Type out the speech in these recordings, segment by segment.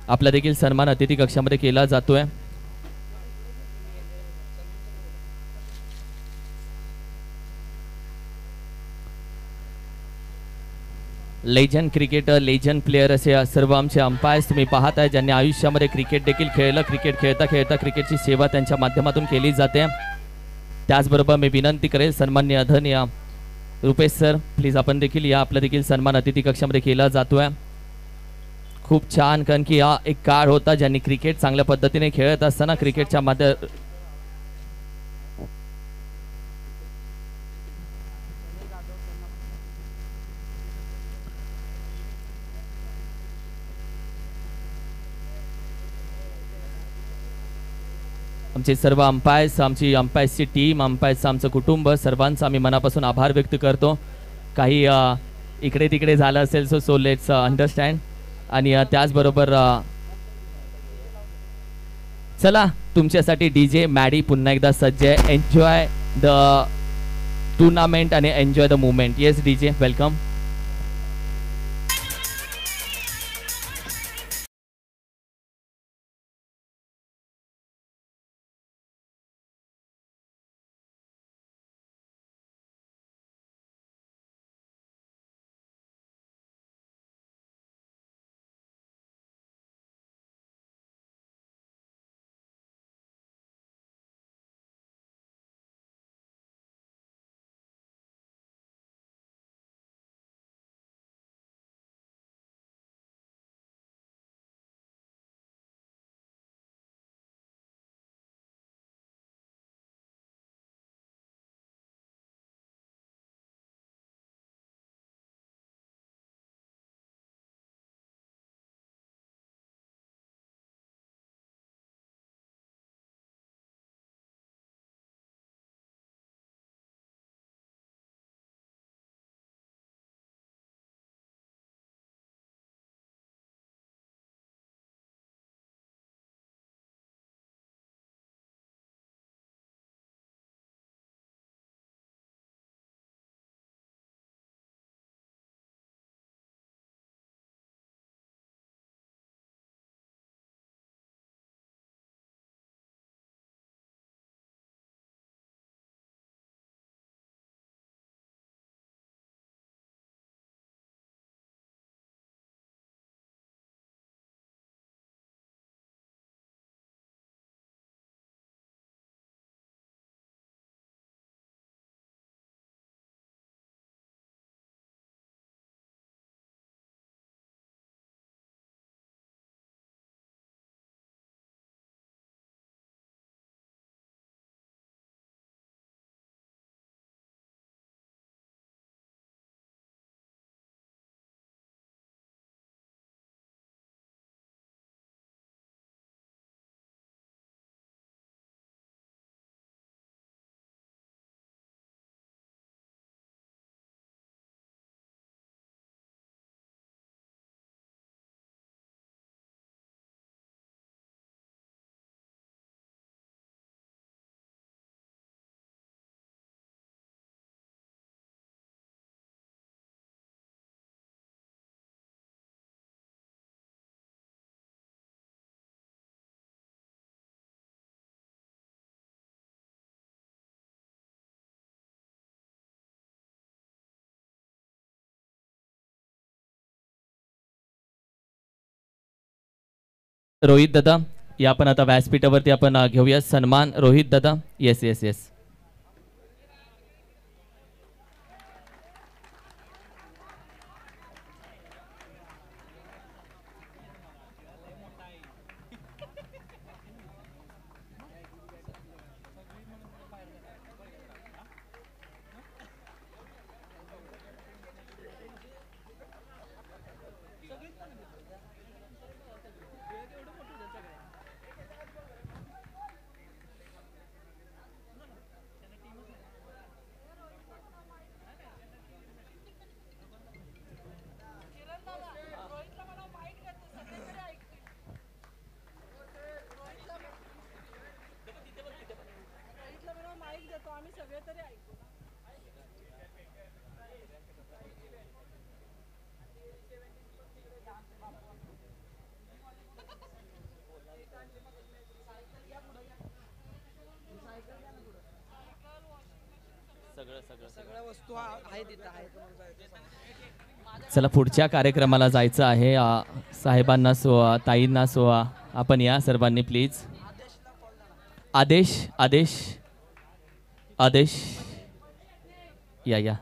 आपला देखील सन्मान अतिथी कक्षामध्ये केला जातोय. लेजंड क्रिकेटर, लेजंड प्लेयर असे सर्व आमचे अंपायर्स तुम्ही पाहत आहे, ज्यांनी आयुष्यामध्ये क्रिकेट देखील खेळलं. क्रिकेट खेळता खेळता क्रिकेटची सेवा त्यांच्या माध्यमातून केली जाते. त्याचबरोबर मी विनंती करेल सन्माननीय आदरणीय रुपेश सर, प्लीज आपण देखील या. आपला देखील सन्मान अतिथी कक्षामध्ये केला जातोय. खूप छान, कारण की हा एक काळ होता ज्यांनी क्रिकेट चांगल्या पद्धतीने खेळत असताना क्रिकेटच्या आमचे सर्व अंपायर्स, आमची अंपायर्सची टीम, अंपायर्सचं आमचं कुटुंब, सर्वांचा आम्ही मनापासून आभार व्यक्त करतो. काही इकडे तिकडे झालं असेल सो लेट्स अंडरस्टँड. आणि त्याचबरोबर चला तुमच्यासाठी डीजे मॅडी पुन्हा एकदा सज्ज आहे. एन्जॉय द टुर्नामेंट आणि enjoy the movement. Yes DJ, welcome. Rohit दादा या आपण आता व्यासपीठावरती आपण घेऊया सन्मान. रोहित दादा, येस येस येस. चला पुढच्या कार्यक्रमाला जायचं आहे. साहेबांना सोवा, ताईंना सोवा. आपण या सर्वांनी प्लीज. आदेश आदेश आदेश या या.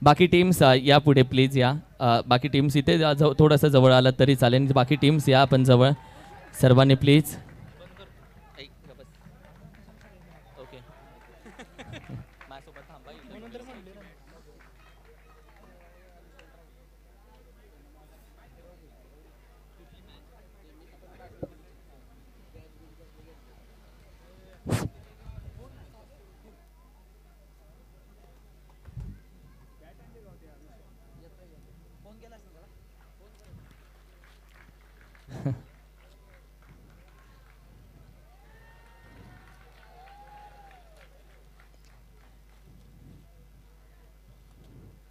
बाकी टीम्स या पुढे प्लीज या. बाकी टीम्स इथे थोडंसं जवळ आलं तरी चालेल. बाकी टीम्स या आपण जवळ सर्वांनी प्लीज.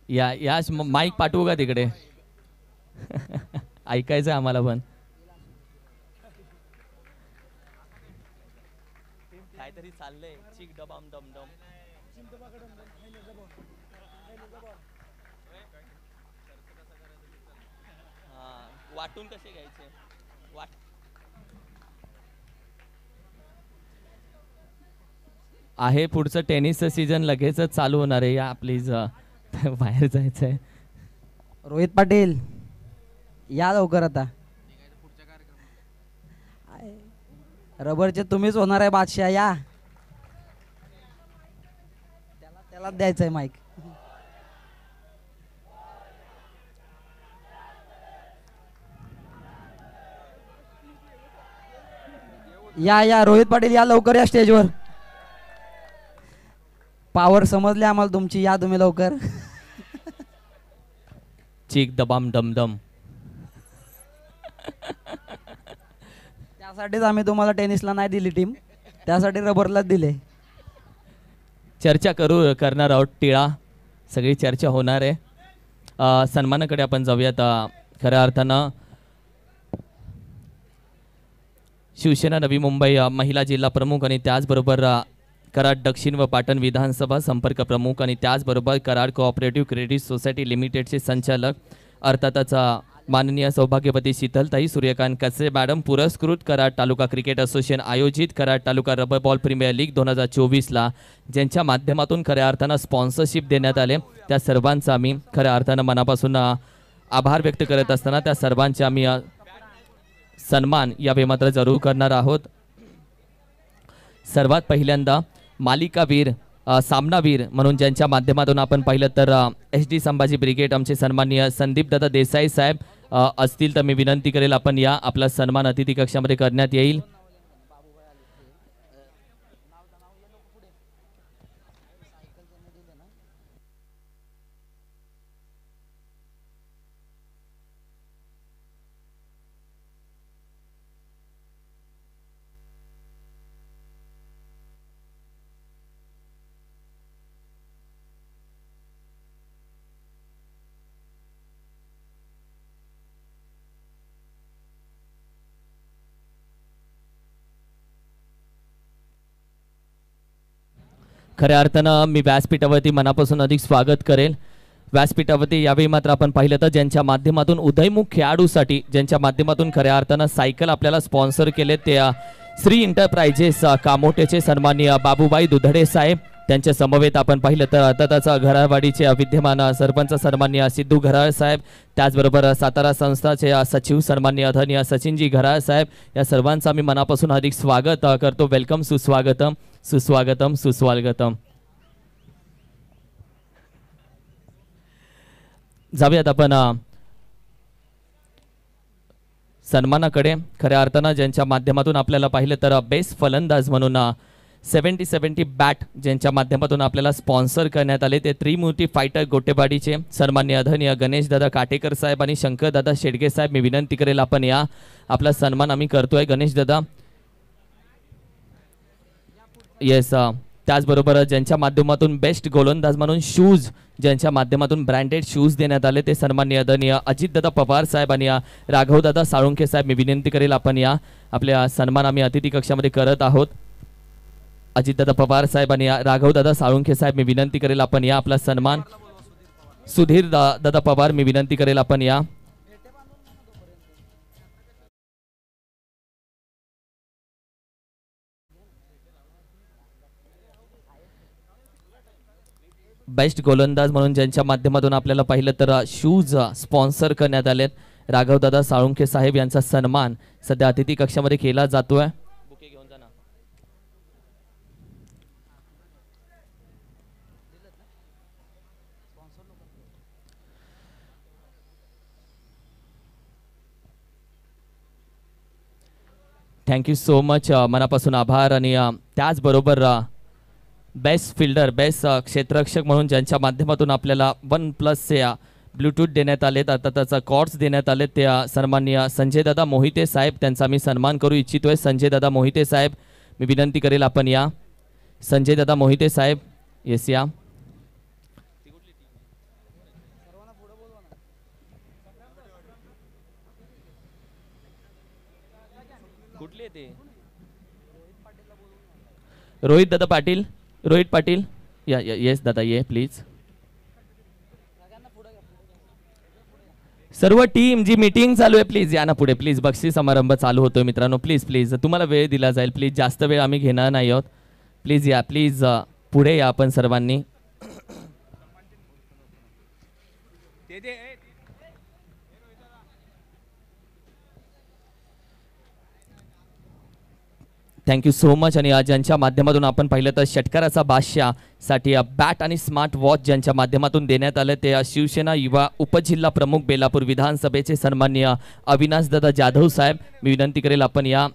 या या माईक पाठवू का तिकडे? ऐकायचं आम्हाला पण. काहीतरी चाललंय. चिक डबाम डम डम. वाटून कसे घ्यायचे? आहे पुढचं टेनिसचं सीझन लगेचच चालू होणार आहे. या प्लीज. बाहेर जायचंय. रोहित पाटील या लवकर आता. रबरचे तुम्हीच होणार आहे बादशाह. या त्यालाच द्यायचंय माईक. या या रोहित पाटील या लवकर या स्टेजवर. पावर समजले आम्हाला तुमची. या तुम्ही लवकर. चीक दबाम दमदम. त्यासाठीच आम्ही तुम्हाला टेनिसला नाही दिली टीम. त्यासाठी रबरलाच दिले. चर्चा करणार आहोत. टिळा सगळी चर्चा होणार आहे. सन्मानाकडे आपण जाऊयात. खऱ्या अर्थानं शिवसेना नवी मुंबई महिला जिल्हा प्रमुख आणि त्याचबरोबर कराड दक्षिण व पाटण विधानसभा संपर्क प्रमुख आणि त्याचबरोबर कराड कोऑपरेटिव्ह क्रेडिट सोसायटी लिमिटेडचे संचालक अर्थातच माननीय सौभाग्यवती शीतलताई सूर्यकांत कसे मॅडम पुरस्कृत कराड तालुका क्रिकेट असोसिएशन आयोजित Karad taluka rubber ball premier league 2024ला ज्यांच्या माध्यमातून खऱ्या अर्थानं स्पॉन्सरशिप देण्यात आले त्या सर्वांचा आम्ही खऱ्या अर्थानं मनापासून आभार व्यक्त करत असताना त्या सर्वांचे आम्ही सन्मान यावेळी मात्र जरूर करणार आहोत. सर्वात पहिल्यांदा मालिकावीर सामनावीर म्हणून ज्यांच्या माध्यमातून आपण पाहिलं तर HD संभाजी ब्रिगेड आमचे सन्माननीय संदीप दादा देसाई साहेब असतील तर मी विनंती करेल आपण या. आपला सन्मान अतिथी कक्षामध्ये करण्यात येईल. खऱ्या अर्थानं मी व्यासपीठावरती मनापासून अधिक स्वागत करेल. व्यासपीठावरती यावेळी मात्र आपण पाहिलं तर ज्यांच्या माध्यमातून उदयमुख खेळाडूसाठी ज्यांच्या माध्यमातून खऱ्या अर्थानं सायकल आपल्याला स्पॉन्सर केले ते श्री एंटरप्राइजेस कामोटेचे सन्माननीय बाबूबाई दुधडे साहेब. त्यांच्या समवेत आपण पाहिलं तर अर्थातच घरावाडीचे विद्यमान सरपंच सन्माननीय सिद्धू घराळ साहेब, त्याचबरोबर सातारा संस्थाचे सचिव सन्माननीय आदरणीय सचिनजी घराळ साहेब, या सर्वांचं मी मनापासून हार्दिक स्वागत करतो. वेलकम, सुस्वागतम सुस्वागतम सुस्वागतम. जाऊयात आपण सन्मानाकडे खऱ्या अर्थानं ज्यांच्या माध्यमातून आपल्याला पाहिलं तर बेस्ट फलंदाज म्हणून 70-70 बॅट ज्यांच्या माध्यमातून आपल्याला स्पॉन्सर करण्यात आले ते त्रिमूर्ती फायटर गोटेवाडीचे सन्माननीय आदरणीय गणेश दादा काटेकर साहेब आणि शंकर दादा शेडगे साहेब. मी विनंती करेल आपण या आपला सन्मान आम्ही करतोय गणेश दादा. येस, त्याचबरोबर ज्यांच्या माध्यमातून बेस्ट गोलंदाज म्हणून शूज ज्यांच्या माध्यमातून ब्रँडेड शूज देण्यात आले ते सन्माननीय आदरणीय अजितदादा पवार साहेब आणि राघवदादा साळुंखे साहेब. मी विनंती करेल आपण या आपल्या सन्मान आम्ही अतिथी कक्षामध्ये करत आहोत. अजितदादा पवार साहेब आणि राघवदादा साळुंखे साहेब मी विनंती करेल आपण या आपला सन्मान. सुधीर दादा पवार मी विनंती करेल आपण या. बेस्ट गोलंदाज म्हणून ज्यांच्या माध्यमातून आपल्याला पाहिलं तर शूज स्पॉन्सर करण्यात आलेत राघवदादा साळुंखे साहेब यांचा सन्मान सध्या अतिथी कक्षामध्ये केला जातोय. थँक्यू सो मच, मनापासून आभार. आणि त्याचबरोबर बेस्ट फिल्डर बेस्ट क्षेत्ररक्षक म्हणून ज्यांच्या माध्यमातून आपल्याला OnePlus ब्लूटूथ देण्यात आलेत आता त्याचा कॉर्ड्स देण्यात आलेत ते सन्माननीय संजय दादा मोहिते साहेब. त्यांचा मी सन्मान करू इच्छितोय. संजय दादा मोहिते साहेब मी विनंती करेल आपण या. संजय दादा मोहिते साहेब येस या. कुठले ते रोहित दादा पाटील. रोहित पाटील या येस दादा ये प्लीज. सर्व टीम जी मीटिंग चालू आहे प्लीज या ना पुढे प्लीज. बक्षीस समारंभ चालू होतोय मित्रांनो. प्लीज प्लीज तुम्हाला वेळ दिला जाईल. प्लीज जास्त वेळ आम्ही घेणार नाही आहोत. प्लीज या प्लीज पुढे या आपण सर्वांनी. Thank you so much. आणि ज्यांच्या माध्यमातून आपण पाहिलं तर षटकाराचा बादशाह साठी बॅट आणि स्मार्ट वॉच ज्यांच्या माध्यमातून देण्यात आलं ते शिवसेना युवा उपजिल्हा प्रमुख बेलापूर विधानसभेचे सन्माननीय अविनाशदादा जाधव साहेब. मी विनंती करेल आपण या.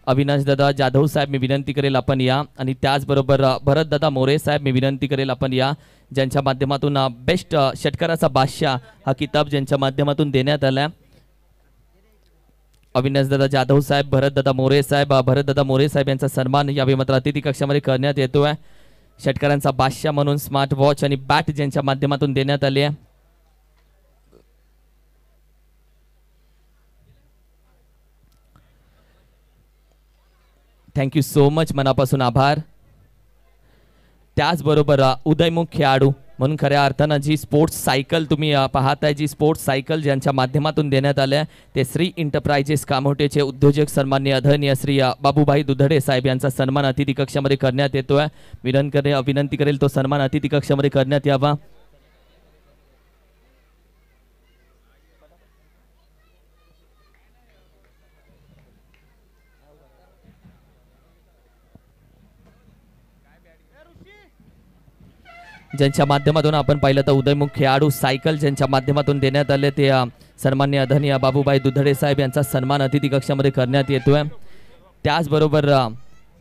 अविनाशदादा जाधव साहेब मी विनंती करेल आपण या. आणि त्याचबरोबर भरतदादा मोरे साहेब मी विनंती करेल आपण या. ज्यांच्या माध्यमातून बेस्ट षटकाराचा बादशाह हा किताब ज्यांच्या माध्यमातून देण्यात आला. अविनाशदादा जाधव साहेब, भरतदादा मोरे साहेब यांचा सन्मान यावेळी मात्र अतिथी कक्षामध्ये करण्यात येतोय. षटकारांचा बादशाह म्हणून स्मार्ट वॉच आणि बॅट ज्यांच्या माध्यमातून देण्यात आली आहे. थँक्यू सो मच, मनापासून आभार. त्याचबरोबर उदयमुख खेळाडू म्हणून खऱ्या अर्थानं जी स्पोर्ट्स सायकल तुम्ही पाहताय, जी स्पोर्ट्स सायकल ज्यांच्या माध्यमातून देण्यात आल्या ते श्री एंटरप्राइजेस कामोठेचे उद्योजक सन्माननीय आदरणीय श्री बाबूभाई दुधडे साहेब यांचा सन्मान अतिथी कक्षामध्ये करण्यात येतोय. विनंती करेल तो सन्मान अतिथी कक्षामध्ये करण्यात यावा. ज्यांच्या माध्यमातून आपण पाहिलं तर उदयमुख खेळाडू सायकल ज्यांच्या माध्यमातून देण्यात आले ते सन्माननीय आदरणीय बाबूभाई दुधडे साहेब यांचा सन्मान अतिथी कक्षामध्ये करण्यात येतोय. त्याचबरोबर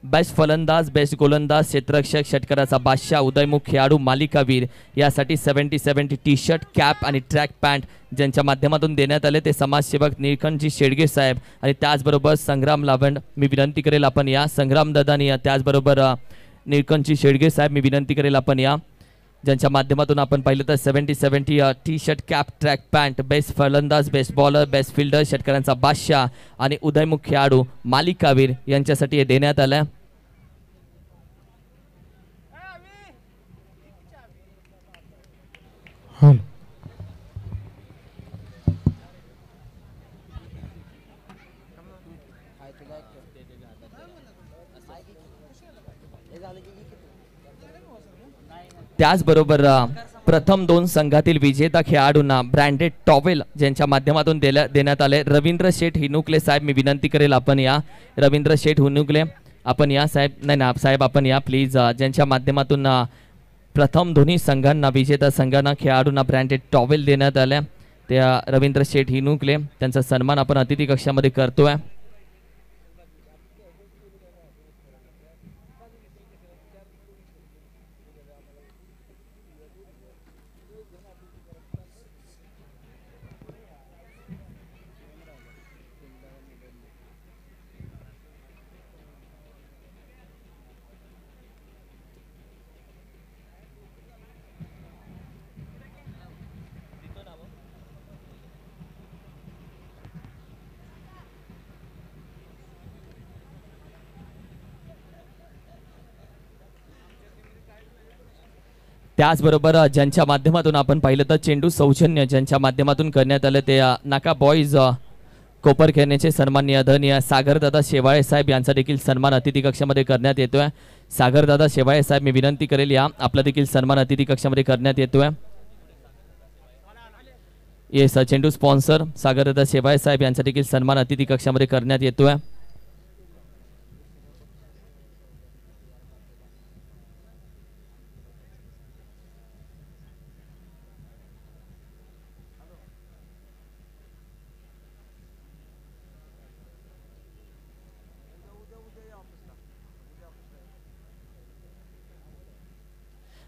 बेस्ट फलंदाज, बेस्ट गोलंदाज, क्षेत्ररक्षक, षटकाराचा बादशाह, उदयमुख खेळाडू, मालिकावीर यासाठी 70-70 टी शर्ट, कॅप आणि ट्रॅक पॅन्ट ज्यांच्या माध्यमातून देण्यात आले ते समाजसेवक निळकंठजी शेडगे साहेब. आणि त्याचबरोबर संग्राम लावंड मी विनंती करेल आपण या. संग्राम दादानी त्याचबरोबर निळकंठजी शेडगे साहेब मी विनंती करेल आपण या. ज्यांच्या माध्यमातून आपण पाहिलं तर 70-70 T shirt, cap, track pant, best फलंदाज, बेस्ट बॉलर, बेस्ट फिल्डर, षटकारांचा बादशाह आणि उदयमुख खेळाडू, मालिकावीर यांच्यासाठी हे देण्यात आलं. त्याचबरोबर प्रथम 2 संघातील विजेता खेळाडूंना ब्रँडेड टॉवेल ज्यांच्या माध्यमातून देण्यात आले. रवींद्र शेठ हिनुकले साहेब मी विनंती करेल आपण या. रवींद्र शेठ हिनुकले आपण या साहेब. नाही ना साहेब आपण या प्लीज. ज्यांच्या माध्यमातून प्रथम दोन्ही संघांना, विजेता संघांना, खेळाडूंना ब्रँडेड टॉवेल देण्यात आल्या त्या रवींद्र शेठ हिनुकले त्यांचा सन्मान आपण अतिथी कक्षामध्ये करतोय. त्याचबरोबर ज्यांच्या माध्यमातून आपण पाहिलं तर चेंडू सौजन्य ज्यांच्या माध्यमातून करण्यात आलं ते नाका बॉईज कोपर खेळण्याचे सन्माननीय आदरणीय सागरदादा शेवाळे साहेब यांचा देखील सन्मान अतिथी कक्षामध्ये करण्यात येतोय. सागरदादा शेवाळे साहेब मी विनंती करेल या आपला देखील सन्मान अतिथी कक्षामध्ये करण्यात येतोय. येस चेंडू स्पॉन्सर सागरदादा शेवाळे साहेब यांचा देखील सन्मान अतिथी कक्षामध्ये करण्यात येतोय.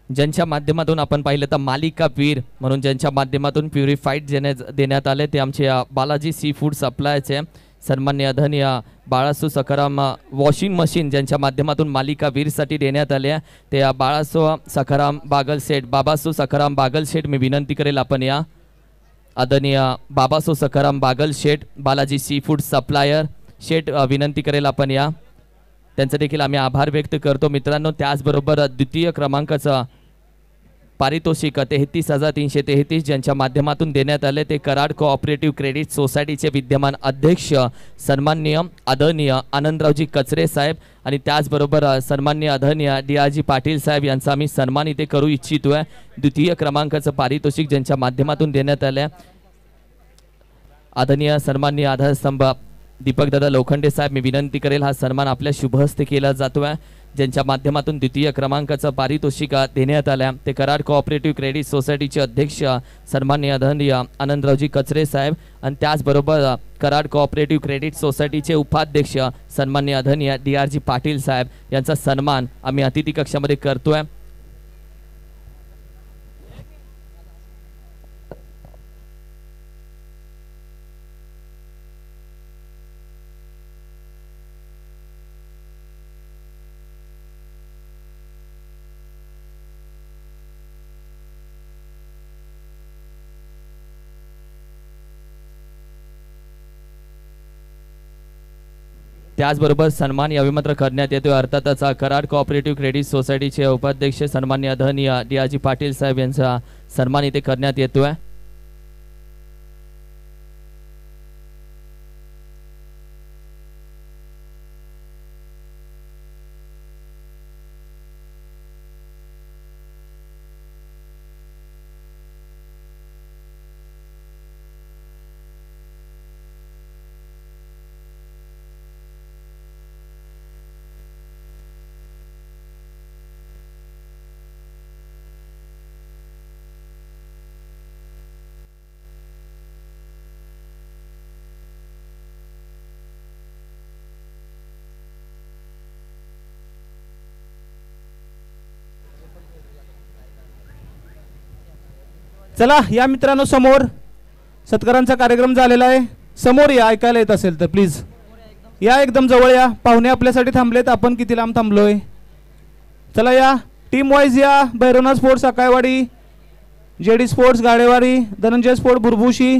ज्यांच्या माध्यमातून आपण पाहिलं तर मालिका वीर म्हणून ज्यांच्या माध्यमातून प्युरिफाईड देण्यात आले ते आमचे बालाजी सी फूड सप्लायचे सन्माननीय आदरणीय बाळासू सखाराम वॉशिंग मशीन ज्यांच्या माध्यमातून मालिका वीरसाठी देण्यात आले ते बाळासू सखाराम बागलशेठ बाबासू सखाराम बागलशेठ मी विनंती करेल आपण या आदरणीय बाबासू सखाराम बागलशेठ Balaji seafood supplier Sheth विनंती करेल आपण या त्यांचे देखील आम्ही आभार व्यक्त करतो. मित्रांनो त्याचबरोबर द्वितीय क्रमांकाचं पारितोषिक 33,333 ज्यांच्या माध्यमातून देण्यात आले ते कराड कोऑपरेटिव्ह क्रेडिट सोसायटीचे विद्यमान अध्यक्ष सन्माननीय आदरणीय आनंदरावजी कचरे साहेब आणि त्याचबरोबर सन्माननीय आदरणीय DRG पाटील साहेब यांचा आम्ही सन्मान इथे करू इच्छितोय. द्वितीय क्रमांकाचं पारितोषिक ज्यांच्या माध्यमातून देण्यात आले आदरणीय सन्माननीय आधारस्तंभ दीपकदादा लोखंडे साहेब मी विनंती करेल हा सन्मान आपल्या शुभहस्ते केला जातोय. ज्यांच्या माध्यमातून द्वितीय क्रमांकाचं पारितोषिक देण्यात आल्या ते कराड कोऑपरेटिव्ह क्रेडिट सोसायटीचे अध्यक्ष सन्माननीय आदरणीय आनंदरावजी कचरे साहेब आणि त्याचबरोबर कराड कोऑपरेटिव्ह क्रेडिट सोसायटीचे उपाध्यक्ष सन्माननीय आदरणीय DRG पाटील साहेब यांचा सन्मान आम्ही अतिथी कक्षामध्ये करतोय. त्याचबरोबर सन्मान यावेळी मात्र करण्यात येतोय अर्थातच कराड कोऑपरेटिव्ह क्रेडिट सोसायटीचे उपाध्यक्ष सन्माननीय आदरणीय DRG पाटील साहेब यांचा सन्मान इथे करण्यात येतोय. चला या मित्रांनो समोर सत्कारांचा कार्यक्रम झालेला आहे. समोर या ऐकायला येत असेल तर प्लीज या एकदम जवळ या. पाहुणे आपल्यासाठी थांबलेत आपण किती लांब थांबलोय. चला या टीम वाईज या. Bhairavnath sports Akaiwadi JD sports Gadewadi Dhananjay sport Burbushi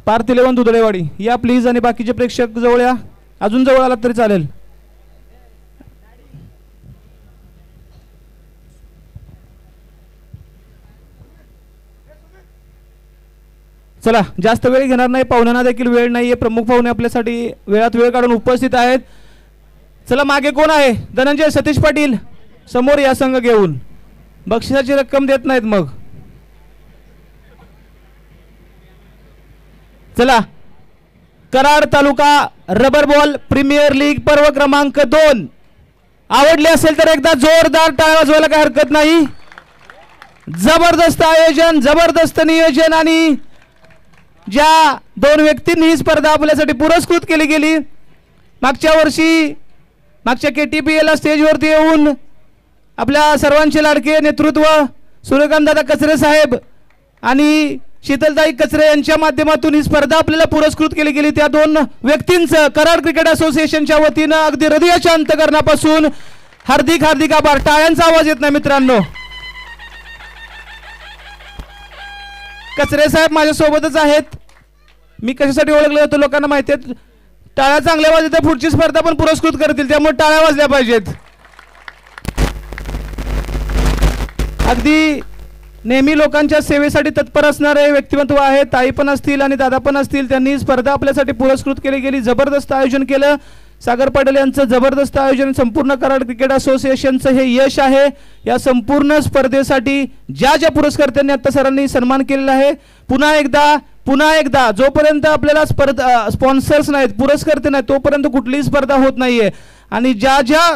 Parth 11 Dudhalewadi या प्लीज आणि बाकीचे प्रेक्षक जवळ या. अजून जवळ आलात तरी चालेल. चला जास्त वेळ घेणार नाही. पाहुण्यांना देखील वेळ नाहीये. प्रमुख पाहुणे आपल्यासाठी वेळात वेळ काढून उपस्थित आहेत. चला मागे कोण आहे. धनंजय सतीश पाटील समोर या संघ घेऊन. बक्षिसाची रक्कम देत नाहीत मग. चला Karad taluka rubber ball premier league पर्व क्रमांक 2 आवडले असेल तर एकदा जोरदार टाळ्या वाजवायला काही हरकत नाही. जबरदस्त आयोजन जबरदस्त नियोजन आणि ज्या दोन व्यक्तींनी ही स्पर्धा आपल्यासाठी पुरस्कृत केली गेली, मागच्या वर्षी मागच्या KTPL स्टेजवरती येऊन आपल्या सर्वांचे लाडके नेतृत्व सूर्यकांतदादा कचरे साहेब आणि शीतलताई कचरे यांच्या माध्यमातून ही स्पर्धा आपल्याला पुरस्कृत केली गेली. त्या दोन व्यक्तींचं कराड क्रिकेट असोसिएशनच्या वतीनं अगदी हृदयाच्या अंतःकरणापासून हार्दिक हार्दिक आभार. टाळ्यांचा आवाज येत नाही मित्रांनो. कचरे साहेब माझ्या सोबतच आहेत. मी कशासाठी ओळखलं जातो लोकांना माहिती आहे. टाळ्या चांगल्या वाजल्या तर पुढची स्पर्धा पण पुरस्कृत करतील, त्यामुळे टाळ्या वाजल्या पाहिजेत. अगदी नेहमी लोकांच्या सेवेसाठी तत्पर असणारे व्यक्तिमत्व आहेत. ताई पण असतील आणि दादा पण असतील. त्यांनी स्पर्धा आपल्यासाठी पुरस्कृत केली गेली. जबरदस्त आयोजन केलं. सागर पाटील यांचं जबरदस्त आयोजन. संपूर्ण कराड क्रिकेट असोसिएशनचं हे यश आहे. या संपूर्ण स्पर्धेसाठी ज्या पुरस्कर्त्यांनी आता सरांनी सन्मान केलेला आहे, पुन्हा एकदा जोपर्यंत आपल्याला स्पर्धा स्पॉन्सर्स नाहीत, पुरस्कर्ते नाहीत, तोपर्यंत कुठलीही स्पर्धा होत नाहीये. आणि ज्या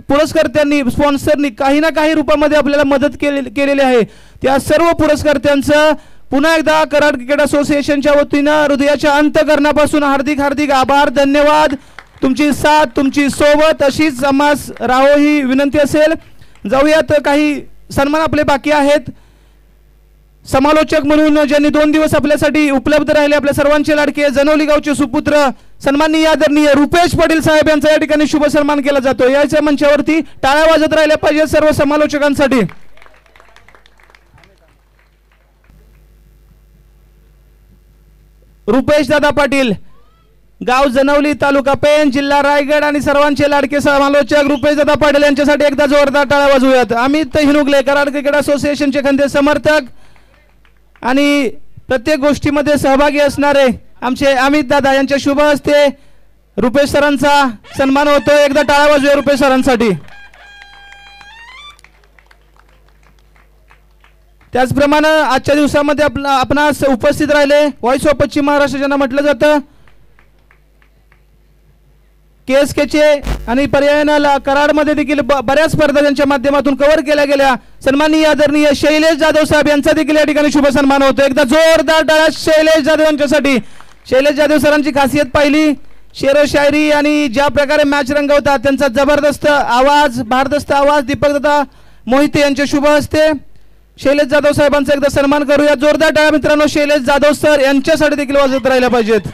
पुरस्कर्त्यांनी स्पॉन्सरनी काही ना काही रूपामध्ये आपल्याला मदत केलेली आहे, त्या सर्व पुरस्कर्त्यांचं पुन्हा एकदा कराड क्रिकेट असोसिएशनच्या वतीनं हृदयाच्या अंतःकरणापासून हार्दिक हार्दिक आभार. धन्यवाद. तुमची साथ, तुमची सोबत अशीच आम्हास राहो ही विनंती असेल. जाऊयात, काही सन्मान आपले बाकी आहेत. समालोचक म्हणून ज्यांनी 2 दिवस आपल्यासाठी उपलब्ध राहिले, आपल्या सर्वांचे लाडके जनवली गावचे सुपुत्र सन्माननीय आदरणीय रुपेश पाटील साहेब यांचा या ठिकाणी शुभ सन्मान केला जातो. याच्या मंचावरती टाळ्या वाजत राहिल्या पाहिजे सर्व समालोचकांसाठी. रुपेश दादा पाटील, गाव जनवली, तालुका पेण, जिल्हा रायगड आणि सर्वांचे लाडके समालोचक रुपेश दादा पाटील यांच्यासाठी एकदा जोरदार टाळ्या वाजवूयात. अमित हिनुगले, कराड क्रिकेट असोसिएशनचे खंदे समर्थक आणि प्रत्येक गोष्टीमध्ये सहभागी असणारे आमचे अमित दादा यांच्या शुभ हस्ते रुपेश सरांचा सन्मान होतो. एकदा टाळ्या वाजवूया रुपेश सरांसाठी. त्याचप्रमाणे आजच्या दिवसामध्ये आपणास उपस्थित राहिले व्हॉइस ऑफ पश्चिम महाराष्ट्र ज्यांना म्हटलं जातं, KSKचे आणि पर्यायानं कराडमध्ये देखील बऱ्याच स्पर्धा त्यांच्या माध्यमातून कव्हर केल्या गेल्या. सन्माननीय आदरणीय शैलेश जाधव साहेब यांचा देखील या ठिकाणी शुभ सन्मान होतो. एकदा जोरदार टाळ्या शैलेश जाधव यांच्यासाठी. शैलेश जाधव सरांची खासियत पाहिली, शेरो शायरी आणि ज्या प्रकारे मॅच रंगवतात, त्यांचा जबरदस्त आवाज, भारदस्त आवाज. दीपकदादा मोहिते यांच्या शुभ हस्ते शैलेश जाधव साहेबांचा एकदा सन्मान करूया. जोरदार टाळ्या मित्रांनो शैलेश जाधव सर यांच्यासाठी देखील वाजत राहिल्या पाहिजेत.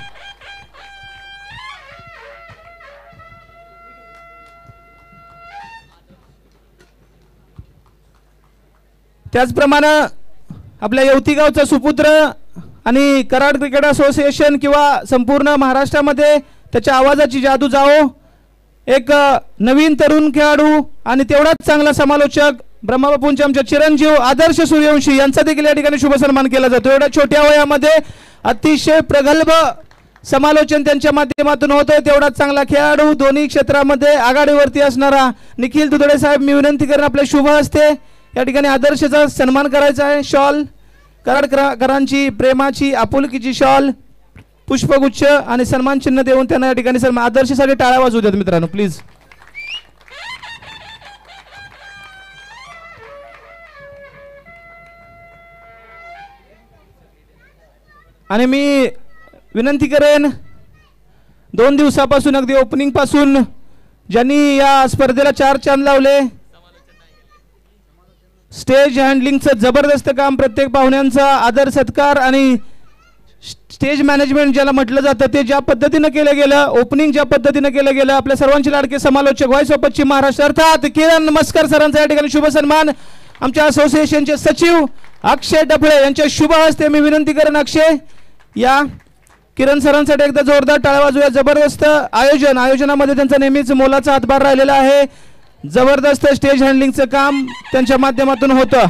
त्याचप्रमाणे आपल्या येवती गावचा सुपुत्र आणि कराड क्रिकेट असोसिएशन किंवा संपूर्ण महाराष्ट्रामध्ये त्याच्या आवाजाची जादू जाओ, एक नवीन तरुण खेळाडू आणि तेवढाच चांगला समालोचक ब्रह्माबापूंचे आमच्या चिरंजीव आदर्श सूर्यवंशी यांचा देखील या ठिकाणी शुभ सन्मान केला जातो. एवढ्या छोट्या वयामध्ये अतिशय प्रगल्भ समालोचन त्यांच्या माध्यमातून होतं. तेवढाच चांगला खेळाडू, दोन्ही क्षेत्रामध्ये आघाडीवरती असणारा निखिल दुधडे साहेब, मी विनंती करेन आपल्या शुभ हस्ते या ठिकाणी आदर्शचा सन्मान करायचा आहे. शॉल, कराडकरांची प्रेमाची आपुलकीची शॉल, पुष्पगुच्छ आणि सन्मान चिन्ह देऊन त्यांना या ठिकाणी सन्मान. आदर्शसाठी टाळ्या वाजवू द्यात मित्रांनो प्लीज. आणि मी विनंती करेन, 2 दिवसापासून अगदी ओपनिंग पासून ज्यांनी या स्पर्धेला 4 चांद लावले, स्टेज हँडलिंगचं जबरदस्त काम, प्रत्येक पाहुण्यांचा आदर सत्कार आणि स्टेज मॅनेजमेंट ज्याला म्हटलं जातं ते ज्या पद्धतीनं केलं गेलं, ओपनिंग ज्या पद्धतीनं केलं गेलं, आपल्या सर्वांचे लाडके समालोचक व्हॉइस ऑफ पश्चिम महाराष्ट्र अर्थात किरण मस्कर सरांचा या ठिकाणी शुभ सन्मान. आमच्या असोसिएशनचे सचिव अक्षय डफळे यांच्या शुभ हस्ते मी विनंती करेन अक्षय या किरण सरांसाठी एकदा जोरदार टाळ्या वाजवूया. जबरदस्त आयोजनामध्ये त्यांचा नेहमीच मोलाचा हातभार राहिलेला आहे. जबरदस्त स्टेज हँडलिंगचं काम त्यांच्या माध्यमातून होतं.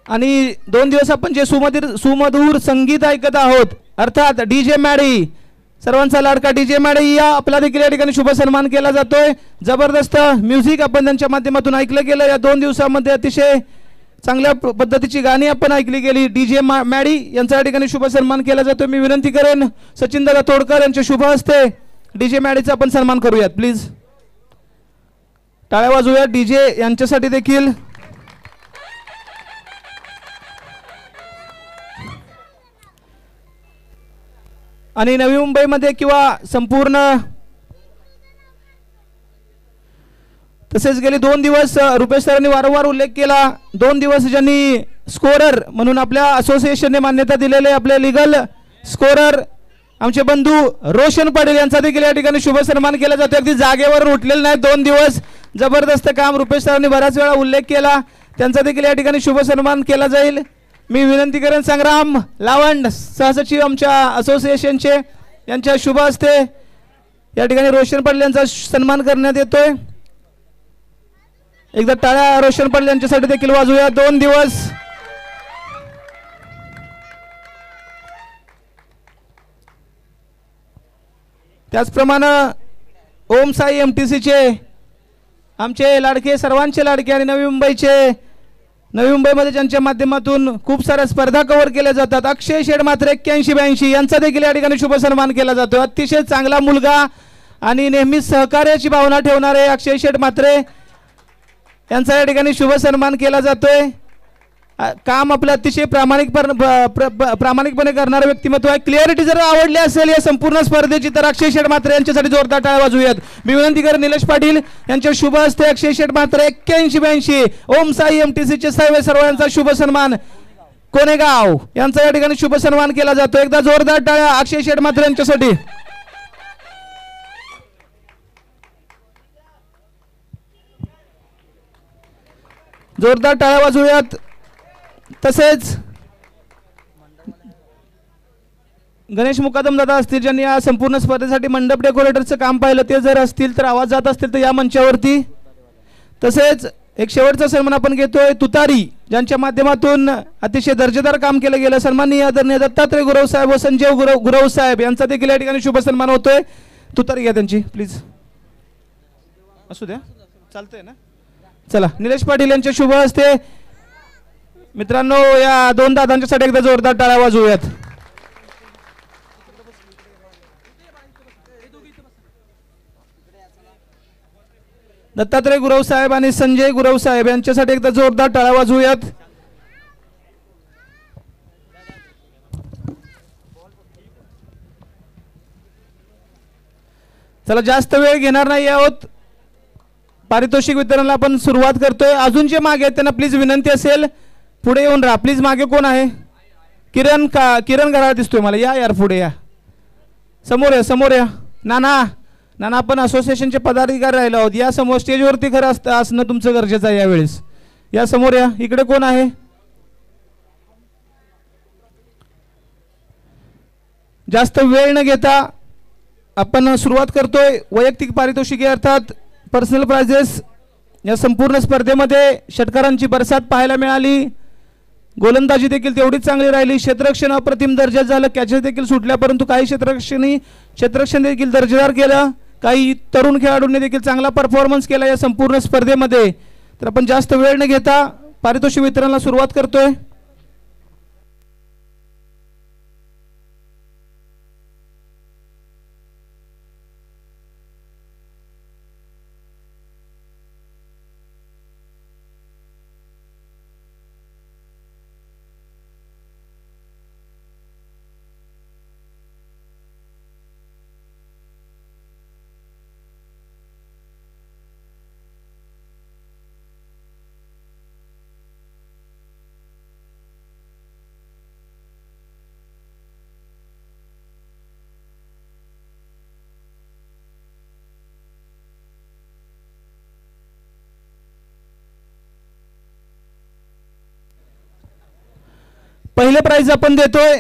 आणि 2 दिवस आपण जे सुमधुर संगीत ऐकत आहोत अर्थात डीजे मॅडी, सर्वांचा लाडका डीजे मॅडी, या आपला देखील या ठिकाणी शुभ सन्मान केला जातोय. जबरदस्त म्युझिक आपण त्यांच्या माध्यमातून ऐकलं गेलं. या 2 दिवसामध्ये अतिशय चांगल्या पद्धतीची गाणी आपण ऐकली गेली. डीजे मॅडी यांचा या ठिकाणी शुभ सन्मान केला जातो. मी विनंती करेन सचिन दादा तोडकर यांच्या शुभ हस्ते डीजे मॅडीचा आपण सन्मान करूयात प्लीज. टाळ्या वाजवूया डीजे यांच्यासाठी देखील. आणि नवी मुंबईमध्ये किंवा संपूर्ण तसेच गेले 2 दिवस रुपेश सरांनी वारंवार उल्लेख केला, 2 दिवस ज्यांनी स्कोरर म्हणून आपल्या असोसिएशनने मान्यता दिलेले आपले लीगल स्कोरर आमचे बंधू रोशन पाटील यांचा देखील या ठिकाणी शुभ सन्मान केला जातो. अगदी जागेवर उठलेले नाही, 2 दिवस जबरदस्त काम रुपेश सरांनी बऱ्याच वेळा उल्लेख केला, त्यांचा देखील या ठिकाणी शुभ सन्मान केला जाईल. मी विनंती करेन संग्राम लावंड सहसचिव आमच्या असोसिएशनचे यांच्या शुभ हस्ते या ठिकाणी रोशन पाटील यांचा सन्मान करण्यात येतोय. एकदा टाळ्या रोशन पाटील यांच्यासाठी देखील वाजवूया. 2 दिवस त्याचप्रमाणे ओम साई एमटीसीचे आमचे लाडके, सर्वांचे लाडके आणि नवी मुंबईमध्ये ज्यांच्या माध्यमातून खूप साऱ्या स्पर्धा कव्हर केल्या जातात, अक्षय शेड मात्र 8182 यांचा देखील या ठिकाणी शुभ सन्मान केला जातो. अतिशय चांगला मुलगा आणि नेहमीच सहकार्याची भावना ठेवणारे अक्षय शेड मात्रे यांचा या ठिकाणी शुभ सन्मान केला जातोय. काम आपलं अतिशय प्रामाणिकपणे करणारं व्यक्तिमत्व आहे. क्लिअरिटी जर आवडली असेल या संपूर्ण स्पर्धेची तर अक्षय शेट मात्रे यांच्यासाठी जोरदार टाळ्या वाजवूयात. मी विनंती करेन निलेश पाटील यांच्या शुभ हस्ते अक्षय शेट मात्रे 8182 ओम साई एमटीसीचे सर्वांचा शुभ सन्मान कोणेगाव यांचा या ठिकाणी शुभ सन्मान केला जातो. एकदा जोरदार टाळ्या अक्षय शेट मात्रे यांच्यासाठी. जोरदार टाळ्या वाजवूयात. तसेच गणेश मुकादम दादा असतील ज्यांनी या संपूर्ण स्पर्धेसाठी मंडप डेकोरेटरचं काम पाहिलं, ते जर असतील तर आवाज जात असतील तर या मंचावरती. तसेच एक शेवटचा सन्मान आपण घेतोय तुतारी ज्यांच्या माध्यमातून अतिशय दर्जेदार काम केलं गेलं, सन्माननीय आदरणीय दत्तात्रय गुरव साहेब व संजय गुरव साहेब यांचा देखील या ठिकाणी शुभ सन्मान होतोय. तुतारी घ्या त्यांची प्लीज. असू द्या, चालतंय ना. चला निलेश पाटील यांच्या शुभ हस्ते मित्रांनो या 2 दादांच्यासाठी एकदा जोरदार टाळ्या वाजवूयात. दत्तात्रय गुरव साहेब आणि संजय गुरव साहेब यांच्यासाठी एकदा जोरदार टाळ्या वाजवूयात. चला जास्त वेळ घेणार नाही आहोत, पारितोषिक वितरणाला आपण सुरुवात करतोय. अजून जे मागे आहेत त्यांना प्लीज विनंती असेल पुढे येऊन राहा. प्लीज मागे कोण आहे? किरण घराळा दिसतोय मला, या यार पुढे या, समोर या. नाना आपण असोसिएशनचे पदाधिकारी राहिलो आहोत, या समोर स्टेजवरती खरं असणं तुमचं गरजेचं आहे यावेळेस. या समोर या. इकडे कोण आहे? जास्त वेळ न घेता आपण सुरुवात करतोय. वैयक्तिक पारितोषिके अर्थात पर्सनल प्राइजेस या संपूर्ण स्पर्धेमध्ये षटकारांची बरसात पाहायला मिळाली. गोलंदाजी देखील तेवढीच चांगली राहिली. क्षेत्ररक्षण अप्रतिम दर्जाचं झालं, कॅचेस देखील सुटल्या, परंतु काही क्षेत्ररक्षण देखील दर्जेदार केलं. काही तरुण खेळाडूंनी देखील चांगला परफॉर्मन्स केला या संपूर्ण स्पर्धेमध्ये. तर आपण जास्त वेळ न घेता पारितोषिक वितरणाला सुरुवात करतोय. पहिले प्राइज आपण देतोय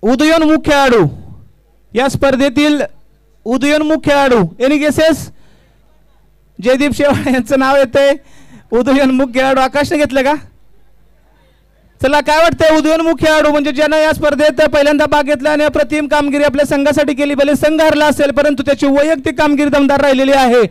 उदयोन्मुख खेळाडू, या स्पर्धेतील उदयोन्मुख खेळाडू. Any guesses? जयदीप शेवाळे यांचं नाव येतंय. उदयोन्मुख खेळाडू आकाशने घेतलं का? चला काय वाटतंय उदयोन्मुख खेळाडू म्हणजे ज्यानं या स्पर्धेत पहिल्यांदा भाग घेतला आणि अप्रतिम कामगिरी आपल्या संघासाठी केली. भले संघ हरला असेल परंतु त्याची वैयक्तिक कामगिरी दमदार राहिलेली आहे.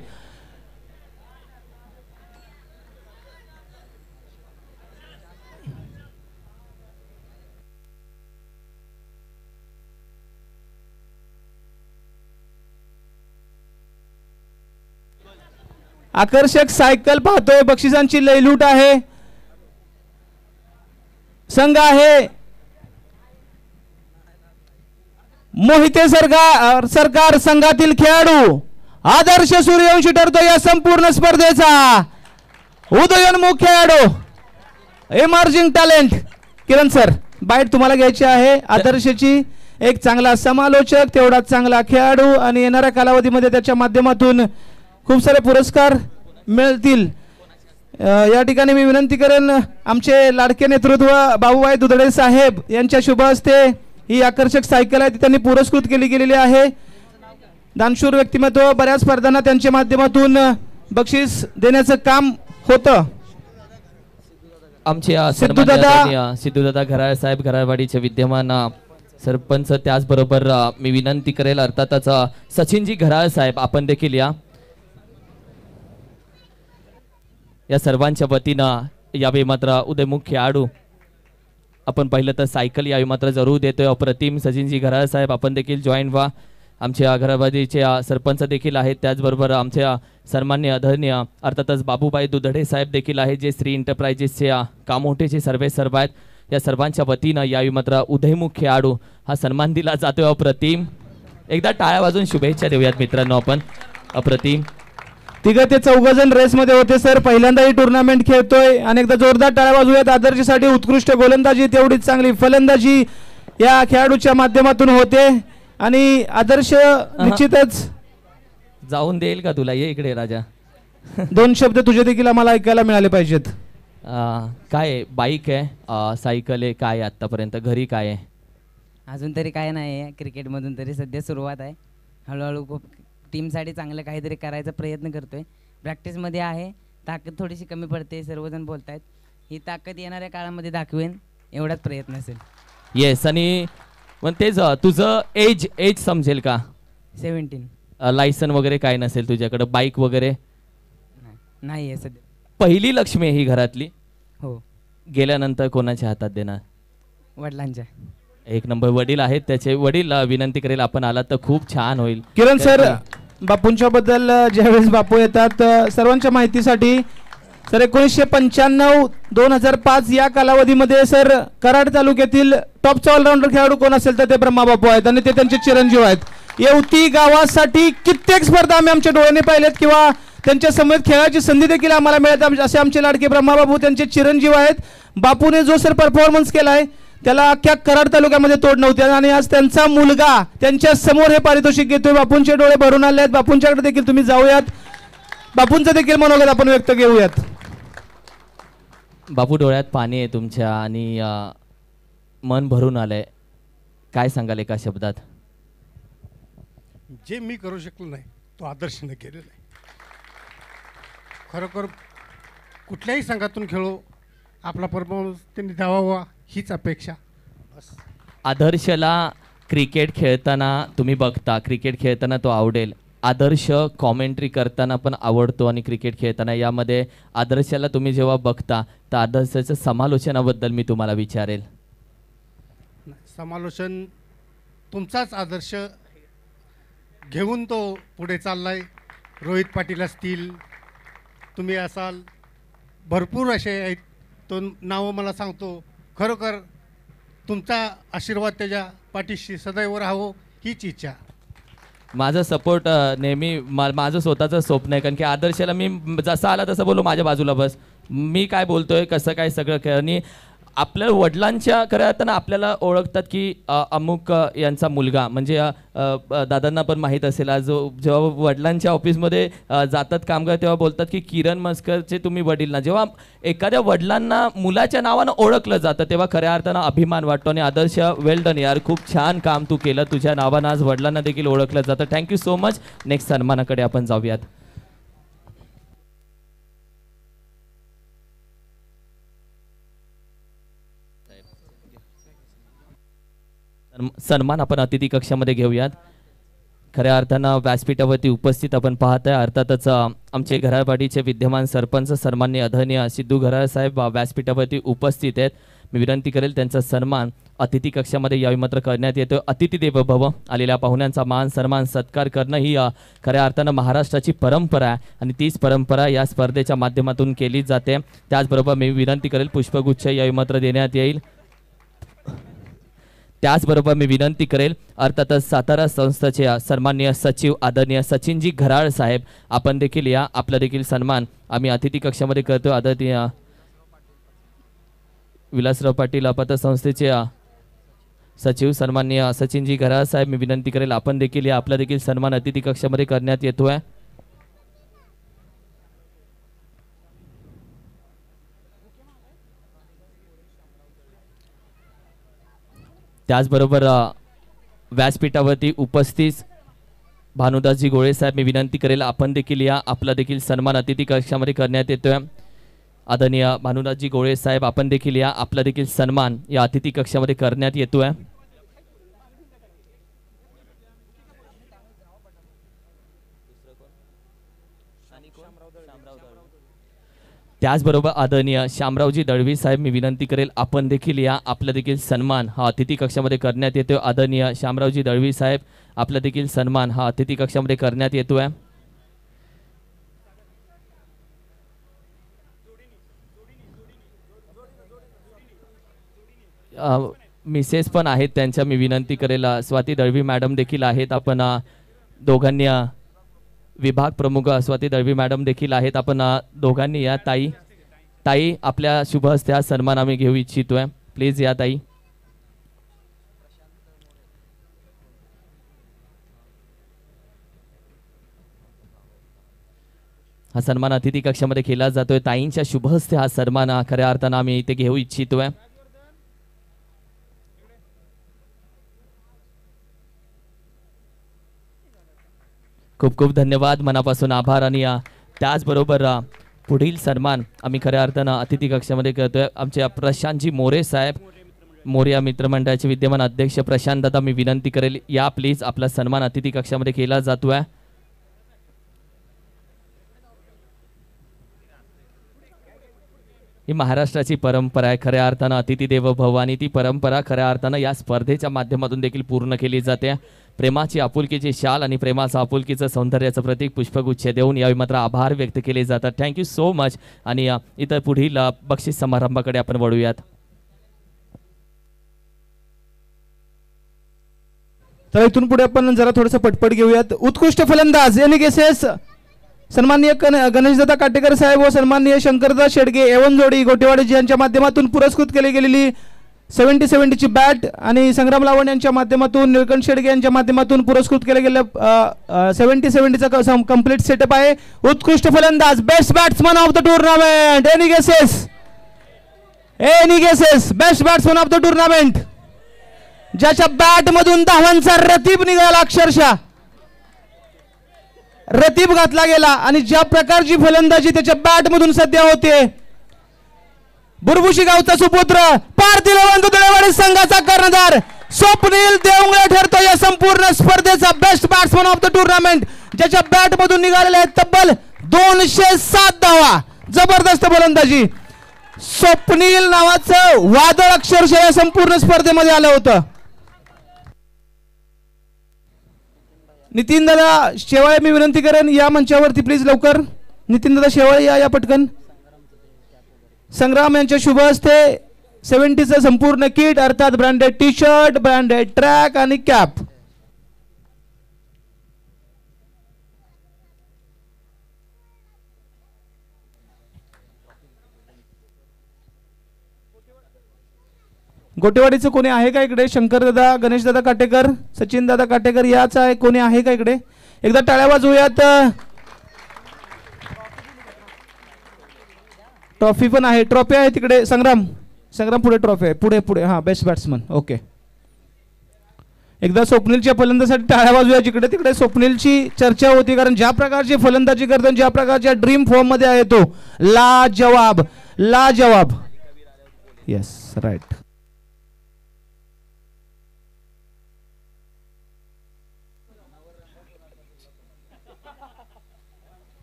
आकर्षक सायकल पाहतोय, बक्षिसांची लयलूट आहे. संघ आहे मोहिते सरकार संघातील खेळाडू आदर्श सूर्यवंशी ठरतो या संपूर्ण स्पर्धेचा. उदयोन्मुख खेळाडू, एमर्जिंग टॅलेंट. किरण सर, बाईट तुम्हाला घ्यायची आहे. आदर्शची एक चांगला समालोचक, तेवढाच चांगला खेळाडू आणि येणाऱ्या कालावधीमध्ये त्याच्या माध्यमातून खूप सारे पुरस्कार मिळतील. या ठिकाणी मी विनंती करेन आमचे लाडके नेतृत्व बाबूभाई दुधडे साहेब यांच्या शुभ हस्ते ही आकर्षक सायकल आहे ती त्यांनी पुरस्कृत केली गेलेली आहे. दानशूर व्यक्तिमत्व, बऱ्याच स्पर्धांना त्यांच्या माध्यमातून बक्षीस देण्याचं काम होतं. आमचे सिद्धूदादा घराळे साहेब, घराळवाडीचे विद्यमान सरपंच, त्याचबरोबर मी विनंती करेल अर्थातच सचिनजी घराळे साहेब आपण देखील या सर्वांच्या वतीनं यावेळी मात्र उदयमुख खेळाडू आपण पाहिलं तर सायकल यावेळी मात्र जरूर देतोय. अप्रतिम सचिनजी घराळे साहेब आपण देखील जॉईन व्हा. आमच्या घराबाजीचे सरपंच देखील आहेत, त्याचबरोबर आमच्या सन्मान्य आदरणीय अर्थातच बाबूभाई दुधडे साहेब देखील आहेत, जे श्री एंटरप्राइजेसचे कामोठेचे सर्वेसर्वा आहेत. या सर्वांच्या वतीनं यावेळी मात्र उदयमुख खेळाडू हा सन्मान दिला जातोय. अप्रतिम, एकदा टाळ्या वाजून शुभेच्छा देऊयात मित्रांनो आपण. अप्रतिम. तिघ ते चौघ जण रेसमध्ये होते सर, पहिल्यांदा ही टुर्नामेंट खेळतोय. अनेकदा जोरदार टाळ्या वाजवूयात. आदर्शसाठी उत्कृष्ट गोलंदाजी, तेवढीच चांगली फलंदाजी या खेळाडूच्या माध्यमातून होते आणि आदर्श निश्चितच जाऊन देईल का तुला? ये इकडे राजा. दोन शब्द तुझे देखील आम्हाला ऐकायला मिळाले पाहिजेत. काय बाईक आहे, सायकल आहे, काय आतापर्यंत घरी काय आहे? अजून तरी काय नाही आहे, क्रिकेटमधून तरी सध्या सुरुवात आहे. हळूहळू खूप टीमसाठी चांगलं काहीतरी करायचा प्रयत्न करतोय. प्रॅक्टिसमध्ये आहे, ताकद थोडीशी कमी पडते, सर्वजण बोलत आहेत. ही ताकद येणाऱ्या काळामध्ये दाखवेन एवढाच प्रयत्न असेल. येस. आणि मग तेच तुझं एज समजेल का? 17. लायसन वगैरे काय नसेल तुझ्याकडे? बाईक वगैरे नाही आहे सध्या. पहिली लक्ष्मी आहे ही घरातली. हो. गेल्यानंतर कोणाच्या हातात देणार? वडिलांच्या. एक नंबर वडील आहेत त्याचे. वडील विनंती करेल आपण आलात तर खूप छान होईल. किरण सर, बापूंच्या बद्दल ज्यावेळेस बापू येतात सर्वांच्या माहितीसाठी सर 1995-2005 या कालावधीमध्ये सर कराड तालुक्यातील टॉपचा ऑलराऊंडर खेळाडू कोण असेल तर ते ब्रह्मा बापू आहेत आणि ते त्यांचे चिरंजीव आहेत. येवती गावासाठी कित्येक स्पर्धा आम्ही आमच्या डोळ्याने पाहिलेत किंवा त्यांच्या समोर खेळाची संधी देखील आम्हाला मिळत. असे आमचे लाडके ब्रह्मा बापू त्यांचे चिरंजीव आहेत. बापूने जो सर परफॉर्मन्स केलाय त्याला अख्ख्या कराड तालुक्यामध्ये तोड नव्हती आणि आज त्यांचा मुलगा त्यांच्या समोर हे पारितोषिक घेतोय. बापूंचे डोळे भरून आले आहेत. बापूंच्याकडे देखील तुम्ही जाऊयात, बापूंचं देखील मनोगत आपण व्यक्त घेऊयात. बापू, डोळ्यात पाणी आहे तुमच्या आणि मन भरून आलंय. काय सांगाल एका शब्दात? जे मी करू शकलो नाही तो आदर्शने केलेला आहे. खरोखर कुठल्याही संघातून खेळो आपला परफॉर्मन्स त्यांनी द्यावा हीच अपेक्षा. आदर्शला क्रिकेट खेळताना तुम्ही बघता, क्रिकेट खेळताना तो आवडेल. आदर्श कॉमेंट्री करताना पण आवडतो आणि क्रिकेट खेळताना. यामध्ये आदर्शाला तुम्ही जेव्हा बघता तर आदर्शाच्या समालोचनाबद्दल मी तुम्हाला विचारेल. समालोचन तुमचाच आदर्श घेऊन तो पुढे चाललाय. रोहित पाटील असतील, तुम्ही असाल, भरपूर असे आहेत. तो नावं मला सांगतो. खरोखर तुमचा आशीर्वाद त्याच्या पाठीशी सदैव राहावं हीच इच्छा. माझा सपोर्ट नेहमी माझं स्वतःचं स्वप्न आहे, कारण की आदर्शाला मी जसा आला तसं बोलू माझ्या बाजूला बस, मी काय बोलतोय कसं काय सगळं. आणि आपल्या वडिलांच्या करताना आपल्याला ओळखतात की अमुक यांचा मुलगा, म्हणजे दादांना पण माहीत असेल. आज जेव्हा वडिलांच्या ऑफिसमध्ये जातात कामगार तेव्हा बोलतात की किरण मस्करचे तुम्ही वडील ना. जेव्हा एखाद्या वडिलांना मुलाच्या नावानं ओळखलं जातं तेव्हा खऱ्या अर्थानं अभिमान वाटतो. आणि आदर्श, वेल डन यार, खूप छान काम तू केलं. तुझ्या नावानं आज वडिलांना देखील ओळखलं जातं. Thank you so much. नेक्स्ट सन्मानाकडे आपण जाऊयात. सन्मान आपण अतिथी कक्षामध्ये घेऊयात. खऱ्या अर्थानं व्यासपीठावरती उपस्थित आपण पाहत आहे. अर्थातच आमचे घरापाटीचे विद्यमान सरपंच सन्माननीय आदरणीय सिद्धू घराळ साहेब व्यासपीठावरती उपस्थित आहेत. मी विनंती करेल त्यांचा सन्मान अतिथी कक्षामध्ये यावेळी मात्र करण्यात येतो. अतिथी देवो भव, आलेल्या पाहुण्यांचा मान सन्मान सत्कार करणं ही खऱ्या अर्थानं महाराष्ट्राची परंपरा आहे आणि तीच परंपरा या स्पर्धेच्या माध्यमातून केली जाते. त्याचबरोबर मी विनंती करेल पुष्पगुच्छ यावेळी मात्र देण्यात येईल. त्याचबरोबर मी विनंती करेल अर्थातच सातारा संस्थेचे सन्माननीय सचिव आदरणीय सचिनजी घराळ साहेब, आपण देखील या. आपला देखील सन्मान आम्ही अतिथी कक्षामध्ये करतो. आदरणीय विलासराव पाटील पतसंस्थेचे सचिव सन्माननीय सचिनजी घराळ साहेब, मी विनंती करेल आपण देखील या. आपला देखील सन्मान अतिथी कक्षामध्ये करण्यात येतोय. त्याचबरोबर व्यासपीठावरती उपस्थित भानुदासजी गोळे साहेब, मी विनंती करेल आपण देखील या. आपला देखील सन्मान अतिथी कक्षामध्ये करण्यात येतोय. आदरणीय भानुदासजी गोळे साहेब, आपण देखील या. आपला देखील सन्मान या अतिथी कक्षामध्ये करण्यात येतोय. त्याचबरोबर आदरणीय शामरावजी दळवी साहेब, मी विनंती करेल आपण देखील या. आपला देखील सन्मान हा अतिथी कक्षामध्ये करण्यात येतोय. आदरणीय शामरावजी दळवी साहेब, आपला देखील सन्मान हा अतिथी कक्षामध्ये करण्यात येतोय. मिसेस पण आहेत त्यांच्या, मी विनंती करेल. स्वाती दळवी मॅडम देखील आहेत. आपण दोघांनी विभाग प्रमुख स्वाती दळवी मॅडम देखील आहेत. आपण दोघांनी या. ताई आपल्या शुभ हस्ते हा सन्मान आम्ही घेऊ इच्छितोय. प्लीज या ताई. हा सन्मान अतिथी कक्षामध्ये केला जातोय. ताईंच्या शुभ हस्ते हा सन्मान खऱ्या अर्थानं आम्ही इथे घेऊ इच्छितोय. खूप खूप धन्यवाद, मनापासून आभार. आणि त्याचबरोबर पुढील सन्मान आम्ही खऱ्या अर्थानं अतिथी कक्षामध्ये करतोय. आमचे प्रशांतजी मोरे साहेब, मोरिया मित्रमंडळाचे विद्यमान अध्यक्ष प्रशांत दादा, मी विनंती करेल या प्लीज. आपला सन्मान अतिथी कक्षामध्ये केला जातोय. ही महाराष्ट्राची परंपरा आहे खऱ्या अर्थानं अतिथी देवो भव, आणि ती परंपरा खऱ्या अर्थानं या स्पर्धेच्या माध्यमातून देखील पूर्ण केली जाते. प्रेमाची आपुलकीची शाल आणि प्रेमाचं आपुलकीचं सौंदर्याचं प्रतीक पुष्पगुच्छ देऊन यावेळी मात्र आभार व्यक्त केले जातात. Thank you so much. आणि इतर पुढील बक्षीस समारंभाकडे आपण वळूयात. तर इथून पुढे आपण जरा थोडंसं पटपट घेऊयात. उत्कृष्ट फलंदाज यांनी केसेस सन्माननीय गणेशदादा काटेकर साहेब व सन्माननीय शंकरदा शेडगे एवन जोडी गोटेवाडी यांच्या माध्यमातून पुरस्कृत केली गेलेली 70-70 ची बॅट आणि संग्राम लावण यांच्या माध्यमातून निळकंठ शेडगे यांच्या माध्यमातून पुरस्कृत केले गेले 70-70 चा कंप्लीट सेटअप आहे. उत्कृष्ट फलंदाज, best batsman of the tournament, any guesses best batsman of the tournament, ज्याच्या बॅट मधून धावांचा रतीब निघाला, अक्षरशः रतीब घातला गेला. आणि ज्या प्रकारची फलंदाजी त्याच्या बॅट मधून सध्या होते, बुरबुशी गावचा सुपुत्र पार्थिव दुधळेवाडी संघाचा कर्णधार स्वप्नील देवंगळे ठरतो या संपूर्ण स्पर्धेचा best batsman of the tournament, ज्याच्या बॅट मधून निघालेले आहेत तब्बल 207 धावा. जबरदस्त फलंदाजी. स्वप्नील नावाचं वादळ अक्षरशः या संपूर्ण स्पर्धेमध्ये आलं होतं. नितीन दादा शेवाळे, मी विनंती करेन या मंचावरती प्लीज लवकर. नितीन दादा शेवाळे या पटकन. संग्राम यांच्या शुभ हस्ते 70चं संपूर्ण किट अर्थात branded T shirt, branded track आणि कॅप. गोटेवाडीचं कोणी आहे का इकडे? शंकर दादा, गणेश दादा काटेकर, सचिन दादा काटेकर याच आहे, कोणी आहे का इकडे? एकदा टाळ्या वाजवूयात. ट्रॉफी पण आहे, ट्रॉफी आहे तिकडे. संग्राम पुढे ट्रॉफी आहे, पुढे हा बेस्ट बॅट्समन. ओके, एकदा स्वप्नीलच्या फलंदाजीसाठी टाळ्या वाजवूया. जिकडे तिकडे स्वप्नीलची चर्चा होती, कारण ज्या प्रकारची फलंदाजी करतो, ज्या प्रकारच्या ड्रीम फॉर्म मध्ये आहे तो लाजवाब. Yes, right.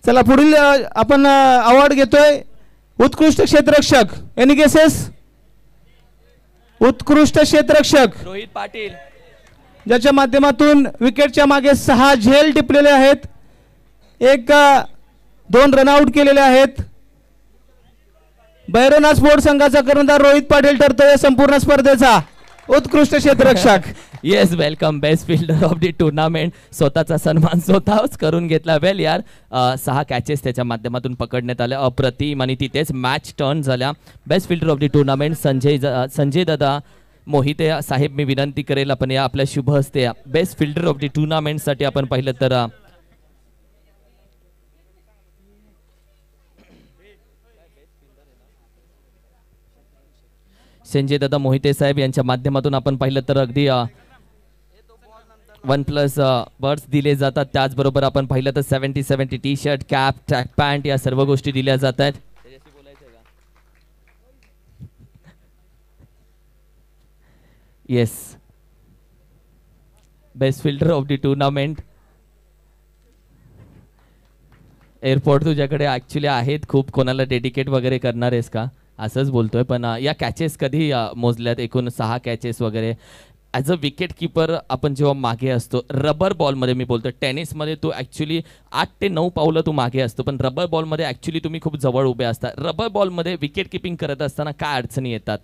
चला पुढील आपण अवॉर्ड घेतोय उत्कृष्ट क्षेत्ररक्षक. Any guesses? उत्कृष्ट क्षेत्ररक्षक रोहित पाटील. ज्याच्या माध्यमातून विकेटच्या मागे 6 झेल टिपलेले आहेत, 2 रनआउट केलेले आहेत. भैरवनाथ स्पोर्ट्स संघाचा कर्णधार रोहित पाटील ठरतोय संपूर्ण स्पर्धेचा उत्कृष्ट क्षेत्ररक्षक. Yes, welcome best fielder of the tournament. स्वतःचा सन्मान स्वतःच करून घेतला. वेल यार, 6 कॅचेस त्याच्या माध्यमातून पकडण्यात आल्या, अप्रतिम. आणि तिथेच मॅच टर्न झाल्या. Best fielder of the tournament Sanjay दादा मोहिते साहेब, मी विनंती करेल आपण या आपल्या शुभ हस्ते बेस्ट फिल्डर ऑफ द टुर्नामेंटसाठी आपण पाहिलं तर संजय दादा मोहिते साहेब यांच्या माध्यमातून आपण पाहिलं तर अगदी 1+ बर्ड्स दिले जातात. त्याचबरोबर आपण पाहिलं तर 70 T shirt, cap, track pant या सर्व गोष्टी दिल्या जात आहेत. Yes, best fielder of the tournament. Airport तुझ्याकडे ऍक्च्युली आहेत खूप, कोणाला डेडिकेट वगैरे करणार आहेस का असंच बोलतोय. पण या कॅचेस कधी मोजल्यात? एकूण 6 कॅचेस वगैरे. ॲज अ विकेट किपर आपण जेव्हा मागे असतो, रबर बॉलमध्ये मी बोलतो, टेनिसमध्ये तू ॲक्च्युली 8 ते 9 पावलं तू मागे असतो, पण रबर बॉलमध्ये ॲक्च्युली तुम्ही खूप जवळ उभे असता. रबर बॉलमध्ये विकेट किपिंग करत असताना काय अडचणी येतात?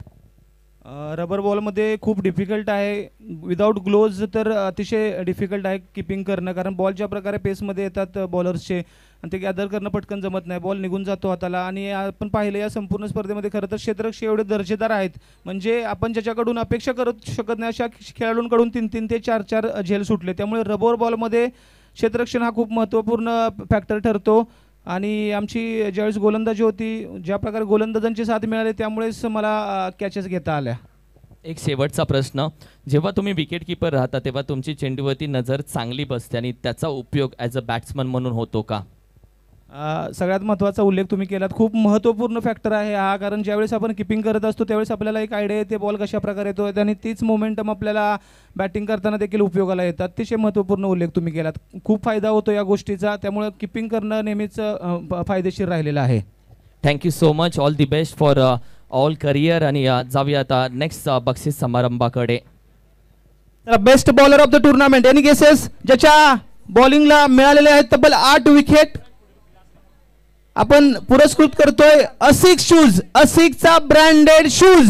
रबर बॉलमध्ये खूप डिफिकल्ट आहे. विदाऊट ग्लोव्ज तर अतिशय डिफिकल्ट आहे किपिंग करणं, कारण बॉल ज्या प्रकारे पेसमध्ये येतात बॉलर्सचे आणि ते गॅदर करणं पटकन जमत नाही, बॉल निघून जातो हाताला. आणि आपण पाहिलं या संपूर्ण स्पर्धेमध्ये खरं तर क्षेत्ररक्षक एवढे दर्जेदार आहेत, म्हणजे आपण ज्याच्याकडून अपेक्षा करत शकत नाही अशा खेळाडूंकडून 3 ते 4 झेल सुटले. त्यामुळे रबर बॉलमध्ये क्षेत्ररक्षण हा खूप महत्त्वपूर्ण फॅक्टर ठरतो. आणि आमची ज्यावेळेस गोलंदाजी होती, ज्या प्रकारे गोलंदाजांची साथ मिळाली त्यामुळेच मला कॅचेस घेता आल्या. एक शेवटचा प्रश्न, जेव्हा तुम्ही विकेट किपर राहता तेव्हा तुमची चेंडूवरती नजर चांगली बसते आणि त्याचा उपयोग ॲज अ बॅट्समन म्हणून होतो का? सगळ्यात महत्त्वाचा उल्लेख तुम्ही केलात. खूप महत्त्वपूर्ण फॅक्टर आहे हा, कारण ज्यावेळेस आपण किपिंग करत असतो त्यावेळेस आपल्याला एक आयडिया येते बॉल कशा प्रकारे येतो आणि तीच मोमेंटम आपल्याला बॅटिंग करताना देखील उपयोगाला येतात. अतिशय महत्त्वपूर्ण उल्लेख तुम्ही केलात. खूप फायदा होतो या गोष्टीचा, त्यामुळे किपिंग करणं नेहमीच फायदेशीर राहिलेलं आहे. Thank you so much. All the best for all career. आणि जाऊया आता नेक्स्ट बक्षीस समारंभाकडे. Best bowler of the tournament. Any guesses? ज्याच्या बॉलिंगला मिळालेले आहेत तब्बल 8 विकेट, आपण पुरस्कृत करतोय असिक्स शूज, असिक्सचा ब्रँडेड शूज.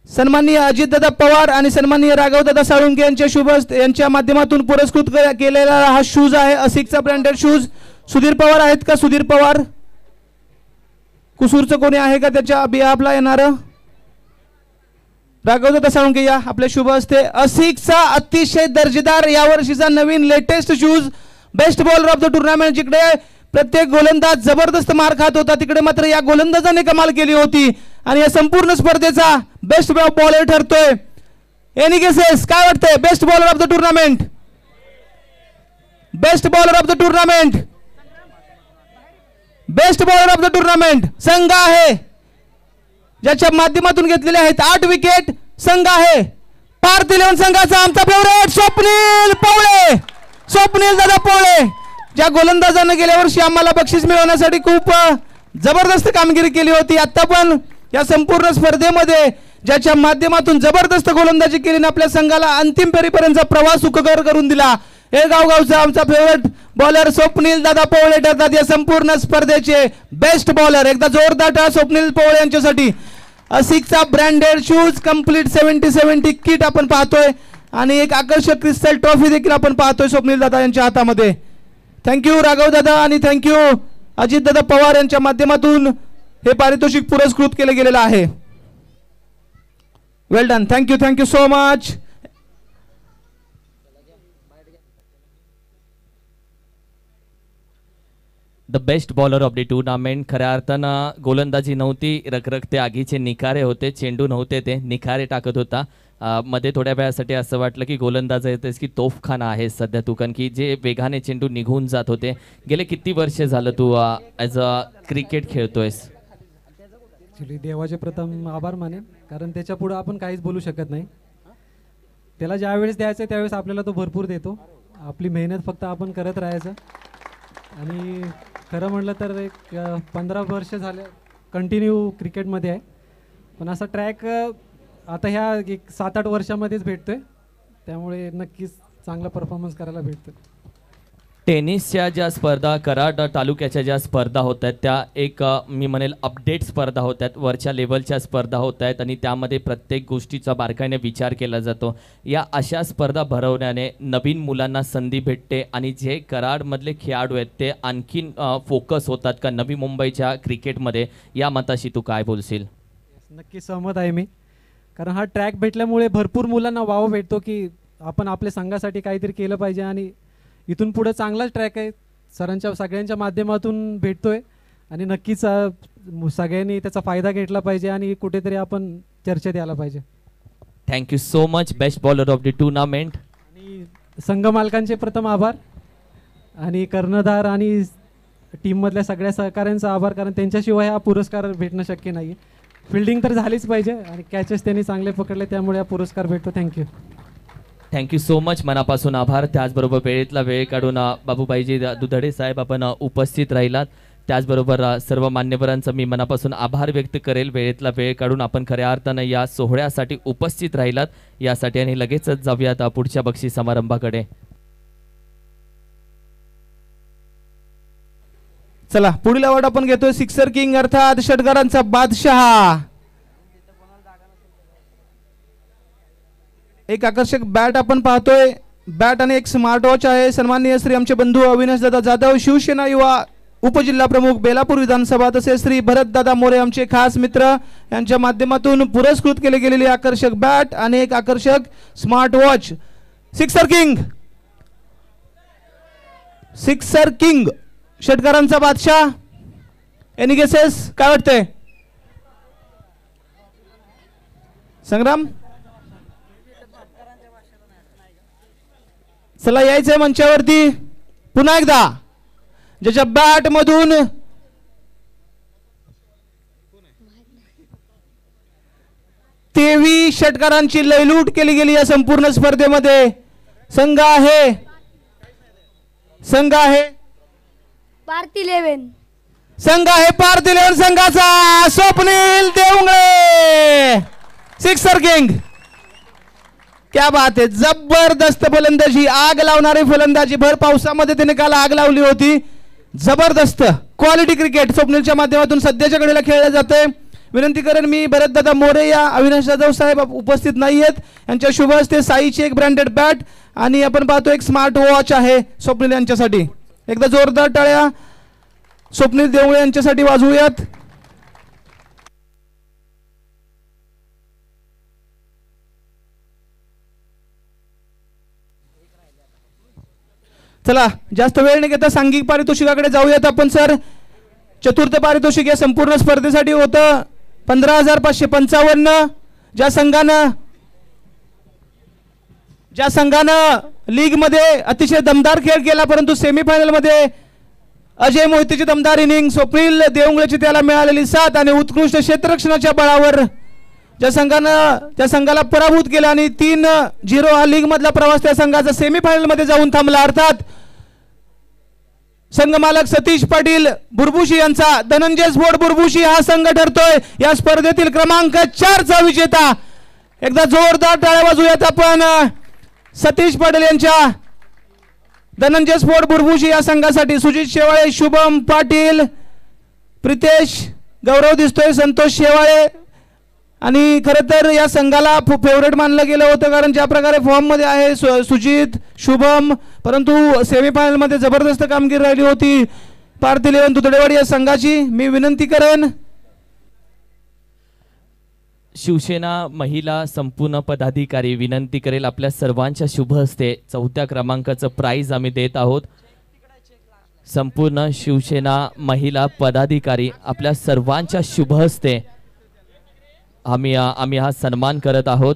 सन्माननीय अजितदादा पवार आणि सन्माननीय राघवदादा साळुंके यांच्या यांच्या माध्यमातून पुरस्कृत केलेला हा शूज आहे, असिक्सचा ब्रँडेड शूज. सुधीर पवार आहेत का? सुधीर पवार कुसूरचं कोणी आहे का त्याच्या बिहाफला येणार? राघवदादा साळुंके या आपल्या शुभ हस्ते असिक्सचा अतिशय दर्जेदार यावर्षीचा नवीन latest shoes. Best bowler of the tournament. जिकडे प्रत्येक गोलंदाज जबरदस्त मार खात होता तिकडे मात्र या गोलंदाजाने कमाल केली होती आणि या संपूर्ण स्पर्धेचा बेस्ट बॉलर ठरतोय. Any guesses? काय वाटतंय? Best bowler of the tournament. Best bowler of the tournament. Best bowler of the tournament संघ आहे ज्याच्या माध्यमातून घेतलेले आहेत 8 विकेट. संघ आहे भारत 11 संघाचा आमचा फेवरेट स्वप्नील पवळे. स्वप्नील दादा पवळे, ज्या गोलंदाजाने गेल्या वर्षी आम्हाला बक्षीस मिळवण्यासाठी खूप जबरदस्त कामगिरी केली होती, आता पण या संपूर्ण स्पर्धेमध्ये ज्याच्या माध्यमातून जबरदस्त गोलंदाजी केली आणि आपल्या संघाला अंतिम फेरीपर्यंतचा प्रवास सुखकर करून दिला. हे गावचा आमचा फेवरेट बॉलर स्वप्नील दादा पवळे ठरतात या संपूर्ण स्पर्धेचे बेस्ट बॉलर. एकदा जोरदार टाळ्या स्वप्नील पवळे यांच्यासाठी. असिक्सचा ब्रँडेड शूज, कंप्लीट 70 किट आपण पाहतोय आणि एक आकर्षक क्रिस्टल ट्रॉफी देखील आपण पाहतोय स्वप्नील दादा यांच्या हातामध्ये. थँक्यू राघव दादा आणि थँक्यू अजित दादा पवार यांच्या माध्यमातून हे पारितोषिक पुरस्कृत केले गेलेलं आहे. Well done. Thank you so much. The best bowler of the tournament. खऱ्या अर्थानं गोलंदाजी नव्हती, रखरखते आगीचे निखारे होते, चेंडू नव्हते ते निखारे टाकत होता. मध्ये थोड्या वेळासाठी असं वाटलं की गोलंदाज येतेस की तोफखाना आहे सध्या तू, कारण की जे वेगाने चेंडू निघून जात होते. गेले किती वर्ष झालं तू ॲज अ क्रिकेट खेळतोयस? ॲक्च्युली देवाचे प्रथम आभार मानेन, कारण त्याच्या पुढं आपण काहीच बोलू शकत नाही. त्याला ज्यावेळेस द्यायचं त्यावेळेस आपल्याला तो भरपूर देतो. आपली मेहनत फक्त आपण करत राहायचं. आणि खरं म्हटलं तर एक 15 वर्ष झाले कंटिन्यू क्रिकेटमध्ये आहे. पण असा ट्रॅक आता ह्या एक 7-8 वर्षामध्येच भेटतोय, त्यामुळे नक्कीच चांगला परफॉर्मन्स करायला भेटतो. टेनिसच्या ज्या स्पर्धा कराड तालुक्याच्या ज्या स्पर्धा होत आहेत त्या एक मी म्हणेल अपडेट स्पर्धा होत आहेत, वरच्या लेवलच्या स्पर्धा होत आहेत आणि त्यामध्ये प्रत्येक गोष्टीचा बारकाईने विचार केला जातो. या अशा स्पर्धा भरवण्याने नवीन मुलांना संधी भेटते आणि जे कराडमधले खेळाडू आहेत ते आणखीन फोकस होतात का नवी मुंबईच्या क्रिकेटमध्ये. या मताशी तू काय बोलशील? नक्की सहमत आहे मी, कारण हा ट्रॅक भेटल्यामुळे भरपूर मुलांना वाव भेटतो की आपण आपल्या संघासाठी काहीतरी केलं पाहिजे आणि इथून पुढे चांगलाच ट्रॅक आहे सरांच्या सगळ्यांच्या माध्यमातून भेटतोय आणि नक्कीच सगळ्यांनी त्याचा फायदा घेतला पाहिजे आणि कुठेतरी आपण चर्चेत यायला पाहिजे. Thank you so much. Best bowler of the tournament. आणि संघ मालकांचे प्रथम आभार आणि कर्णधार आणि टीममधल्या सगळ्या सहकाऱ्यांचा आभार, कारण त्यांच्याशिवाय हा पुरस्कार भेटणं शक्य नाही. फिल्डिंग तर झालीच पाहिजे आणि कॅचेस त्यांनी चांगले पकडले, त्यामुळे हा पुरस्कार भेटतो. थँक्यू. Thank you so much. मनापासून आभार. त्याचबरोबर वेळेतला वेळ काढून बाबूबाईजी दुधडे साहेब आपण उपस्थित राहिलात. त्याचबरोबर सर्व मान्यवरांचं मी मनापासून आभार व्यक्त करेल. वेळेतला वेळ काढून आपण खऱ्या अर्थानं या सोहळ्यासाठी उपस्थित राहिलात यासाठी. आणि लगेचच जाऊयात पुढच्या बक्षीस समारंभाकडे. चला पुढील अवॉर्ड आपण घेतोय सिक्सर किंग अर्थात षटकारांचा बादशहा. एक आकर्षक बॅट आपण पाहतोय, बॅट आणि एक स्मार्ट वॉच आहे. सन्माननीय श्री आमचे बंधू अविनाशदादा जाधव शिवसेना युवा उपजिल्हा प्रमुख बेलापूर विधानसभा तसेच श्री भरतदादा मोरे आमचे खास मित्र यांच्या माध्यमातून पुरस्कृत केले गेलेली आकर्षक बॅट आणि एक आकर्षक smart watch. Sixer king, sixer king षटकारांचा बादशाह. Any guesses? काय वाटतंय संग्राम? चला यायचंय मंचावरती पुन्हा एकदा, ज्याच्या बॅट मधून तेवीस षटकारांची लयलूट केली गेली या संपूर्ण स्पर्धेमध्ये. संघ आहे पार्थ 11. संघ आहे पार्थ 11 संघाचा स्वप्नील देवंगळे. सिक्सर किंग, क्या बात आहे. जबरदस्त फलंदाजी, आग लावणारी फलंदाजी. भर पावसामध्ये त्याने काल आग लावली होती. जबरदस्त क्वालिटी क्रिकेट स्वप्नीलच्या माध्यमातून सध्याच्या घडीला खेळलं जाते. विनंती करेन मी भरतदादा मोरे या अविनाश जाधव साहेब उपस्थित नाही आहेत, यांच्या शुभ हस्ते साईची एक ब्रँडेड बॅट आणि आपण पाहतो एक स्मार्ट वॉच आहे स्वप्नील यांच्यासाठी. एकदा जोरदार टाळ्या स्वप्नील देवळे यांच्यासाठी वाजवूयात. चला जास्त वेळ न घेता सांघिक पारितोषिकाकडे जाऊयात आपण सर. चतुर्थ पारितोषिक या संपूर्ण स्पर्धेसाठी होतं 15,555. ज्या संघानं लीग मध्ये अतिशय दमदार खेळ केला, परंतु सेमीफायनल मध्ये अजय मोहितेची दमदार इनिंग, स्वप्नील देवंगलेची त्याला मिळालेली साथ आणि उत्कृष्ट क्षेत्ररक्षणाच्या बळावर ज्या संघाला पराभूत केलं आणि 3-0 हा लीग मधला प्रवास त्या संघाचा सेमीफायनल मध्ये जाऊन थांबला. अर्थात संघ मालक सतीश पाटील बुरबुशी यांचा धनंजय स्फोट बुरबुशी हा संघ ठरतोय या स्पर्धेतील क्रमांक 4 चा विजेता. एकदा जोरदार टाळ्या वाजवूयात आपण सतीश पाटील यांच्या धनंजय स्फोट बुरबुशी या संघासाठी. सुजित शेवाळे, शुभम पाटील, प्रितेश गौरव दिसतोय, संतोष शेवाळे. आणि खरं तर या संघाला फेवरेट मानलं गेलं होतं, कारण ज्या प्रकारे फॉर्म मध्ये आहे सुजित, शुभम, परंतु सेमीफायनल मध्ये जबरदस्त कामगिरी राहिली होती पार्थ 11 दुधडेवाडी या संघाची. मी विनंती करेन शिवसेना महिला संपूर्ण पदाधिकारी विनंती करेल आपल्या सर्वांच्या शुभ हस्ते 4थ्या क्रमांकाचं प्राइज आम्ही देत आहोत. संपूर्ण शिवसेना महिला पदाधिकारी आपल्या सर्वांच्या शुभ हस्ते आम्ही हा सन्मान करत आहोत.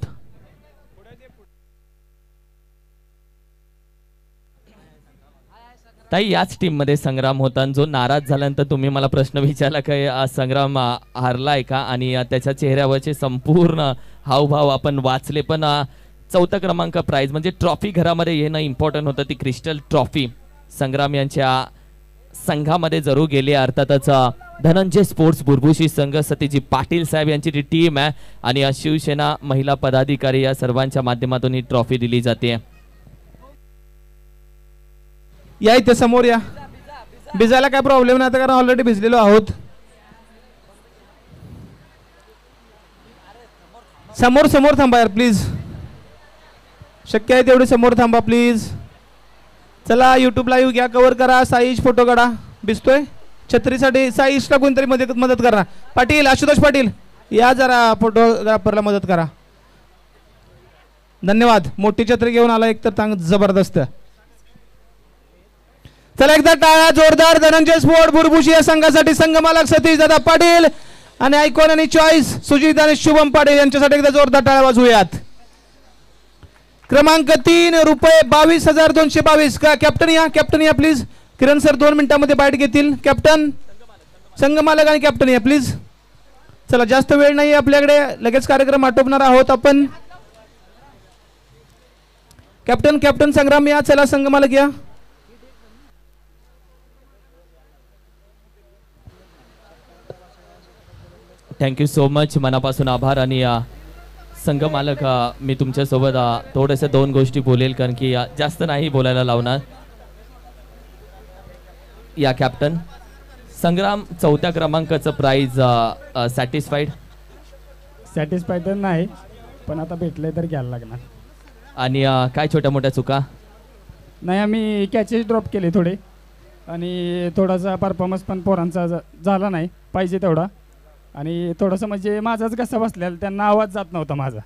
ताई याच टीम मध्ये संग्राम होता, जो नाराज झाल्यानंतर तुम्ही मला प्रश्न विचारला काय संग्राम हारलाय का, आणि त्याच्या चेहऱ्यावरचे संपूर्ण हावभाव आपण वाचले. पण 4था क्रमांक प्राइज म्हणजे ट्रॉफी घरामध्ये येणं इम्पॉर्टंट होतं. ती क्रिस्टल ट्रॉफी संग्राम यांच्या संघामध्ये जरूर गेले. अर्थातच धनंजय स्पोर्ट्स बुरबुशी संघ, सतीजी पाटील साहेब यांची ती टीम आहे आणि शिवसेना महिला पदाधिकारी या सर्वांच्या माध्यमातून ही ट्रॉफी दिली जाते. या इथे समोर या. भिजायला काय प्रॉब्लेम नाही कारण ऑलरेडी भिजलेलो आहोत. समोर समोर थांबा यार प्लीज. शक्य आहे तेवढे समोर थांबा प्लीज. चला युट्यूब लाईव्ह घ्या, कव्हर करा. साईश फोटो काढा. भिजतोय छत्रीसाठी. साईशला कोणतरी मदत करा. पाटील, आशुतोष पाटील या जरा फोटोग्राफरला मदत करा. धन्यवाद. मोठी छत्री घेऊन आला एक तर जबरदस्त. चला एकदा टाळ्या जोरदार धनंजय स्पोर्ट बुरबुशी या संघासाठी. संघ मालक सतीश दादा पाटील आणि आयकॉन आणि चॉईस सुजित आणि शुभम पाटील यांच्यासाठी एकदा जोरदार टाळ्या वाजवूयात. क्रमांक 3 रुपये 22,222. का कॅप्टन या प्लीज. किरण सर 2 मिनिटांमध्ये बाईट घेतील. कॅप्टन, संघ मालक आणि कॅप्टन या प्लीज. चला जास्त वेळ नाही आपल्याकडे, लगेच कार्यक्रम आटोपणार आहोत आपण. कॅप्टन संग्राम या. चला संघ मालक या. Thank you so much. मनापासून आभार. आणि संघ मालक मी तुमच्यासोबत थोडेसे 2 गोष्टी बोलेल कारण की जास्त नाही बोलायला लावणार. या कॅप्टन संग्राम 4थ्या क्रमांकाचं प्राइज सॅटिस्फाईड तर नाही पण आता भेटले तर घ्यायला लागणार. आणि काय छोट्या मोठ्या चुका नाही, आम्ही कॅचेस ड्रॉप केले थोडे आणि थोडासा परफॉर्मन्स पण पोरांचा झाला नाही पाहिजे तेवढा. आणि थोडंसं म्हणजे माझाच कसा बसलेला, त्यांना आवाज जात नव्हता माझा,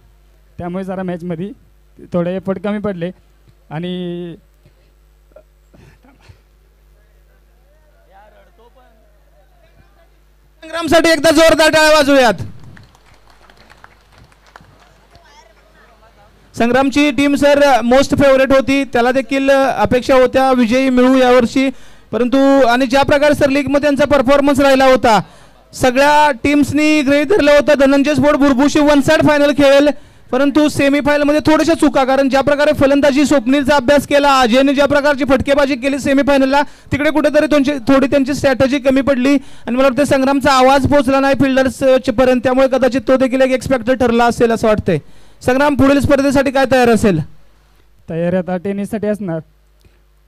त्यामुळे जरा मॅचमध्ये थोडे एफर्ट कमी पडले. आणि संग्रामसाठी एकदा जोरदार टाळ्या वाजवूयात. संग्रामची टीम सर मोस्ट फेवरेट होती, त्याला देखील अपेक्षा होत्या विजयी मिळू यावर्षी. परंतु आणि ज्या प्रकारे सर लीगमध्ये त्यांचा परफॉर्मन्स राहिला होता, सगळ्या टीम्सनी गृहीत धरलं होतं धनंजय स्पोर्ट बुरबुशी 1 साइड फायनल खेळेल. परंतु सेमीफायनलमध्ये थोड्याशा चुका, कारण ज्या प्रकारे फलंदाजी स्वप्नीलचा अभ्यास केला, अजयने ज्या प्रकारची फटकेबाजी केली सेमीफायनलला, तिकडे कुठेतरी थोडी त्यांची स्ट्रॅटेजी कमी पडली आणि मला वाटतं संग्रामचा आवाज पोहोचला नाही फिल्डर्स पर्यंत, त्यामुळे कदाचित तो देखील एक एक्सपेक्टेड ठरला असेल असं वाटतंय. संग्राम पुढील स्पर्धेसाठी काय तयार असेल? तयारी आता टेनिससाठी असणार.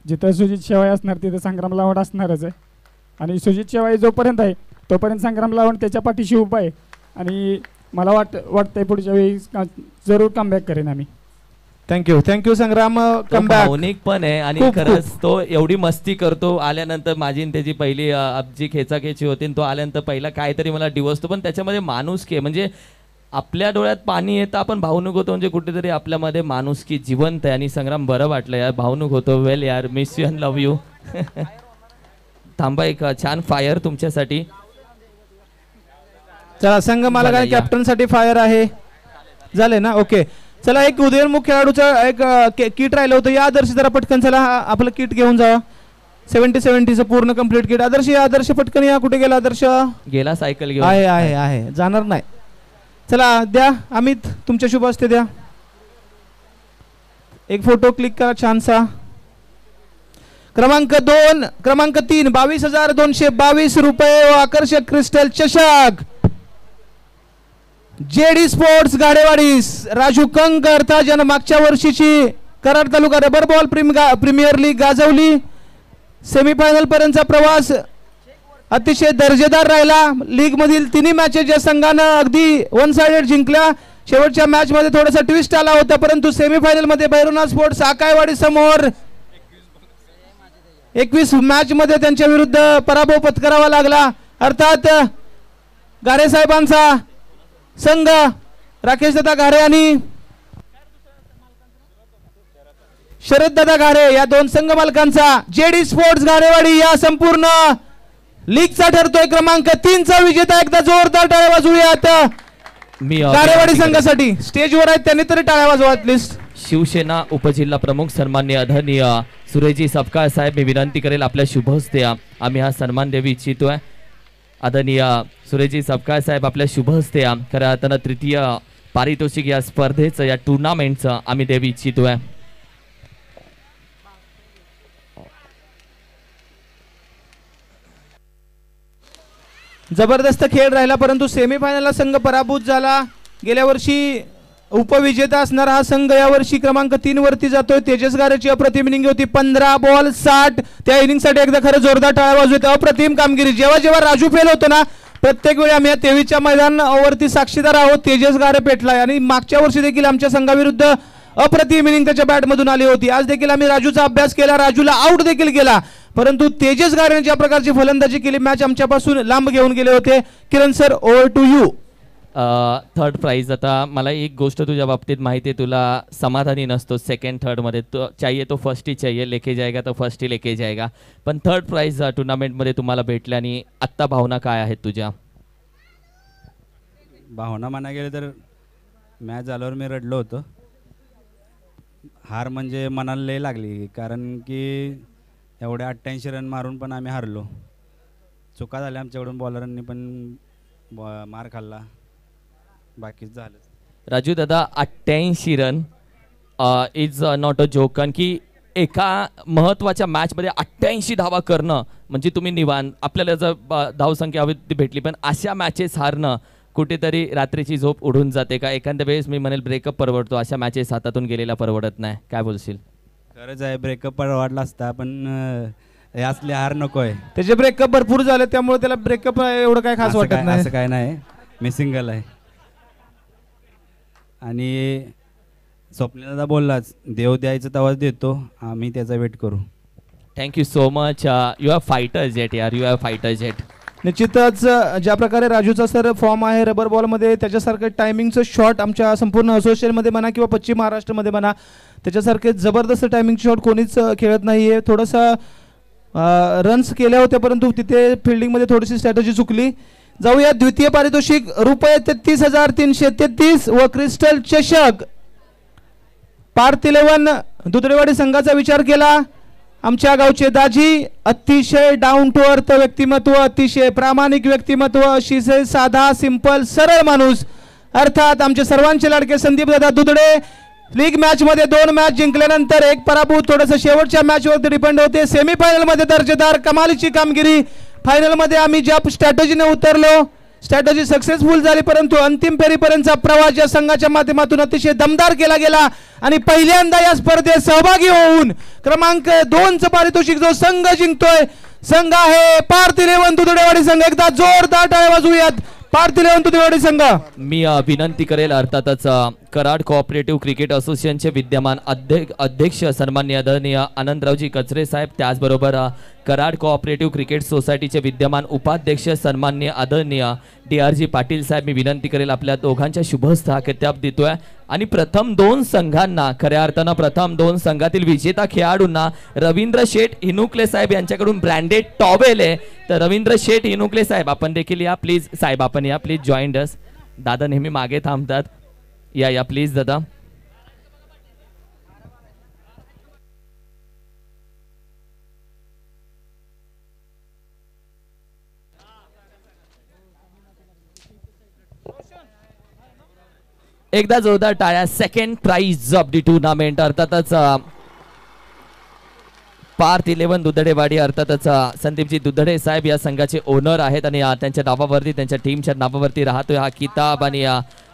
जिथं सुजित शेवाय असणार तिथं संग्राम लावण असणारच आहे. आणि सुजित शेवाय जोपर्यंत आहे तोपर्यंत संग्राम लावण त्याच्या पाठीशी उभा आहे. आणि मला वाटतंय पुढच्या वेळी जरूर कमबॅक करेन आम्ही. थँक्यू संग्राम. कमबॅक भावनिक पण आहे आणि खरंच तो एवढी मस्ती करतो. आल्यानंतर माझी त्याची पहिली जी खेचाखेची होती, तो आल्यानंतर पहिला काहीतरी मला डिवसतो, पण त्याच्यामध्ये माणुसकी म्हणजे आपल्या डोळ्यात पाणी येतं, आपण भावनुक होतो, म्हणजे कुठेतरी आपल्यामध्ये माणुसकी जिवंत आहे. आणि संग्राम बरं वाटलं यार, भावनुक होतो. वेल यार, miss you and love you. थांबा, एक छान फायर तुमच्यासाठी. चला संघ मालक आणि कॅप्टन साठी फायर आहे. झाले ना? ओके. चला एक उदयोन्मुख खेळाडूचं एक किट राहिलं होतं. या आदर्श जरा पटकन चला आपलं किट घेऊन जावा. 70-70चं पूर्ण कंप्लीट किट. आदर्श पटकन या. कुठे गेला आदर्श? गेला सायकल घेऊन. आहे जाणार नाही. चला द्या अमित, तुमच्या शुभ हस्ते द्या. एक फोटो क्लिक करा छानसा. क्रमांक 3 22,222 रुपये व आकर्षक क्रिस्टल चषक जेडी स्पोर्ट्स गाडेवाडी राजू कंकर, ज्यानं मागच्या वर्षीची Karad taluka rubber ball premier league गाजवली. सेमीफायनल पर्यंतचा प्रवास अतिशय दर्जेदार राहिला. लीग मधील 3 मॅचेस ज्या संघानं अगदी 1 साइडेड जिंकल्या. शेवटच्या मॅच मध्ये थोडासा ट्विस्ट आला होता, परंतु सेमीफायनल मध्ये भैरवनाथ स्पोर्ट्स आकायवाडी समोर 21 मॅच मध्ये त्यांच्या विरुद्ध पराभव पत्करावा लागला. अर्थात गारे साहेबांचा संघ, राकेश दादा गारे आणि शरद दादा गारे या 2 संघ मालकांचा जेडी स्पोर्ट्स गारेवाडी या संपूर्ण लीगचा ठरतोय क्रमांक 3चा विजेता. एकदा जोरदार टाळ्या वाजवूयात गारेवाडी संघासाठी. स्टेजवर आहेत त्यांनी तरी टाळ्या वाजवा प्लीज. शिवसेना उपजिल्हा प्रमुख सन्माननीय आदरणीय सुरेशजी सपकाळ साहेब, मी विनंती करेल आपल्या शुभ हस्ते आम्ही हा सन्मान देऊ इच्छितोय. आदरणीय सुरेशजी सपकाळ साहेब, आपल्या शुभ हस्ते खरं त्यांना 3य पारितोषिक या स्पर्धेचं, या टुर्नामेंटचं आम्ही देऊ इच्छितोय. जबरदस्त खेळ राहिला, परंतु सेमीफायनलला संघ पराभूत झाला. गेल्या वर्षी उपविजेता असणारा हा संघ यावर्षी क्रमांक 3 वरती जातोय. तेजस गारेची अप्रतिम इनिंग होती, 15 बॉल 60. त्या इनिंगसाठी एकदा खरं जोरदार टाळ्या वाजवत. अप्रतिम कामगिरी. जेव्हा जेव्हा राजू फेल होतो ना, प्रत्येक वेळी आम्ही या 23च्या मैदानावरती साक्षीदार आहोत. तेजस गारे पेटलाय आणि मागच्या वर्षी देखील आमच्या संघाविरुद्ध अप्रतिम इनिंग त्याच्या बॅटमधून आली होती. आज देखील आम्ही राजूचा अभ्यास केला, राजूला आउट देखील केला, परंतु तेजस गारेने ज्या प्रकारची फलंदाजी केली, मॅच आमच्यापासून लांब घेऊन गेले होते. Kiran sir, over to you. Third prize. आता मला एक गोष्ट तुझ्या बाबतीत माहिती आहे, तुला समाधानी नसतो सेकंड थर्डमध्ये. तो चाहिए तो फर्स्ट ही चाहिए, लेके जाएगा तो फर्स्ट ही लेके जाएगा. पण थर्ड प्राइज टुर्नामेंटमध्ये तुम्हाला भेटले आणि आत्ता भावना काय आहेत तुझ्या? भावना म्हणा गेले तर मॅच झाल्यावर मी रडलो होतो. हार म्हणजे मनाला लय लागली, कारण की एवढे 88 रन मारून पण आम्ही हारलो. चुका झाल्या आमच्याकडून, बॉलरांनी पण मार खाल्ला, बाकीच झालं. राजू दादा, 88 run is not a joke. कारण की एका महत्त्वाच्या मॅचमध्ये 88 धावा करणं म्हणजे तुम्ही निवांत, आपल्याला जर धावसंख्या हवी ती भेटली, पण अशा मॅचेस हारणं कुठेतरी रात्रीची झोप उडून जाते का? एखाद्या वेळेस मी म्हणेल ब्रेकअप परवडतो, अशा मॅचेस हातातून गेलेला परवडत नाही. काय बोलशील? खरंच आहे, ब्रेकअप परवडला असता, पण हे असले हार नको आहे. त्याचे ब्रेकअप भरपूर झाले, त्यामुळे त्याला ब्रेकअप एवढं काय खास वाटत नाही. असं काय नाही, मी सिंगल आहे. आणि स्वप्नील दादा बोललाच, देव द्यायचं तेव्हाच देतो, आम्ही त्याचा वेट करू. Thank you so much. You have fighters eight यार, यू हॅव फायटर्स येट. निश्चितच ज्या प्रकारे राजूचा सर फॉर्म आहे रबर बॉलमध्ये, त्याच्यासारखं टायमिंगचं शॉट आमच्या संपूर्ण असोसिएशनमध्ये म्हणा किंवा पश्चिम महाराष्ट्रामध्ये म्हणा, त्याच्यासारखे जबरदस्त टायमिंगचे शॉट कोणीच खेळत नाही आहे. थोडंसं रन्स केल्या होत्या, परंतु तिथे फिल्डिंगमध्ये थोडीशी स्ट्रॅटजी चुकली. जाऊया द्वितीय पारितोषिक रुपये 33,333 व क्रिस्टल चषक. पार्थ 11 दुधडेवाडी संघाचा विचार केला. आमच्या गावचे दाजी, अतिशय डाऊन टू अर्थ व्यक्तिमत्व, अतिशय प्रामाणिक व्यक्तिमत्व, अतिशय साधा सिंपल सरळ माणूस, अर्थात आमचे सर्वांचे लाडके संदीप दादा दुधडे. लीग मॅच मध्ये 2 मॅच जिंकल्यानंतर 1 पराभूत, थोडंसं शेवटच्या मॅच वरती डिपेंड होते. सेमीफायनल मध्ये दर्जेदार कमालीची कामगिरी. फायनल मध्ये आम्ही ज्या स्ट्रॅटेजीने उतरलो, स्ट्रॅटेजी सक्सेसफुल झाली, परंतु अंतिम फेरीपर्यंतचा प्रवास या संघाच्या माध्यमातून अतिशय दमदार केला गेला आणि पहिल्यांदा या स्पर्धेत सहभागी होऊन क्रमांक 2चं पारितोषिक जो संघ जिंकतोय, संघ आहे पार्थ 11 दुधडेवाडी संघ. एकदा जोरदार टाळ्या वाजवूयात पार्थ 11 दुधडेवाडी संघ. मी विनंती करेल अर्थातच कराड कोऑपरेटिव्ह क्रिकेट असोसिएशनचे विद्यमान अध्यक्ष सन्माननीय आदरणीय आनंदरावजी कचरे साहेब, त्याचबरोबर कराड कोऑपरेटिव्ह क्रिकेट सोसायटीचे विद्यमान उपाध्यक्ष सन्माननीय आदरणीय DRG पाटील साहेब, मी विनंती करेल आपल्या दोघांच्या शुभहस्ता किताब देतोय. आणि प्रथम 2 संघांना, खऱ्या अर्थानं प्रथम 2 संघातील विजेता खेळाडूंना रवींद्र शेठ हिनुकले साहेब यांच्याकडून ब्रँडेड टॉवेल आहे. तर रवींद्र शेठ हिनुकले साहेब, आपण देखील या प्लीज. साहेब आपण या प्लीज, जॉईंड अस. दादा नेहमी मागे थांबतात, या प्लीज दादा. एकदा जोरदार टाळ्या. Second prize of the tournament अर्थातच पार्थ 11 दुधडेवाडी, अर्थातच संदीपजी दुधडे साहेब या संघाचे ओनर आहेत आणि त्यांच्या नावावरती, त्यांच्या टीमच्या नावावरती राहतोय हा किताब. आणि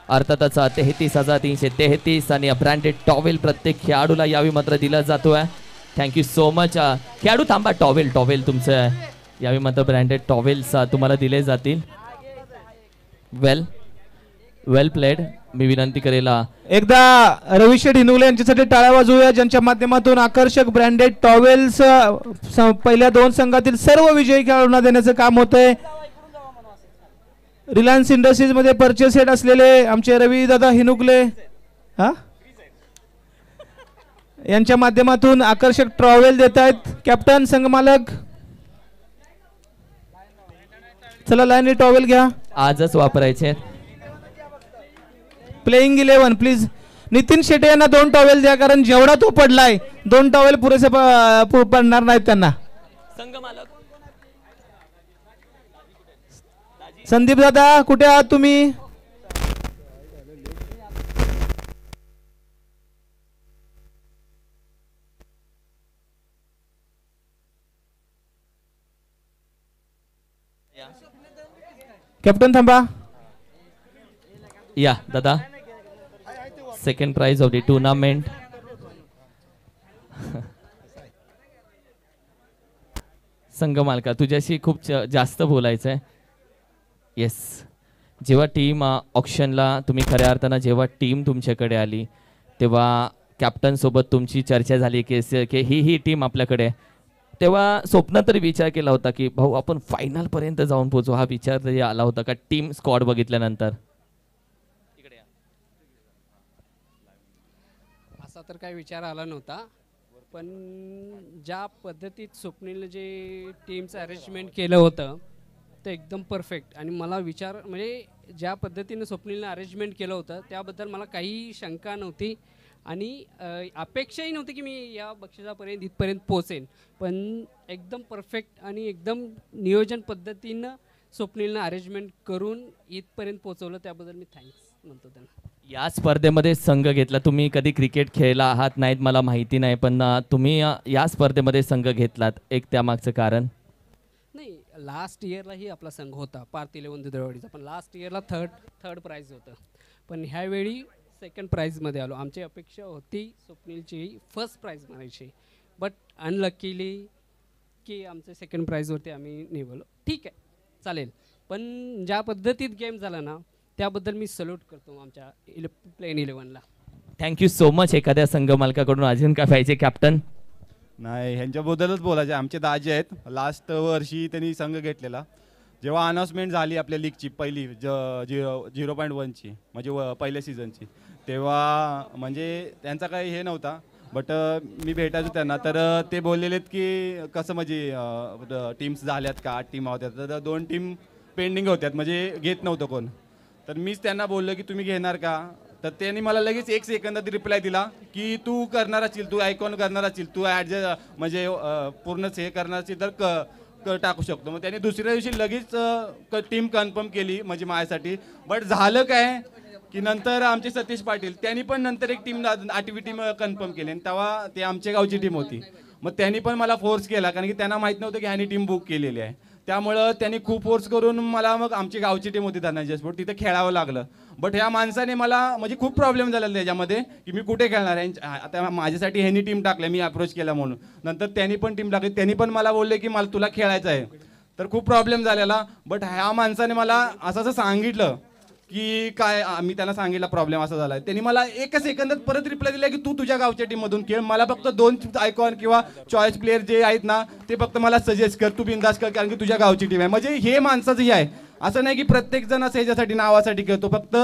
अर्थातच 33,333 आणि ब्रँडेड टॉवेल प्रत्येक खेळाडूला यावी मात्र दिला जातोय. Thank you so much. खेळाडू थांबा, टॉवेल तुमचं यावी मात्र ब्रँडेड टॉवेल्स तुम्हाला दिले जातील. वेल प्लेड. मी विनंती करेल एकदा रवी शेठ हिनुगले यांच्यासाठी टाळ्या वाजवूया, ज्यांच्या माध्यमातून आकर्षक ब्रँडेड टॉवेल्स पहिल्या 2 संघातील सर्व विजयी खेळाडूंना देण्याचं काम होतंय. रिलायन्स इंडस्ट्रीज मध्ये परचेस हेड असलेले आमचे रवी दादा हिनुगले यांच्या माध्यमातून आकर्षक टॉवेल देत आहेत. कॅप्टन, संघमालक, चला लाईन टॉवेल घ्या, आजच वापरायचे. Playing 11 please. नितीन शेटे यांना 2 टॉवेल द्या, कारण जेवढा तो पडलाय 2 टॉवेल पुरेसे पडणार नाहीत त्यांना. संदीप दादा कुठे आहात तुम्ही? कॅप्टन थांबा. या दादा, second prize of the tournament. संघ मालका, तुझ्याशी खूप जास्त बोलायचं आहे. येस, जेव्हा टीम ऑक्शनला तुम्ही खऱ्या अर्थानं जेव्हा टीम तुमच्याकडे आली तेव्हा कॅप्टन सोबत तुमची चर्चा झाली की ही टीम आपल्याकडे आहे. तेव्हा स्वप्न तरी विचार केला होता की भाऊ आपण फायनल पर्यंत जाऊन पोहोचू, हा विचार तरी आला होता का टीम स्क्वॉड बघितल्यानंतर? असा तर काही विचार आला नव्हता, पण ज्या पद्धतीत स्वप्नील जे टीमचं अरेंजमेंट केलं होतं ते एकदम परफेक्ट. आणि मला विचार म्हणजे ज्या पद्धतीने स्वप्नीलनं अरेंजमेंट केलं होतं त्याबद्दल मला काही शंका नव्हती आणि अपेक्षाही नव्हती की मी या बक्षिसापर्यंत इथपर्यंत पोहोचेन. पण एकदम परफेक्ट आणि एकदम नियोजन पद्धतीनं स्वप्नीलनं अरेंजमेंट करून इथपर्यंत पोहोचवलं, त्याबद्दल मी थँक्स म्हणतो त्यांना. या स्पर्धेमध्ये संघ घेतला, तुम्ही कधी क्रिकेट खेळला आहात नाहीत मला माहिती नाही, पण तुम्ही या स्पर्धेमध्ये संघ घेतलात, एक त्यामागचं कारण? नाही, लास्ट इयरलाही आपला संघ होता पार्थ 11 दुधळवाडीचा, पण लास्ट इयरला थर्ड प्राईज होतं. पण ह्यावेळी सेकंड प्राईजमध्ये आलो. आमची अपेक्षा होती स्वप्नीलची फर्स्ट प्राईज म्हणायची, बट अनलकीली की आमच्या सेकंड प्राईजवरती आम्ही निवडलो. ठीक आहे, चालेल. पण ज्या पद्धतीत गेम झाला ना त्याबद्दल मी सल्यूट करतो आमच्या प्लेन 11ला. Thank you so much. एखाद्या संघ मालकाकडून अजून काय पाहिजे कॅप्टन? नाही, ह्यांच्याबद्दलच बोलायचे. आमचे दाजे आहेत, लास्ट वर्षी त्यांनी संघ घेतलेला. जेव्हा अनाऊन्समेंट झाली आपल्या लीगची पहिली 0.1ची म्हणजे पहिल्या सीझनची, तेव्हा म्हणजे त्यांचा काही हे नव्हता, बट मी भेटायचो त्यांना, तर ते बोललेलेत की कसं म्हणजे टीम्स झाल्यात का, 8 टीम होत्या, तर 2 टीम पेंडिंग होत्यात म्हणजे घेत नव्हतं कोण. तर मीच त्यांना बोललो की तुम्ही घेणार का, तर त्यांनी मला लगेच 1 सेकंदात रिप्लाय दिला की तू करणार असशील, तू आयकॉन करणार असशील, तू ॲडजस्ट म्हणजे पूर्णच हे करणार असशील तर टाकू शकतो. मग त्यांनी दुसऱ्या दिवशी लगेच टीम कन्फर्म केली म्हणजे माझ्यासाठी. बट झालं काय की नंतर आमचे सतीश पाटील त्यांनी पण नंतर एक टीम 8वी टीम कन्फर्म केली आणि तेव्हा ते आमच्या गावची टीम होती. मग त्यांनी पण मला फोर्स केला कारण की त्यांना माहीत नव्हतं की ह्यानी टीम बुक केलेली आहे. त्यामुळं त्यांनी खूप फोर्स करून मला मग आमची गावची टीम होती धनंजय स्पोर्ट, तिथे खेळावं लागलं. बट ह्या माणसाने मला म्हणजे खूप प्रॉब्लेम झालेला त्याच्यामध्ये की मी कुठे खेळणार आहे. आता माझ्यासाठी ह्यांनी टीम टाकल्या, मी अप्रोच केला म्हणून. नंतर त्यांनी पण टीम टाकली, त्यांनी पण मला बोलले की मला तुला खेळायचं आहे. तर खूप प्रॉब्लेम झालेला. बट ह्या माणसाने मला असं सांगितलं की काय, मी त्यांना सांगितलं प्रॉब्लेम असा झाला. त्यांनी मला 1 सेकंदात परत रिप्लाय दिला की तू तुझ्या गावच्या टीममधून खेळ, मला फक्त 2 आयकॉन किंवा चॉईस प्लेअर जे आहेत ना ते फक्त मला सजेस्ट कर, तू बिंदास कर कारण की तुझ्या गावची टीम आहे. म्हणजे हे माणसाचं हे आहे. असं नाही की प्रत्येक जण असं ह्याच्यासाठी नावासाठी खेळतो, फक्त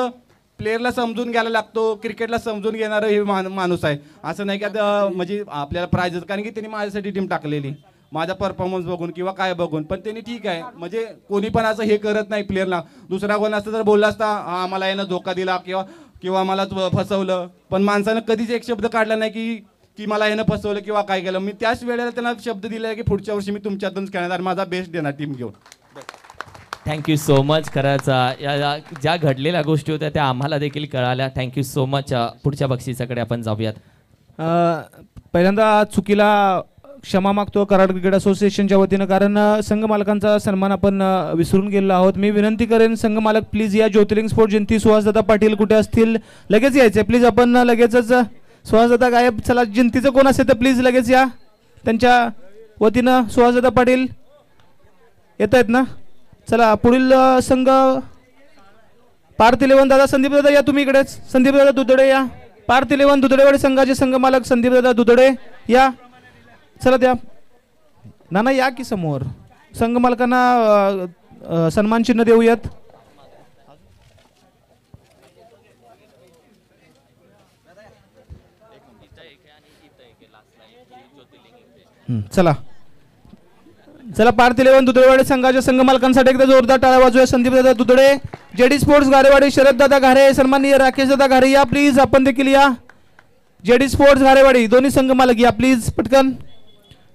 प्लेअरला समजून घ्यायला लागतो, क्रिकेटला समजून घेणारं हे माणूस आहे. असं नाही की आता म्हणजे आपल्याला प्राइज, कारण की त्यांनी माझ्यासाठी टीम टाकलेली माझा परफॉर्मन्स बघून किंवा काय बघून. पण त्यांनी ठीक आहे म्हणजे कोणी पण असं हे करत नाही प्लेअरला. दुसरा कोण असतं तर बोलला असता आम्हाला यानं धोका दिला किंवा मला फसवलं, पण माणसानं कधीच एक शब्द काढला नाही की मला यानं फसवलं किंवा काय केलं. मी त्याच वेळेला त्यांना शब्द दिला की पुढच्या वर्षी मी तुमच्यातूनच खेळणार, माझा बेस्ट देणार टीम घेऊन. Thank you so much. खरंच या ज्या घडलेल्या गोष्टी होत्या त्या आम्हाला देखील कळाल्या. Thank you so much. पुढच्या बक्षिसाकडे आपण जाऊयात. पहिल्यांदा चुकीला क्षमा मागतो कराड क्रिकेट असोसिएशनच्या वतीनं, कारण संघ मालकांचा सन्मान आपण विसरून गेलो आहोत. मी विनंती करेन संघ मालक प्लीज या. ज्योतिर्लिंग स्पोर्ट जयंती सुहासदादा पाटील कुठे असतील लगेच यायचे प्लीज. आपण लगेचच सुहासदादा गायब, चला जयंतीचं कोण असेल तर प्लीज लगेच या त्यांच्या वतीनं. सुहासदादा पाटील येत आहेत ना, चला. पुढील संघ पार्थ 11 दादा, संदीप दादा या तुम्ही इकडेच. संदीप दादा दुधडे या. पार्थ 11 दुधडेवाडी संघाचे संघ मालक संदीप दादा दुधडे या. चला द्या नाना या की समोर. संघ मालकांना सन्मान चिन्ह देऊयात. चला चला. पार्थ 11 दुधडेवाडी संघाच्या संघ मालकांसाठी एकदा जोरदार टाळ्या वाजूया. संदीप दादा दुधडे, जेडी स्पोर्ट्स घारेवाडी, शरद दादा घारे, सन्माननीय राकेश दादा घारे या प्लीज. आपण देखील या. जेडी स्पोर्ट्स घारेवाडी दोन्ही संघ मालक या प्लीज पटकन.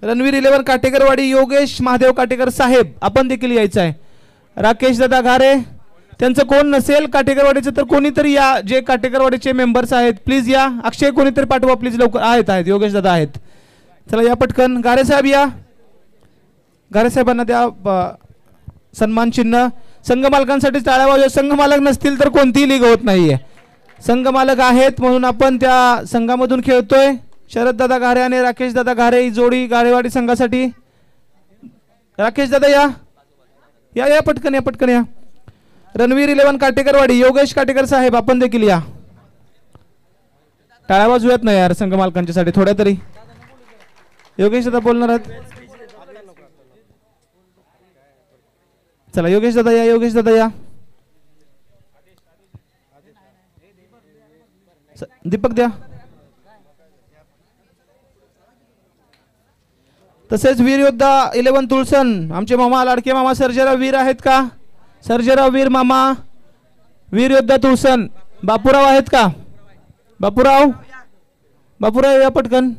रणवीर 11 काटेकरवाडी, योगेश महादेव काटेकर साहेब आपण देखील यायचं आहे. राकेश दादा घारे, त्यांचं कोण नसेल काटेकरवाडीचं तर कोणीतरी या, जे काटेकरवाडीचे मेंबर्स आहेत प्लीज या. अक्षय कोणीतरी पाठवा प्लीज लवकर. आहेत योगेश दादा आहेत. चला या पटकन. गारे साहेब या. गारे साहेबांना द्या सन्मान चिन्ह. संघ मालकांसाठी टाळ्या वाजवा. संघ मालक नसतील तर कोणतीही लीग होत नाहीये. संघ मालक आहेत म्हणून आपण त्या संघामधून खेळतोय. शरद दादा घारे आणि राकेश दादा घारे ही जोडी गारेवाडी संघासाठी. राकेश दादा या या या पटकन या पटकन या. रणवीर 11 काटेकरवाडी योगेश काटेकर साहेब आपण देखील या. टाळ्या वाजवूयात ना यार संघ मालकांच्यासाठी थोड्या तरी. योगेश दादा बोलणार आहेत. चला योगेश दादा या. योगेश दादा या. दीपक द्या. तसेच वीर योद्धा 11 तुळसन आमचे मामा लाडके मामा सर्जेराव वीर आहेत का? सर्जेराव वीर मामा वीर योद्धा तुळसन बापूराव आहेत का? बापूराव बापूराव या पटकन.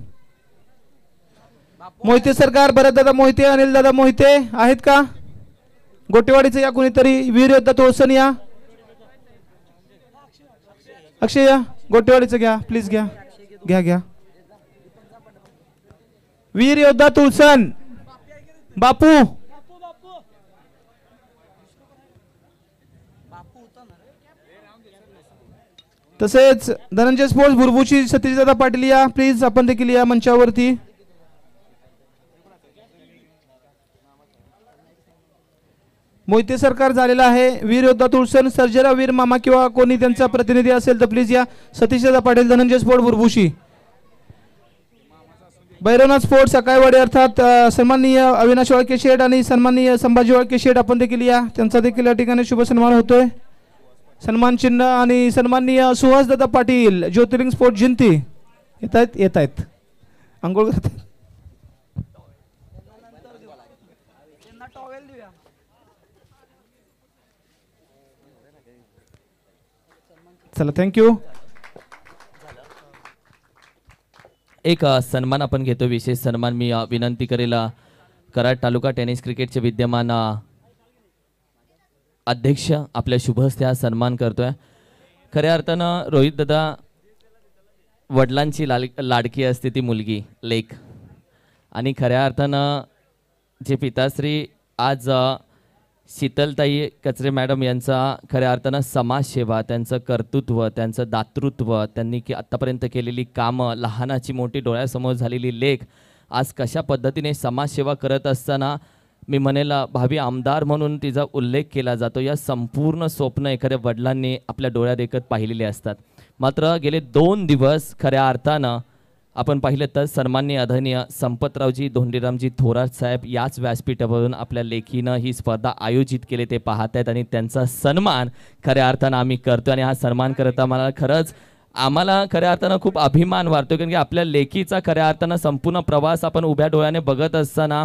मोहिते सरकार भरत दादा मोहिते अनिल दादा मोहिते आहेत का? गोटेवाडीचं या कुणीतरी. वीर योद्धा तुळसन या. अक्षय या. गोटेवाडीचं घ्या प्लीज घ्या घ्या घ्या. वीर योद्धा तुळसन बापू तसेच धनंजय स्पोर्ट्स भुरभुशी सतीश दादा पाटील या प्लीज आपण देखील या मंचावरती. मोहिते सरकार झालेला आहे. वीर योद्धा तुळसन सर्जेराव वीर मामा किंवा कोणी त्यांचा प्रतिनिधी असेल तर प्लीज या. सतीश दादा पाटील धनंजय स्पोर्ट्स भुरभुशी. भैरवनाथ स्पोर्ट्स सकाळवाडी अर्थात सन्माननीय अविनाश वाळके शेठ आणि सन्माननीय संभाजी वाळके शेठ आपण देखील या. त्यांचा देखील या ठिकाणी शुभ सन्मान होतोय. सन्मान चिन्ह आणि सन्माननीय सुहास दादा पाटील ज्योतिर्लिंग स्पोर्ट्स जिंती येत आहेत अंघोळ करतात. चला थँक्यू. एक सन्मान आपण घेतो. विशेष सन्मान मी विनंती करेल कराड तालुका टेनिस क्रिकेटचे विद्यमान अध्यक्ष आपल्या शुभ हस्ते हा सन्मान करतोय. खऱ्या अर्थानं रोहित दादा वडिलांची लाडकी असते ती मुलगी लेक आणि खऱ्या अर्थानं जे पिताश्री आज शीतलताई कचरे मॅडम यांचा खऱ्या अर्थानं समाजसेवा त्यांचं कर्तृत्व त्यांचं दातृत्व त्यांनी आत्तापर्यंत केलेली कामं लहानाची मोठी डोळ्यासमोर झालेली लेख आज कशा पद्धतीने समाजसेवा करत असताना मी म्हणेल भावी आमदार म्हणून तिचा उल्लेख केला जातो. या संपूर्ण स्वप्न एखाद्या वडिलांनी आपल्या डोळ्यात देखत पाहिलेले असतात. मात्र गेले 2 दिवस खऱ्या अर्थानं आपण पाहिलं तर सन्माननीय आदरणीय संपतरावजी धोंडीरामजी थोरात साहेब याच व्यासपीठावरून आपल्या लेखीनं ही स्पर्धा आयोजित केली ते पाहत आहेत आणि त्यांचा सन्मान खऱ्या अर्थानं आम्ही करतो. आणि हा सन्मान करता आम्हाला खऱ्या अर्थानं खूप अभिमान वाटतो कारण की आपल्या लेखीचा खऱ्या अर्थानं संपूर्ण प्रवास आपण उभ्या डोळ्याने बघत असताना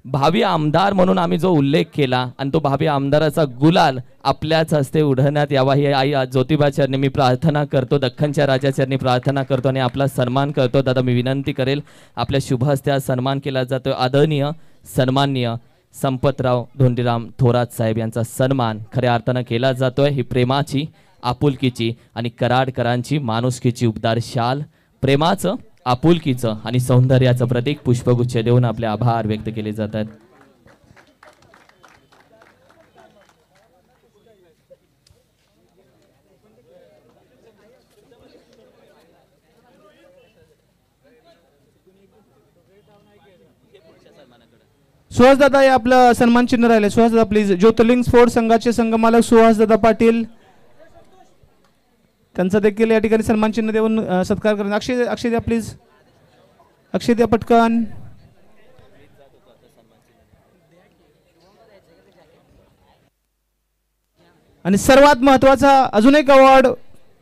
भावी आमदार म्हणून आम्ही जो उल्लेख केला आणि तो भावी आमदाराचा गुलाल आपल्याच हस्ते उडवण्यात यावा ही आई ज्योतिबा चरणी मी प्रार्थना करतो. दख्खनच्या राजा चरणी प्रार्थना करतो आणि आपला सन्मान करतो. दादा मी विनंती करेल आपल्या शुभ हस्ते हा सन्मान केला जातो. आदरणीय सन्माननीय संपतराव धोंडीराम थोरात साहेब यांचा सन्मान खऱ्या अर्थानं केला जातोय. ही प्रेमाची आपुलकीची आणि कराडकरांची माणुसकीची उबदार शाल प्रेमाचं आपुलकीचं आणि सौंदर्याचं प्रतीक पुष्पगुच्छ देऊन आपले आभार व्यक्त केले जातात. सुहास दादा हे आपलं सन्मान चिन्ह राहिले. सुहास दादा प्लीज. ज्योतिर्लिंग स्पोर्ट्स संघाचे संघमालक सुहास दादा पाटील त्यांचा देखील या ठिकाणी सन्मान चिन्ह देऊन सत्कार करणार. अक्षय द्या प्लीज. अक्षय द्या पटकन. आणि सर्वात महत्वाचा अजून एक अवॉर्ड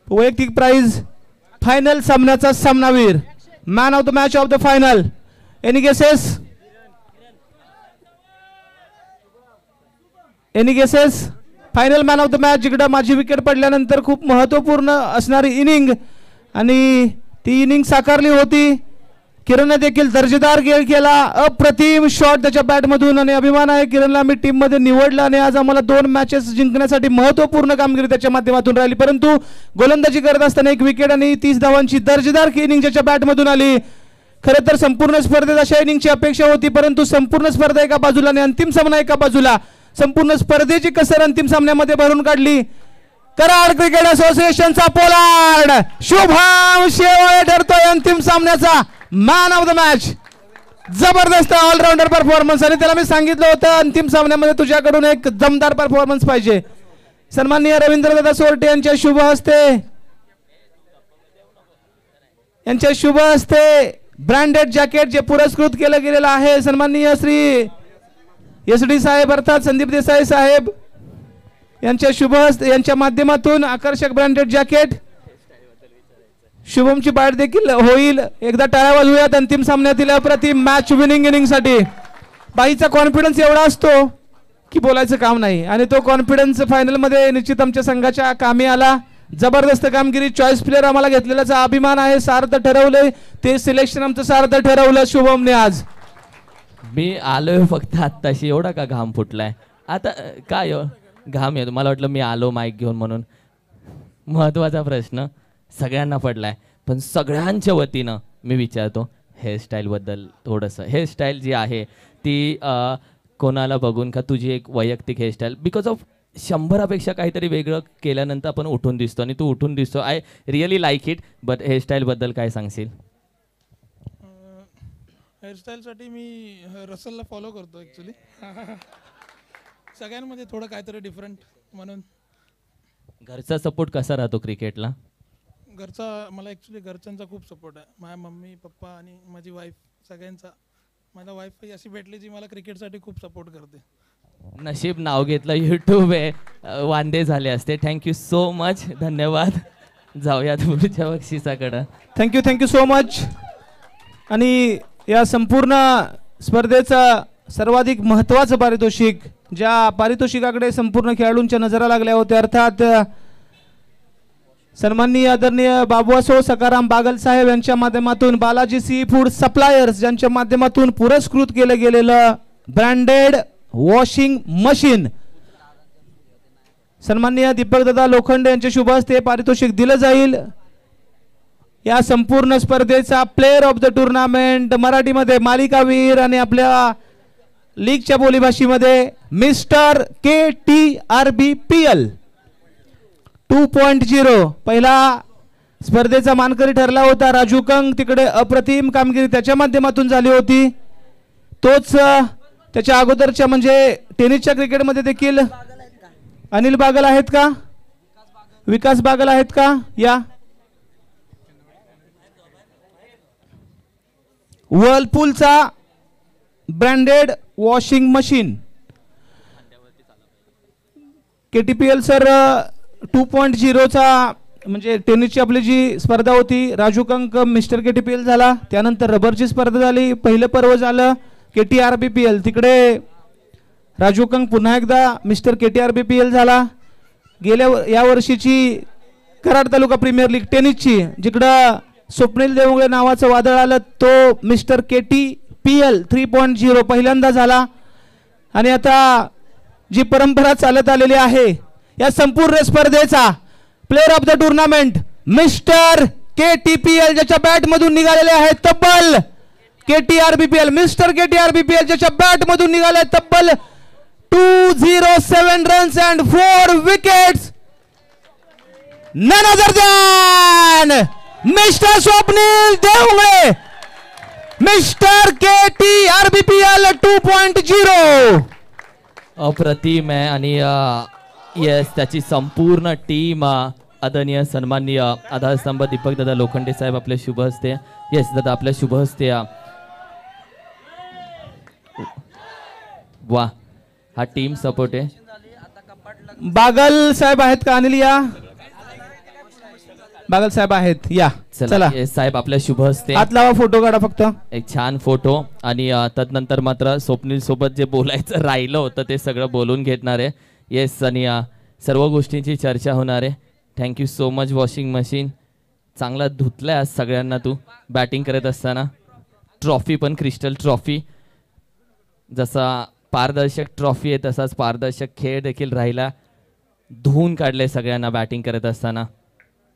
वैयक्तिक प्राइज फायनल सामन्याचा सामनावीर man of the match of the final. Any guesses? Any guesses? Final man of the match जिकडं माझी विकेट पडल्यानंतर खूप महत्त्वपूर्ण असणारी इनिंग आणि ती इनिंग साकारली होती. किरणने देखील दर्जेदार खेळ केला. अप्रतिम शॉट त्याच्या बॅटमधून आणि अभिमान आहे किरणला मी टीममध्ये निवडलं आणि आज आम्हाला 2 मॅचेस जिंकण्यासाठी महत्त्वपूर्ण कामगिरी त्याच्या माध्यमातून राहिली. परंतु गोलंदाजी करत असताना 1 विकेट आणि 30 धावांची दर्जेदार इनिंग त्याच्या बॅटमधून आली. खरं तर संपूर्ण स्पर्धेत अशा इनिंगची अपेक्षा होती परंतु संपूर्ण स्पर्धा एका बाजूला आणि अंतिम सामना एका बाजूला. संपूर्ण स्पर्धेची कसर अंतिम सामन्यामध्ये भरून काढली. कराड क्रिकेट असोसिएशनचा पोलार्ड शुभम शेवाळे ठरतोय अंतिम सामन्याचा मॅन ऑफ द मॅच. जबरदस्त ऑलराऊंडर परफॉर्मन्स, आणि त्याला मी सांगितलं होतं अंतिम सामन्यामध्ये तुझ्याकडून एक दमदार परफॉर्मन्स पाहिजे. सन्माननीय रवींद्रदादा सोरटे यांच्या शुभ हस्ते ब्रँडेड जॅकेट जे पुरस्कृत केलं गेलेलं आहे. सन्माननीय श्री SD साहेब अर्थात संदीप देसाई साहेब यांच्या शुभ हस्ते यांच्या माध्यमातून आकर्षक ब्रँडेड जॅकेट. शुभमची बॅट देखील होईल. एकदा टाळ्या वाजवूयात अंतिम सामन्यातील अप्रतिम मॅच विनिंग इनिंगसाठी. बाईचा कॉन्फिडन्स एवढा असतो की बोलायचं काम नाही, आणि तो कॉन्फिडन्स फायनलमध्ये निश्चित आमच्या संघाच्या कामी आला. जबरदस्त कामगिरी. चॉईस प्लेअर आम्हाला घेतलेल्याचा अभिमान आहे. सार्थ ठरवलंय ते सिलेक्शन आमचं सार्थ ठरवलं शुभमने आज. मी आलोय फक्त आत्ताशी, एवढा का घाम फुटलाय आता? काय घाम येतो? मला वाटलं मी आलो माईक घेऊन म्हणून. महत्त्वाचा प्रश्न सगळ्यांना पडलाय, पण सगळ्यांच्या वतीनं मी विचारतो हेअरस्टाईलबद्दल थोडंसं. हेअरस्टाईल जी आहे ती कोणाला बघून का तुझी एक वैयक्तिक हेअरस्टाईल बिकॉज ऑफ 100पेक्षा काहीतरी वेगळं केल्यानंतर आपण उठून दिसतो, आणि तू उठून दिसतो. I really like it. But हेअरस्टाईलबद्दल काय सांगशील? हेअरस्टाईलसाठी मी रसलला फॉलो करतो ॲक्च्युली. सगळ्यांमध्ये थोडं काहीतरी डिफरंट म्हणून. घरचा सपोर्ट कसा राहतो क्रिकेटला? घरचा मला ॲक्च्युली घरच्यांचा खूप सपोर्ट आहे. माझ्या मम्मी पप्पा आणि माझी वाईफ सगळ्यांचा. माझा वाईफ अशी भेटली जी मला क्रिकेटसाठी खूप सपोर्ट करते. नशीब नाव घेतलं यूट्यूब आहे, वांदे झाले असते. Thank you so much. धन्यवाद. जाऊयात पुढच्या बक्षिसाकडं. Thank you so much. आणि या संपूर्ण स्पर्धेचं सर्वाधिक महत्त्वाचं पारितोषिक, ज्या पारितोषिकाकडे संपूर्ण खेळाडूंच्या नजरा लागल्या होत्या, अर्थात सन्माननीय आदरणीय बाबुआसो सकाराम बागल साहेब यांच्या माध्यमातून बालाजी सी फूड सप्लायर्स यांच्या माध्यमातून पुरस्कृत केलं गेलेलं ब्रँडेड वॉशिंग मशीन सन्माननीय दीपकदादा लोखंडे यांच्या शुभ हस्ते पारितोषिक दिलं जाईल. या संपूर्ण स्पर्धेचा प्लेयर ऑफ द टुर्नामेंट मराठीमध्ये मालिकावीर आणि आपल्या लीगच्या बोलीभाषेमध्ये मिस्टर KTRBPL 2.0 पहिला स्पर्धेचा मानकरी ठरला होता राजू कंग. तिकडे अप्रतिम कामगिरी त्याच्या माध्यमातून झाली होती. तोच त्याच्या अगोदरच्या म्हणजे टेनिसच्या क्रिकेटमध्ये देखील अनिल बागल आहेत का? विकास बागल आहेत का? या वर्लपूलचा branded washing machine KTPL sir 2.0चा म्हणजे टेनिसची आपली जी स्पर्धा होती, राजू कंक मिस्टर KTPL झाला. त्यानंतर रबरची स्पर्धा झाली, पहिलं पर्व झालं KTRBPL. तिकडे राजू कंक पुन्हा एकदा मिस्टर KTRBPL झाला. या वर्षीची कराड तालुका प्रीमियर लीग टेनिसची जिकडं स्वप्नील देवगळे नावाचं वादळ आलं, तो मिस्टर KTPL 3.0 पहिल्यांदा झाला. आणि आता जी परंपरा चालत आलेली आहे या संपूर्ण स्पर्धेचा player of the tournament mister KTPL ज्याच्या बॅट मधून निघालेले आहेत तब्बल KTRBPL मिस्टर KTRBPL ज्याच्या बॅट मधून निघाले तब्बल 207 runs and 4 wickets. None other than mister Swapnil Devgale, mister KTRBPL 2.0. अप्रतिम आहे. आणि येस त्याची संपूर्ण टीम आदरणीय सन्माननीय आधारस्तंभ दीपक दादा लोखंडे साहेब आपल्या शुभ हस्ते. येस दादा आपल्या शुभ हस्ते. वा हा टीम सपोर्ट आहे. बागल साहेब आहेत का? अनिल या बागल साहेब आहेत या. चला साहेब आपल्या शुभ हस्ते हात लावा, फोटो काढा फक्त एक छान फोटो. आणि तदनंतर मात्र स्वप्नील सोबत जे बोलायचं राहिलं होतं ते सगळं बोलून घेणार आहे. येस आणि सर्व गोष्टींची चर्चा होणार आहे. Thank you so much washing machine. चांगला धुतलाय आज सगळ्यांना तू बॅटिंग करत असताना. ट्रॉफी पण क्रिस्टल ट्रॉफी, जसा पारदर्शक ट्रॉफी आहे तसाच पारदर्शक खेळ देखील राहिला. धुवून काढले सगळ्यांना बॅटिंग करत असताना.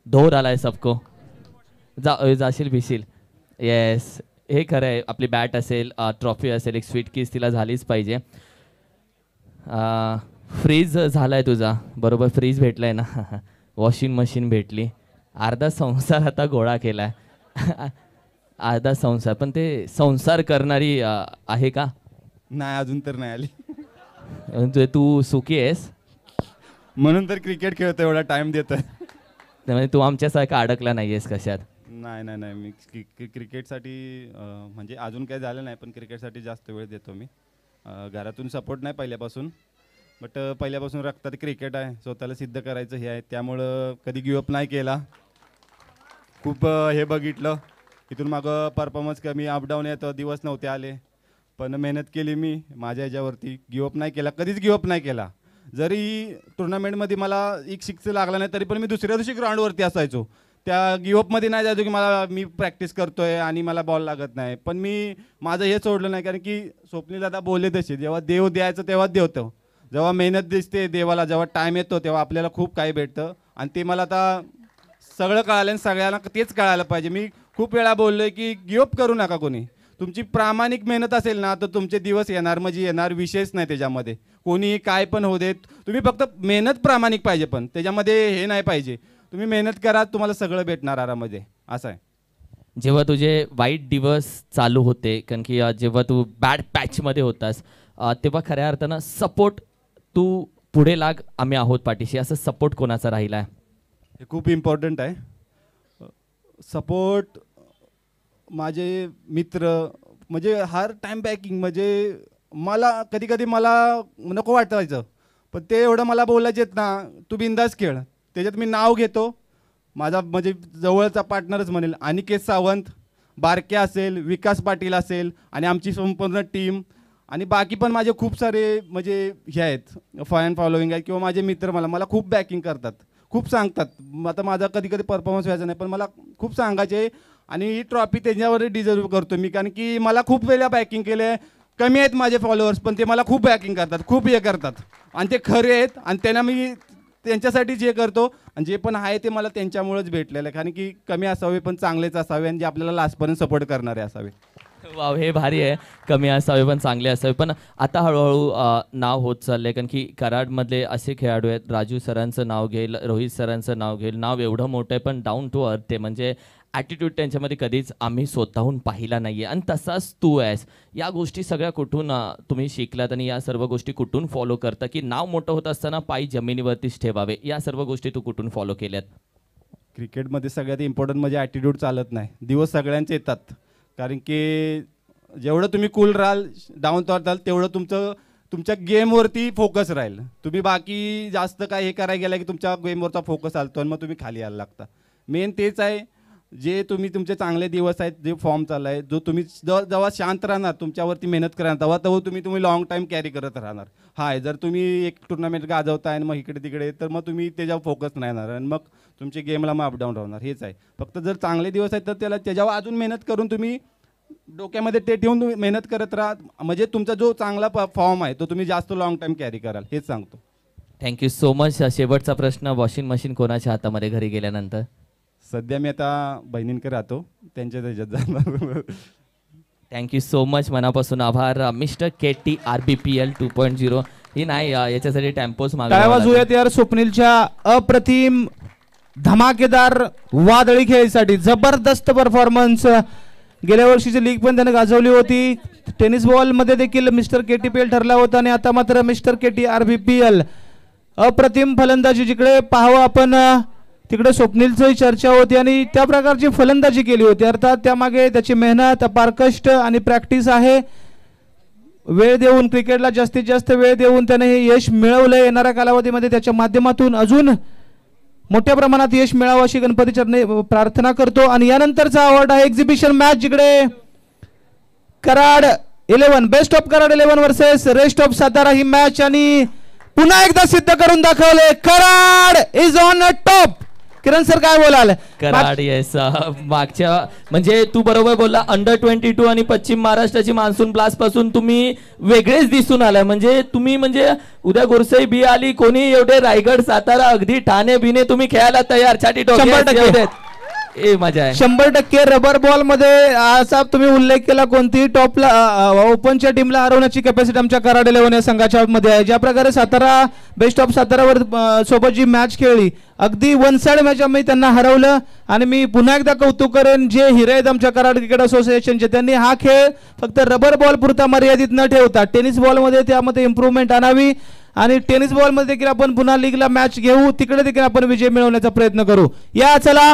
धोर आलाय सबको. जाशील भिशील. येस हे खरं आहे. आपली बॅट असेल ट्रॉफी असेल एक स्वीट किस तिला झालीच पाहिजे. फ्रीज झालाय तुझा, बरोबर फ्रीज भेटलाय ना. वॉशिंग मशीन भेटली, अर्धा संसार आता गोळा केलाय. अर्धा संसार, पण ते संसार करणारी आहे का? नाही, अजून तर नाही आली. म्हणजे तू सुखी आहेस म्हणून तर क्रिकेट खेळतो, एवढा टाइम देतोय. म्हणजे तू आमच्यासारखा अडकला नाहीयेस कशात? नाही नाही नाही, मी क्रिकेटसाठी म्हणजे अजून काही झालं नाही, पण क्रिकेटसाठी जास्त वेळ देतो मी. घरातून सपोर्ट नाही पहिल्यापासून, बट पहिल्यापासून रक्तात क्रिकेट आहे, स्वतःला सिद्ध करायचं हे आहे, त्यामुळं कधी गिवअप नाही केला. खूप हे बघितलं, इथून मागं परफॉर्मन्स कमी अपडाऊन येतं, दिवस नव्हते आले, पण मेहनत केली मी माझ्या ह्याच्यावरती, गिवअप नाही केला, कधीच गिवअप नाही केला. जरी टुर्नामेंटमध्ये मला एक सिक्स लागला नाही तरी पण मी दुसऱ्या दिवशी ग्राउंडवरती असायचो. त्या गिवअपमध्ये नाही जायचो की मी प्रॅक्टिस करतोय आणि मला बॉल लागत नाही, पण मी माझं हे सोडलं नाही, कारण की स्वप्नील दादा बोलले तसे, जेव्हा देव द्यायचं तेव्हा देवतं, जेव्हा मेहनत दिसते देवाला, जेव्हा टाईम येतो तेव्हा आपल्याला खूप काही भेटतं. आणि ते मला आता सगळं कळालं आणि सगळ्यांना तेच कळायला पाहिजे. मी खूप वेळा बोललो आहे की गिवअप करू नका कोणी, तुमची प्रामाणिक मेहनत असेल ना तर तुमचे दिवस येणार, म्हणजे येणार, विशेष नाही त्याच्यामध्ये. कोणी काय पण होऊ देत, तुम्ही फक्त मेहनत प्रामाणिक पाहिजे, पण त्याच्यामध्ये हे नाही पाहिजे. तुम्ही मेहनत करा, तुम्हाला सगळं भेटणार आरामध्ये, असं आहे. जेव्हा तुझे वाईट दिवस चालू होते, कारण की जेव्हा तू बॅड पॅचमध्ये होतास, तेव्हा खऱ्या अर्थानं सपोर्ट, तू पुढे लाग, आम्ही आहोत पाठीशी, असं सपोर्ट कोणाचा राहिला आहे? हे खूप इम्पॉर्टंट आहे. सपोर्ट माझे मित्र, म्हणजे हर टाईम बॅकिंग, म्हणजे मला कधी कधी मला नको वाटायचं, पण ते एवढं मला बोलायचे आहेत ना, तू बिंदास खेळ, त्याच्यात मी नाव घेतो. माझा म्हणजे जवळचा पार्टनरच म्हणेल, अनिकेत सावंत, बारके असेल, विकास पाटील असेल, आणि आमची संपूर्ण टीम, आणि बाकी पण माझे खूप सारे म्हणजे हे आहेत, फॅन फॉलोईंग आहे, किंवा माझे मित्र मला खूप बॅकिंग करतात, खूप सांगतात. आता माझा कधी कधी परफॉर्मन्स व्हायचा नाही, पण मला खूप सांगायचे, आणि ही ट्रॉफी त्याच्यावर डिझर्व करतो मी, कारण की मला खूप वेळा बॅकिंग केले. कमी आहेत माझे फॉलोअर्स, पण ते मला खूप बॅकिंग करतात, खूप हे करतात, आणि ते खरे आहेत, आणि त्यांना मी त्यांच्यासाठी जे करतो, आणि जे पण आहे ते मला त्यांच्यामुळेच भेटलेलं आहे. कारण की कमी असावे पण चांगलेच असावे, आणि जे आपल्याला लास्टपर्यंत सपोर्ट करणारे असावे. वाव, हे भारी आहे. कमी असावे पण चांगले असावे. पण आता हळूहळू नाव होत चाललंय, कारण की कराडमधले असे खेळाडू आहेत, राजू सरांचं नाव घेईल, रोहित सरांचं नाव घेईल, नाव एवढं मोठं आहे, पण डाऊन टू अर्थ आहे, म्हणजे ॲटिट्यूड त्यांच्यामध्ये कधीच आम्ही स्वतःहून पाहिला नाही आहे. आणि तसाच तू आहेस. या गोष्टी सगळ्या कुठून तुम्ही शिकलात, आणि या सर्व गोष्टी कुठून फॉलो करता, की नाव मोठं होत असताना पाय जमिनीवरतीच ठेवावे, या सर्व गोष्टी तू कुठून फॉलो केल्यात? क्रिकेटमध्ये सगळ्यात इम्पॉर्टंट म्हणजे ॲटिट्यूड चालत नाही. दिवस सगळ्यांचे येतात, कारण की जेवढं तुम्ही कूल राहाल, डाऊन टू अर्थ राहाल, तेवढं तुमच्या गेमवरती फोकस राहील. तुम्ही बाकी जास्त काय हे करायला गेला की तुमच्या गेमवरचा फोकस चालतो, आणि मग तुम्ही खाली यायला लागता. मेन तेच आहे, जे तुम्ही तुमचे चांगले दिवस आहेत, जे फॉर्म चालला आहे, जो तुम्ही जेव्हा शांत राहणार, तुमच्यावरती मेहनत करणार, तेव्हा तुम्ही लॉंग टाईम कॅरी करत राहणार. हाय, जर तुम्ही एक टुर्नामेंट गाजवताय आणि मग इकडे तिकडे, तर मग तुम्ही त्याच्यावर फोकस नाही येणार, आणि मग तुमच्या गेमला मग अपडाऊन राहणार. हेच आहे. फक्त जर चांगले दिवस आहेत तर त्याच्यावर अजून मेहनत करून तुम्ही डोक्यामध्ये ते ठेवून तुम्ही मेहनत करत राहा, म्हणजे तुमचा जो चांगला फॉर्म आहे तो तुम्ही जास्त लॉंग टाईम कॅरी कराल, हेच सांगतो. Thank you so much. शेवटचा प्रश्न, वॉशिंग मशीन कोणाच्या हातामध्ये घरी गेल्यानंतर? सध्या मी आता बहिणींकडे राहतो, त्यांच्या त्याच्यात जाणार. थँक्यू सो मच, मनापासून आभार. मिस्टर KT RBPL 2.0 ही नाही, याच्यासाठी टेम्पोज टाळ्या वाजवूयात यार स्वप्नीलच्या अप्रतिम धमाकेदार वादळी खेळीसाठी. जबरदस्त परफॉर्मन्स. गेल्या वर्षीची लीग पण त्याने गाजवली होती. टेनिस बॉलमध्ये देखील मिस्टर KTPL ठरला होता, आणि आता मात्र मिस्टर KT RBPL. अप्रतिम फलंदाजी, जिकडे पाहावं आपण तिकडे स्वप्नीलची चर्चा होती, आणि त्या प्रकारची फलंदाजी केली होती. अर्थात त्यामागे त्याची मेहनत, अपार कष्ट आणि प्रॅक्टिस आहे. वेळ देऊन, क्रिकेटला जास्तीत जास्त वेळ देऊन त्याने हे यश मिळवलं. येणाऱ्या कालावधीमध्ये त्याच्या माध्यमातून अजून मोठ्या प्रमाणात यश मिळावं अशी गणपती चरणी प्रार्थना करतो. आणि यानंतरचा अवॉर्ड आहे एक्झिबिशन मॅच, जिकडे Karad 11, best of Karad 11 versus rest of Satara he match, आणि पुन्हा एकदा सिद्ध करून दाखवले Karad is on top. Kiran sir काय बोलाल? कराड येस, मागच्या म्हणजे तू बरोबर बोलला, अंडर-22 आणि पश्चिम महाराष्ट्राची मान्सून ब्लास्ट पासून तुम्ही वेगळेच दिसून आलाय. म्हणजे तुम्ही म्हणजे उद्या गुरसई बी आली, कोणी एवढे रायगड, सातारा, अगदी ठाणे बिने तुम्ही खेळायला तयार. छाटी टोके मजा आहे. 100% रबर बॉल मध्ये असा तुम्ही उल्लेख केला, कोणतीही टॉपला ओपनच्या टीमला हरवण्याची कॅपॅसिटी आमच्या कराड 11 या संघाच्या मध्ये आहे. ज्या प्रकारे सातारा बेस्ट ऑफ सातारावर सोबत जी मॅच खेळली, अगदी वन साइड मॅच आम्ही त्यांना हरवलं. आणि मी पुन्हा एकदा कौतुक करेन जे हिरे आहेत आमच्या कराड क्रिकेट असोसिएशनचे, त्यांनी हा खेळ फक्त रबर बॉल पुरता मर्यादित न ठेवता टेनिस बॉलमध्ये त्यामध्ये इम्प्रूव्हमेंट आणावी आणि टेनिस बॉलमध्ये देखील आपण पुन्हा लीगला मॅच घेऊ, तिकडे देखील आपण विजय मिळवण्याचा प्रयत्न करू. या चला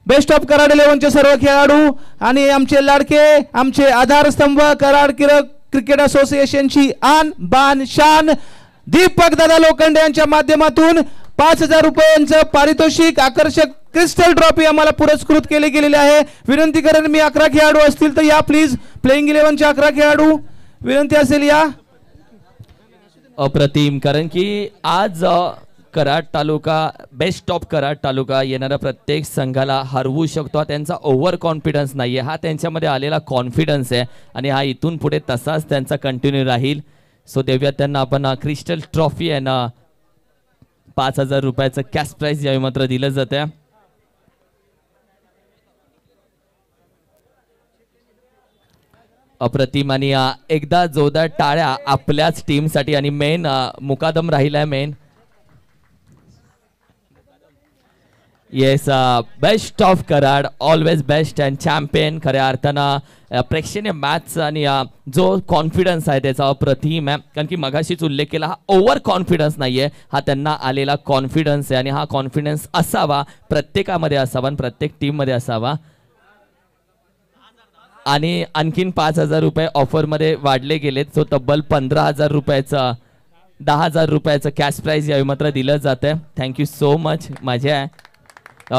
बेस्ट ऑफ कराड 11चे सर्व खेळाडू आणि आमचे लाडके, आमचे आधारस्तंभ, कराड क्रिकेट असोसिएशनची आन बान शान दीपक दादा लोखंडे यांच्या माध्यमातून 5,000 रुपयांचं पारितोषिक आकर्षक क्रिस्टल ट्रॉफी आम्हाला पुरस्कृत केली गेलेली आहे. विनंती करेन, मी 11 खेळाडू असतील तर या प्लीज. प्लेइंग 11चे 11 खेळाडू विनंती असेल या. अप्रतिम, कारण की आज कराड तालुका बेस्ट ऑफ कराड तालुका येणाऱ्या प्रत्येक संघाला हरवू शकतो. त्यांचा ओव्हर कॉन्फिडन्स नाहीये, हा त्यांच्यामध्ये आलेला कॉन्फिडन्स आहे आणि हा इथून पुढे तसाच त्यांचा कंटिन्यू राहील. सो देऊया त्यांना आपण क्रिस्टल ट्रॉफी आहे ना 5,000 रुपयाचं कॅश प्राइज यावेळी मात्र दिलं जातं. अप्रतिम आणि एकदा जोरदार टाळ्या आपल्याच टीमसाठी आणि मेन मुकादम राहिलाय main. Yes, best of Karad always best and champion. खऱ्या अर्थानं प्रेक्षणीय मॅच आणि जो कॉन्फिडन्स आहे त्याचा अप्रतिम आहे. कारण की मगाशीच उल्लेख केला, हा ओव्हर कॉन्फिडन्स नाहीये, हा त्यांना आलेला कॉन्फिडन्स आहे आणि हा कॉन्फिडन्स असावा, प्रत्येकामध्ये असावा आणि प्रत्येक टीममध्ये असावा. आणि आणखीन 5,000 रुपये ऑफरमध्ये वाढले गेलेत. सो तब्बल 15,000 रुपयाचं 10,000 रुपयाचं कॅश प्राइज यावेळी मात्र दिलं जातं. Thank you so much. मजा आहे.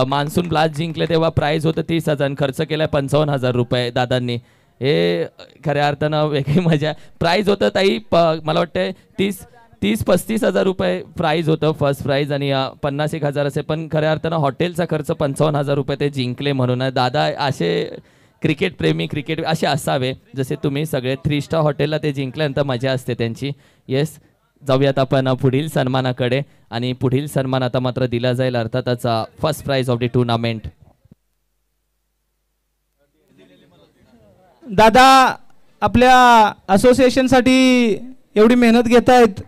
मान्सून ब्लास्ट जिंकले तेव्हा प्राइज होतं 30,000, खर्च केलाय 55,000 रुपये दादांनी. हे खऱ्या अर्थानं वेगळी मजा आहे. प्राइज होतं ताई मला वाटतं 30-35,000 रुपये प्राइज होतं फर्स्ट प्राइज आणि 50,000 असे, पण खऱ्या अर्थानं हॉटेलचा खर्च 55,000 रुपये ते जिंकले. म्हणून दादा असे क्रिकेट प्रेमी, क्रिकेट असे असावे जसे तुम्ही सगळे. 3 स्टार हॉटेलला ते जिंकल्यानंतर मजा असते त्यांची. येस, जाऊयात आपण पुढील सन्मानाकडे आणि पुढील सन्मान आता मात्र दिला जाईल अर्थातच first prize of the tournament. दादा आपल्या असोसिएशनसाठी एवढी मेहनत घेत आहेत,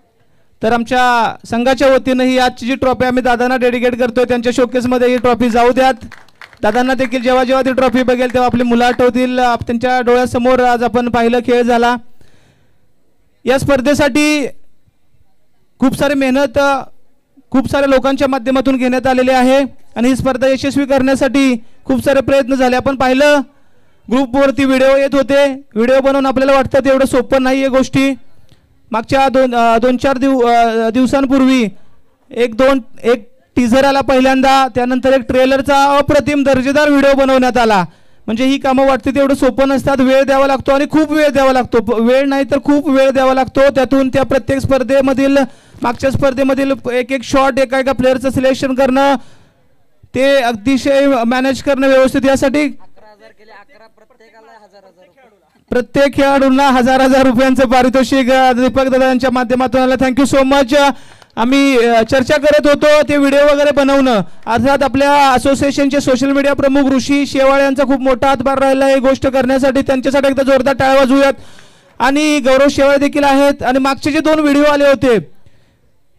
तर आमच्या संघाच्या वतीनं ही आजची जी ट्रॉफी आम्ही दादांना डेडिकेट करतोय, त्यांच्या शोकेसमध्ये ही ट्रॉफी जाऊ द्यात. दादांना देखील जेव्हा जेव्हा ती ट्रॉफी बघेल तेव्हा आपली मुलं आठवतील. त्यांच्या डोळ्यासमोर आज आपण पाहिलं खेळ झाला. या स्पर्धेसाठी खूप सारी मेहनत खूप साऱ्या लोकांच्या माध्यमातून घेण्यात आलेली आहे आणि ही स्पर्धा यशस्वी करण्यासाठी खूप सारे प्रयत्न झाले. आपण पाहिलं ग्रुपवरती व्हिडिओ येत होते, व्हिडिओ बनवून आपल्याला वाटतं तेवढं सोपं नाही आहे गोष्टी. मागच्या 2-4 दिवसांपूर्वी एक टीझर आला पहिल्यांदा, त्यानंतर एक ट्रेलरचा अप्रतिम दर्जेदार व्हिडिओ बनवण्यात आला. म्हणजे ही कामं वाटते तेवढं सोपं नसतात, वेळ द्यावा लागतो आणि खूप वेळ द्यावा लागतो. वेळ नाही तर खूप वेळ द्यावा लागतो. त्यातून त्या प्रत्येक स्पर्धेमधील मागच्या स्पर्धेमधील एक शॉट एका प्लेअरचं सिलेक्शन करणं, ते अतिशय मॅनेज करणं व्यवस्थित, यासाठी प्रत्येक खेळाडूंना 1,000 रुपयांचं पारितोषिक दीपक दादा यांच्या माध्यमातून आलं. Thank you so much. आम्ही चर्चा करत होतो ते व्हिडिओ वगैरे बनवणं, अर्थात आपल्या असोसिएशनचे सोशल मीडिया प्रमुख ऋषी शेवाळे यांचा खूप मोठा हातभार राहिला आहे गोष्ट करण्यासाठी. त्यांच्यासाठी एकदा जोरदार टाळ्या वाजवूयात. आणि गौरव शेवाळे देखील आहेत. आणि मागचे जे 2 व्हिडिओ आले होते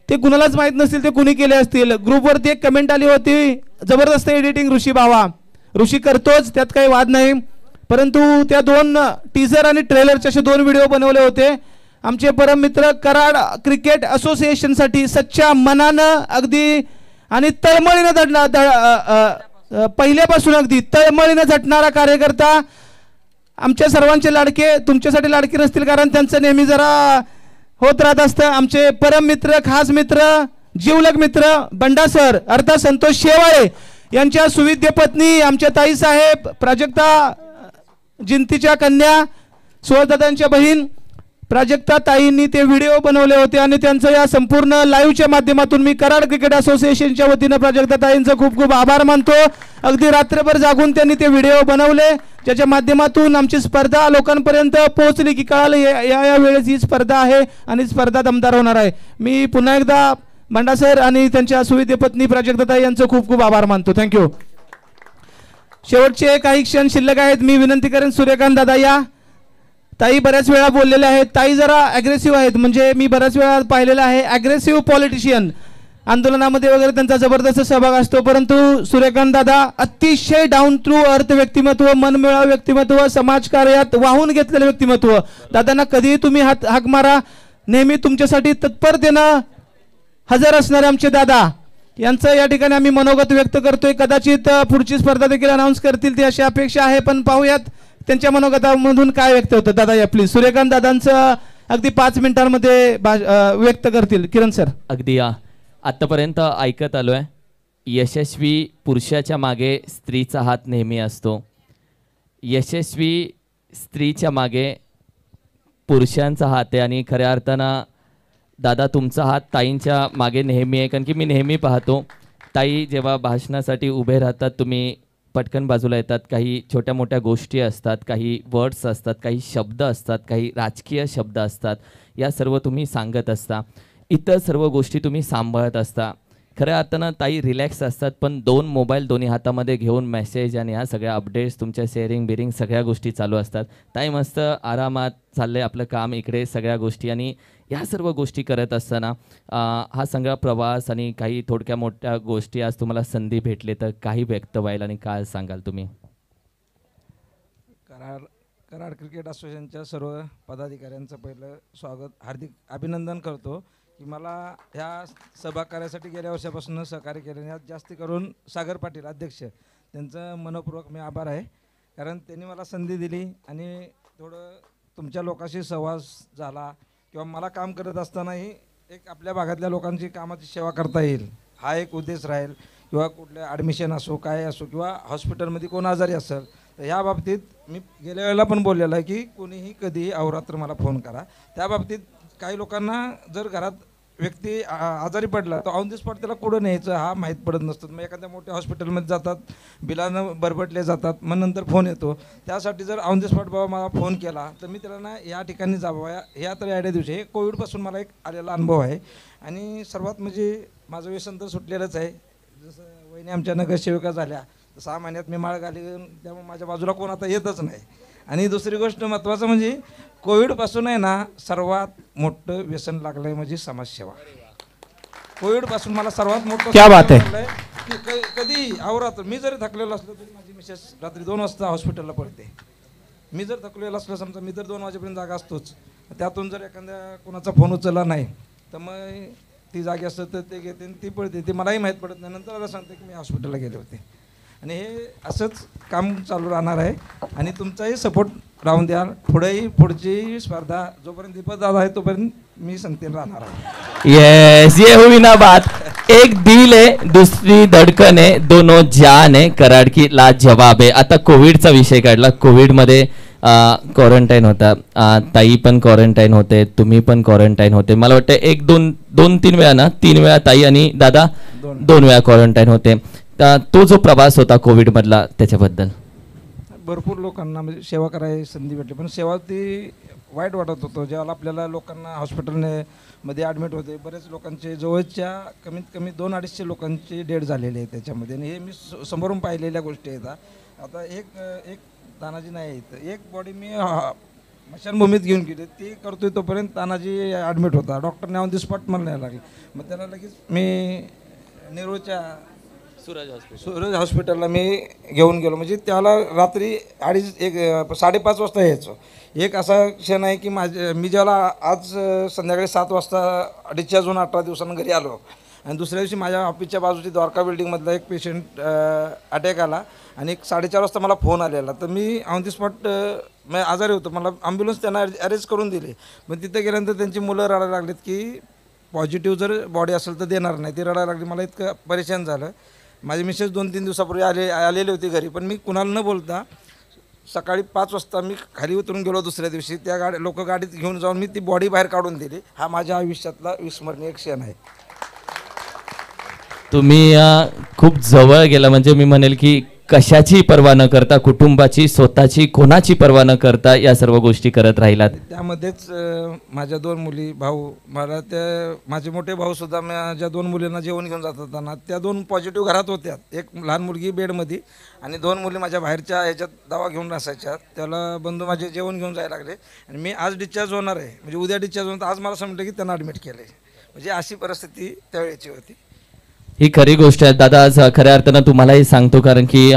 ते कुणालाच माहीत नसतील ते कुणी केले असतील. ग्रुपवरती एक कमेंट आली होती, जबरदस्त एडिटिंग ऋषी भावा. ऋषी करतोच, त्यात काही वाद नाही, परंतु त्या 2 टीझर आणि ट्रेलरचे असे 2 व्हिडिओ बनवले होते. आमचे परम मित्र कराड क्रिकेट असोसिएशनसाठी सच्च्या मनानं अगदी आणि तळमळीनं पहिल्यापासून अगदी तळमळीनं झटणारा कार्यकर्ता, आमच्या सर्वांचे लाडके, तुमच्यासाठी लाडके नसतील कारण त्यांचं नेहमी जरा होत राहत असतं. आमचे परम मित्र, खास मित्र, जीवलग मित्र बंडा सर अर्थात संतोष शेवाळे यांच्या सुविद्य पत्नी आमच्या ताई साहेब प्राजक्ता जिंतीच्या कन्या, सुवरदादांच्या बहीण प्राजक्ता ताईंनी ते व्हिडिओ बनवले होते आणि त्यांचं या संपूर्ण लाईव्हच्या माध्यमातून मी कराड क्रिकेट असोसिएशनच्या वतीनं प्राजक्ता ताईंचं खूप खूप आभार मानतो. अगदी रात्रभर जागून त्यांनी ते व्हिडिओ बनवले, ज्याच्या माध्यमातून आमची स्पर्धा लोकांपर्यंत पोहोचली की कळालं या वेळेस ही स्पर्धा आहे आणि स्पर्धा दमदार होणार आहे. मी पुन्हा एकदा बंडा सर आणि त्यांच्या सुविद्य पत्नी प्राजक्ता ताई यांचं खूप खूप आभार मानतो. थँक्यू. शेवटचे काही क्षण शिल्लक आहेत. मी विनंती करेन सूर्यकांत दादा या. ताई बऱ्याच वेळा बोललेल्या आहेत. ताई जरा ॲग्रेसिव्ह आहेत, म्हणजे मी बऱ्याच वेळा पाहिलेलं आहे ॲग्रेसिव्ह पॉलिटिशियन, आंदोलनामध्ये वगैरे त्यांचा जबरदस्त सहभाग असतो. परंतु सूर्यकांत दादा अतिशय डाऊन टू अर्थ व्यक्तिमत्व, मनमिळावू व्यक्तिमत्व, समाजकार्यात वाहून घेतलेलं व्यक्तिमत्व. दादांना कधीही तुम्ही हाक मारा, नेहमी तुमच्यासाठी तत्परतेनं हजर असणारे आमचे दादा यांचं या ठिकाणी आम्ही मनोगत व्यक्त करतोय. कदाचित पुढची स्पर्धा देखील अनाऊन्स करतील ती अशी अपेक्षा आहे, पण पाहूयात त्यांच्या मनोगतामधून काय व्यक्त होतं. दादा या प्लीज. सूर्यकांत दादांचं अगदी 5 मिनिटांमध्ये व्यक्त करतील. किरण सर. अगदी या. आत्तापर्यंत ऐकत आलोय, यशस्वी पुरुषाच्या मागे स्त्रीचा हात नेहमी असतो, यशस्वी स्त्रीच्या मागे पुरुषांचा हात आहे. आणि खऱ्या अर्थानं दादा तुमचा हात ताईंच्या मागे नेहमी आहे, कारण की मी नेहमी पाहतो ताई जेव्हा भाषणासाठी उभे राहतात तुम्ही पटकन बाजूला येतात. काही छोट्या मोठ्या गोष्टी असतात, काही वर्ड्स असतात, काही शब्द असतात, काही राजकीय शब्द असतात, या सर्व तुम्ही सांगत असता. इतर सर्व गोष्टी तुम्ही सांभाळत असता. खऱ्या अर्थानं ताई रिलॅक्स असतात, पण 2 मोबाईल दोन्ही हातामध्ये घेऊन मेसेज आणि ह्या सगळ्या अपडेट्स तुमच्या शेअरिंग बिरिंग सगळ्या गोष्टी चालू असतात. ताई मस्त आरामात चाललंय आपलं काम, इकडे सगळ्या गोष्टी, आणि ह्या सर्व गोष्टी करत असताना हा सगळा प्रवास आणि काही थोडक्या मोठ्या गोष्टी आज तुम्हाला संधी भेटले, तर काही व्यक्त व्हायला आणि काय सांगाल तुम्ही? कराड क्रिकेट असोसिएशनच्या सर्व पदाधिकाऱ्यांचं पहिलं स्वागत, हार्दिक अभिनंदन करतो की मला ह्या सभा कार्यासाठी गेल्या वर्षापासून सहकार्य केल्याने आज जास्ती करून सागर पाटील अध्यक्ष त्यांचं मनपूर्वक मी आभार आहे, कारण त्यांनी मला संधी दिली आणि थोडं तुमच्या लोकांशी सहवास झाला किंवा मला काम करत असतानाही एक आपल्या भागातल्या लोकांची कामाची सेवा करता येईल हा एक उद्देश राहील. किंवा कुठलं ॲडमिशन असो काय असो किंवा हॉस्पिटलमध्ये कोण आजारी असेल तर ह्या बाबतीत मी गेल्या वेळेला पण बोललेलं आहे की कोणीही कधीही अहोरात्र मला फोन करा. त्या बाबतीत काही लोकांना जर घरात व्यक्ती आजारी पडला तर ऑन द स्पॉट त्याला कुठं न्यायचं हा माहीत पडत नसतं. मग एखाद्या मोठ्या हॉस्पिटलमध्ये जातात, बिलानं बरबटले जातात, मग नंतर फोन येतो. त्यासाठी जर ऑन द स्पॉट बाबा मला फोन केला तर मी त्याला ना या ठिकाणी जावं ह्या तर आयडिया दिवशी हे कोविडपासून मला एक आलेला अनुभव आहे. आणि सर्वात म्हणजे माझं व्यसन तर सुटलेलंच आहे. जसं वहिनी आमच्या नगरसेविका झाल्या 6 महिन्यात मी माळ घाली, त्यामुळे माझ्या बाजूला कोण आता येतच नाही. आणि दुसरी गोष्ट महत्त्वाचं म्हणजे कोविडपासून आहे ना सर्वात मोठं व्यसन लागलं आहे म्हणजे समाजसेवा. कोविडपासून मला सर्वात मोठं क्या बात आहे की कधी अहोरात्र मी जरी थकलेलो असलो तरी माझी मिसेस रात्री 2 वाजता हॉस्पिटलला पडते. मी जर थकलेलो असलो समजा मी तर 2 वाजेपर्यंत जागा असतोच. त्यातून जर एखाद्या कोणाचा फोन उचलला नाही तर मग ती जागी असतं तर ते घेते आणि ती पडते. ते मलाही माहीत पडत नाही. नंतर मला सांगते की मी हॉस्पिटलला गेले होते. आणि हे असंच काम चालू राहणार आहे आणि तुमचाही सपोर्ट राहून द्या. पुढची स्पर्धा जोपर्यंत दीपक दादा आहे तोपर्यंत मी संगतीन राहणार आहे. येस, ये हुई ना बात. एक दिल है दुसरी धडकन है, दोनों जान है, कराड की लाजवाब है. आता कोविडचा विषय काढला. कोविडमध्ये क्वारंटाईन होता, ताई पण क्वारंटाईन होते, तुम्ही पण क्वारंटाईन होते. मला वाटतं 2-3 वेळा ना, 3 वेळा ताई आणि दादा 2 वेळा क्वारंटाईन होते. तो जो प्रवास होता कोविडमधला त्याच्याबद्दल भरपूर लोकांना म्हणजे सेवा करायची संधी भेटली, पण सेवा ती वाईट वाटत होतं जेव्हा आपल्याला लोकांना हॉस्पिटलमध्ये ॲडमिट होते. बरेच लोकांचे जवळच्या कमीत कमी 200-250 लोकांची डेथ झालेली आहे त्याच्यामध्ये. आणि हे मी समोरून पाहिलेल्या गोष्टी आहेत. आता एक तानाजी नाही आहेत, एक बॉडी मी स्मशानभूमीत घेऊन गेली ती करतोय तोपर्यंत तानाजी ॲडमिट होता. डॉक्टरने ऑन द स्पॉट मला न्यायला लागले. मग त्याला लगेच मी नेरूळच्या सूरज हॉस्पिटलला मी घेऊन गेलो. म्हणजे त्याला रात्री 5:30 वाजता यायचो. एक असा क्षण आहे की मी ज्याला आज संध्याकाळी 7 वाजता डिस्चार्ज होऊन 18 दिवसांनी घरी आलो आणि दुसऱ्या दिवशी माझ्या ऑफिसच्या बाजूची द्वारका बिल्डिंगमधला एक पेशंट अटॅक आला आणि 4:30 वाजता मला फोन आलेला. तर मी ऑन दी स्पॉट मी आजारी होतो. मला ॲम्ब्युलन्स त्यांना अरेंज करून दिली. मग तिथे गेल्यानंतर त्यांची मुलं रडायला लागलीत की पॉझिटिव्ह जर बॉडी असेल तर देणार नाही. ती रडायला लागली. मला इतकं परेशान झालं. माझी मिसेस 2-3 दिवसापूर्वी आलेली होती घरी, पण मी कुणाला न बोलता सकाळी 5 वाजता मी खाली उतरून गेलो. दुसऱ्या दिवशी त्या लोक गाडीत घेऊन जाऊन मी ती बॉडी बाहेर काढून दिली. हा माझ्या आयुष्यातला विस्मरणीय क्षण आहे. तुम्ही खूप जवळ गेला, म्हणजे मी म्हणेल की कशाची पर्वा न करता, कुटुंबाची, स्वतःची, कोणाची पर्वा न करता या सर्व गोष्टी करत राहिलात. त्यामध्येच माझ्या 2 मुली, भाऊ, मला ते माझे मोठे भाऊसुद्धा माझ्या 2 मुलींना जेवण घेऊन जात होताना त्या 2 पॉझिटिव्ह घरात होत्या. एक लहान मुलगी बेडमध्ये आणि 2 मुली माझ्या बाहेरच्या ह्याच्यात दवा घेऊन असायच्या. त्याला बंधू माझे जेवण घेऊन जायला लागले आणि मी आज डिस्चार्ज होणार आहे, म्हणजे उद्या डिस्चार्ज होणार, आज मला समजलं की त्यांना ॲडमिट केलं आहे. म्हणजे अशी परिस्थिती त्यावेळेची होती. ही खरी गोष्ट आहे दादा. आज खऱ्या अर्थानं तुम्हालाही सांगतो, कारण की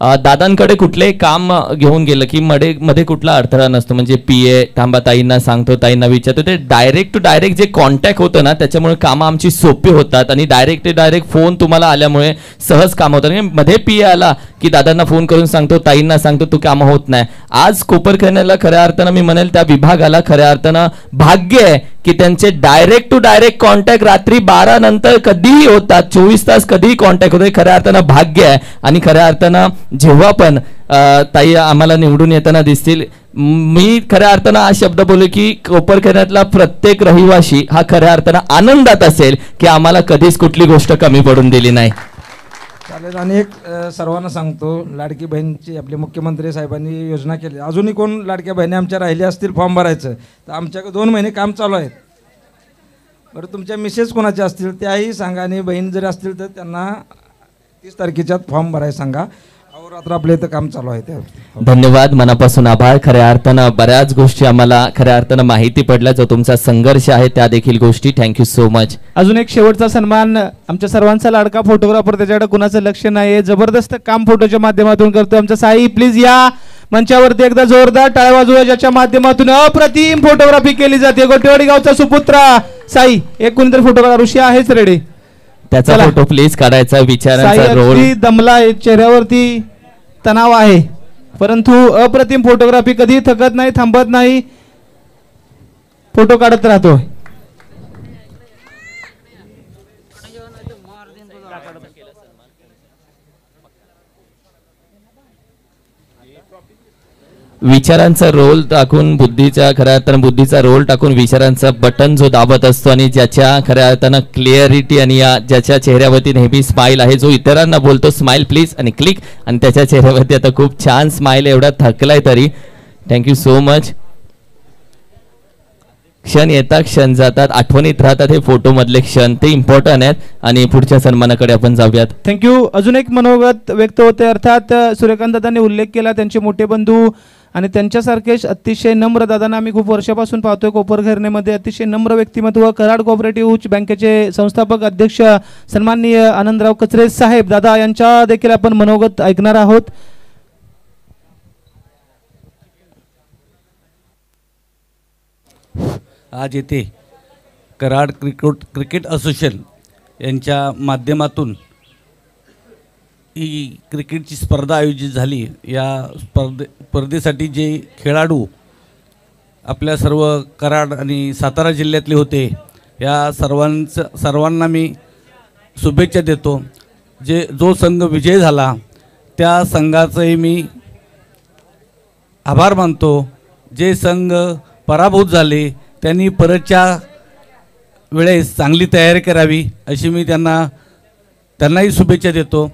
दादांकडे कुठलेही काम घेऊन गेलं की मध्ये कुठला अडथळा नसतो. म्हणजे PA थांबा, ताईंना सांगतो, ताईंना विचारतो, ते डायरेक्ट टू डायरेक्ट जे कॉन्टॅक्ट होतं ना, त्याच्यामुळे कामं आमची सोपी होतात आणि डायरेक्ट टू डायरेक्ट फोन तुम्हाला आल्यामुळे सहज काम होतं. आणि मध्ये PA आला की दादांना फोन करून सांगतो, ताईंना सांगतो, तू कामं होत नाही. आज कोपरखैरण्याला खऱ्या अर्थानं मी म्हणेल त्या विभागाला खऱ्या अर्थानं भाग्य आहे की त्यांचे डायरेक्ट टू डायरेक्ट कॉन्टॅक्ट रात्री 12 नंतर कधीही होतात, 24 तास कधीही कॉन्टॅक्ट होते. खऱ्या अर्थानं भाग्य आहे. आणि खऱ्या अर्थानं जेव्हा पण ताई आम्हाला निवडून येताना दिसतील, मी खऱ्या अर्थानं हा शब्द बोलू की कोपरखैरण्यातला प्रत्येक रहिवासी हा खऱ्या अर्थानं आनंदात असेल की आम्हाला कधीच कुठली गोष्ट कमी पडून दिली नाही. चालेल. आणि एक सर्वांना सांगतो, लाडकी बहीणची आपले मुख्यमंत्री साहेबांनी योजना केली. अजूनही कोण लाडक्या बहिणी आमच्या राहिल्या असतील फॉर्म भरायचं, तर आमच्याकडे 2 महिने काम चालू आहेत. बरं, तुमच्या मिसेस कोणाच्या असतील त्याही सांगा, आणि बहीण जरी असतील तर त्यांना 30 तारखेच्या फॉर्म भरायला सांगा. अहोरात्र आपल्या इथं काम चालू आहे. त्यावरती धन्यवाद, मनापासून आभार. खऱ्या अर्थानं बऱ्याच गोष्टी आम्हाला खऱ्या अर्थानं माहिती पडल्या, जो तुमचा संघर्ष आहे त्या देखील गोष्टी. Thank you so much. अजून एक शेवटचा सन्मान, आमच्या सर्वांचा लाडका फोटोग्राफर, त्याच्याकडे कुणाचं लक्ष नाही, जबरदस्त काम फोटोच्या माध्यमातून करतो. आमचा साई, प्लीज या मंचावरती एकदा जोरदार टाळ्या वाजवा, ज्याच्या माध्यमातून अप्रतिम फोटोग्राफी केली जाते. गोटेवाडी गावचा सुपुत्र साई, एक कोणीतरी फोटोग्राफर ऋषी आहेच रेडी, त्याचा फोटो प्लीज काढायचा. विचारांचा रोल दमला आहे, चेहऱ्यावरती तणाव आहे, परंतु अप्रतिम फोटोग्राफी, कधी थकत नाही, थांबत नाही, फोटो काढत राहतो. विचारांचा रोल टाकून बुद्धीचा, खऱ्या अर्थानं बुद्धीचा रोल टाकून विचारांचा बटन जो दाबत असतो आणि ज्याच्या खऱ्या अर्थानं क्लिअरिटी आणि ज्याच्या चेहऱ्यावरती नेहमी स्माइल आहे, जो इतरांना बोलतो स्माइल प्लीज आणि क्लिक, आणि त्याच्या चेहऱ्यावरती आता खूप छान स्माइल, एवढा थकलाय तरी. Thank you so much. क्षण येतात, क्षण जातात, आठवणीत राहतात हे फोटो मधले क्षण, ते इम्पॉर्टंट आहेत. आणि पुढच्या सन्मानाकडे आपण जाऊयात. थँक्यू. अजून एक मनोगत व्यक्त होते, अर्थात सूर्यकांत दादांनी उल्लेख केला, त्यांचे मोठे बंधू आणि त्यांच्यासारखेच अतिशय नम्र दादांना आम्ही खूप वर्षापासून पाहतोय कोपरखैरण्यामध्ये. अतिशय नम्र व्यक्तिमत्व, कराड कोऑपरेटिव्ह बँकेचे संस्थापक अध्यक्ष सन्माननीय आनंदराव कचरे साहेब दादा यांच्या देखील आपण मनोगत ऐकणार आहोत. आज येथे कराड क्रिकेट असोसिएशन यांच्या माध्यमातून ही क्रिकेटची स्पर्धा आयोजित झाली. या स्पर्धेसाठी जे खेळाडू आपल्या सर्व कराड आणि सातारा जिल्ह्यातले होते, या सर्वांना मी शुभेच्छा देतो. जो संघ विजय झाला त्या संघाचंही मी आभार मानतो. जे संघ पराभूत झाले त्यांनी परतच्या वेळेस चांगली तयारी करावी अशी मी त्यांनाही शुभेच्छा देतो.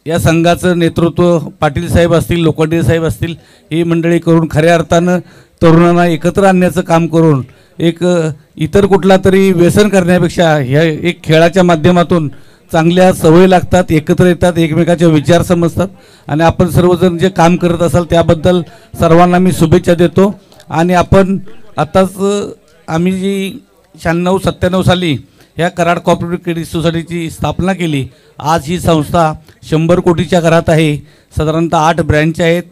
या संघाचं नेतृत्व पाटील साहेब असतील, लोखंडे साहेब असतील, ही मंडळी करून खऱ्या अर्थानं तरुणांना एकत्र आणण्याचं काम करून एक इतर कुठला तरी व्यसन करण्यापेक्षा ह्या एक खेळाच्या माध्यमातून चांगल्या सवयी लागतात, एकत्र येतात, एकमेकाचे विचार समजतात आणि आपण सर्वजण जे काम करत असाल त्याबद्दल सर्वांना मी शुभेच्छा देतो. आणि आपण आत्ताच आम्ही जी 96-97 साली ह्या कराड कोऑपरेटिव्ह क्रेडिट सोसायटीची स्थापना केली. आज ही संस्था 100 कोटीच्या घरात आहे. साधारणतः 8 ब्रँच आहेत,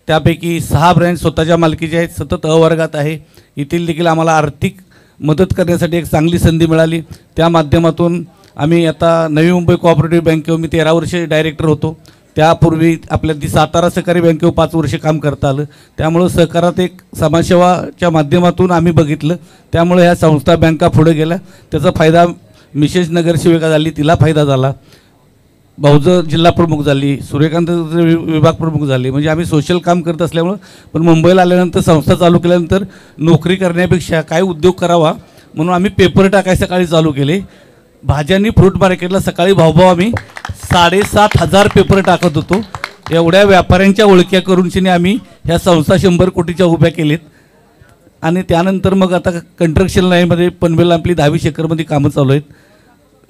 त्यापैकी 6 ब्रँच स्वतःच्या मालकीच्या आहेत, सतत अवर्गात आहे. येथील देखील आम्हाला आर्थिक मदत करण्यासाठी एक चांगली संधी मिळाली. त्या माध्यमातून आम्ही आता नवी मुंबई कोऑपरेटिव्ह बँकेवर मी 13 वर्षे डायरेक्टर होतो. त्यापूर्वी आपल्या सातारा सहकारी बँकेवर 5 वर्षे काम करता आलं. त्यामुळं सहकारात एक समाजसेवाच्या माध्यमातून आम्ही बघितलं. त्यामुळे ह्या संस्था बँका पुढे गेल्या. त्याचा फायदा मिसेस नगरसेविका झाली, तिला फायदा झाला. भाऊजं जिल्हा प्रमुख झाली, सूर्यकांत विभाग प्रमुख झाले. म्हणजे आम्ही सोशल काम करत असल्यामुळं. पण मुंबईला आल्यानंतर संस्था चालू केल्यानंतर नोकरी करण्यापेक्षा काय उद्योग करावा म्हणून आम्ही पेपर टाकायला सकाळी चालू केले. भाज्यांनी फ्रूट मार्केटला सकाळी भाऊभाऊ आम्ही 7,500 पेपर टाकत होतो. एवढ्या व्यापाऱ्यांच्या ओळख्या करून शिने आम्ही ह्या संस्था 100 कोटीच्या उभ्या केलीत. आणि त्यानंतर मग आता कंस्ट्रक्शन लाईनमध्ये पनवेल आपली 10-20 एकरमध्ये कामं चालू आहेत.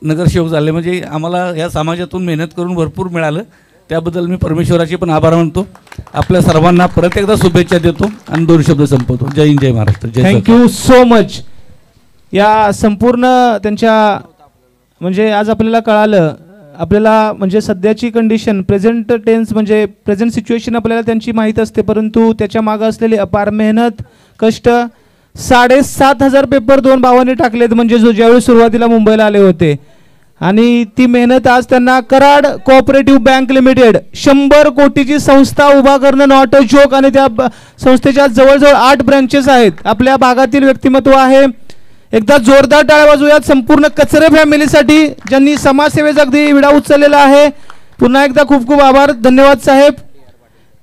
नगरसेवक झाले म्हणजे आम्हाला या समाजातून मेहनत करून भरपूर मिळालं. त्याबद्दल मी परमेश्वराचे पण आभार मानतो. आपल्या सर्वांना परत एकदा शुभेच्छा देतो आणि 2 शब्द संपवतो. जय हिंद, जय महाराष्ट्र, जय. Thank you so much. या संपूर्ण त्यांच्या म्हणजे आज आपल्याला कळालं, आपल्याला म्हणजे सध्याची कंडिशन प्रेझेंट टेन्स म्हणजे प्रेझेंट सिच्युएशन आपल्याला त्यांची माहीत असते, परंतु त्याच्या मागं असलेली अपार मेहनत, कष्ट. 7,500 पेपर 2 भावांनी टाकलेत म्हणजे जो ज्यावेळी सुरुवातीला मुंबईला आले होते. आणि ती मेहनत आज त्यांना कराड कोऑपरेटिव्ह बँक लिमिटेड 100 कोटीची संस्था उभा करणं नॉट अ जोक. आणि त्या संस्थेच्या जवळजवळ 8 ब्रँचेस आहेत. आपल्या भागातील व्यक्तिमत्व आहे. एकदा जोरदार टाळ्या वाजवूयात संपूर्ण कचरे फॅमिलीसाठी ज्यांनी समाजसेवेचा अगदी विडा उचललेला आहे. पुन्हा एकदा खूप खूप आभार. धन्यवाद साहेब.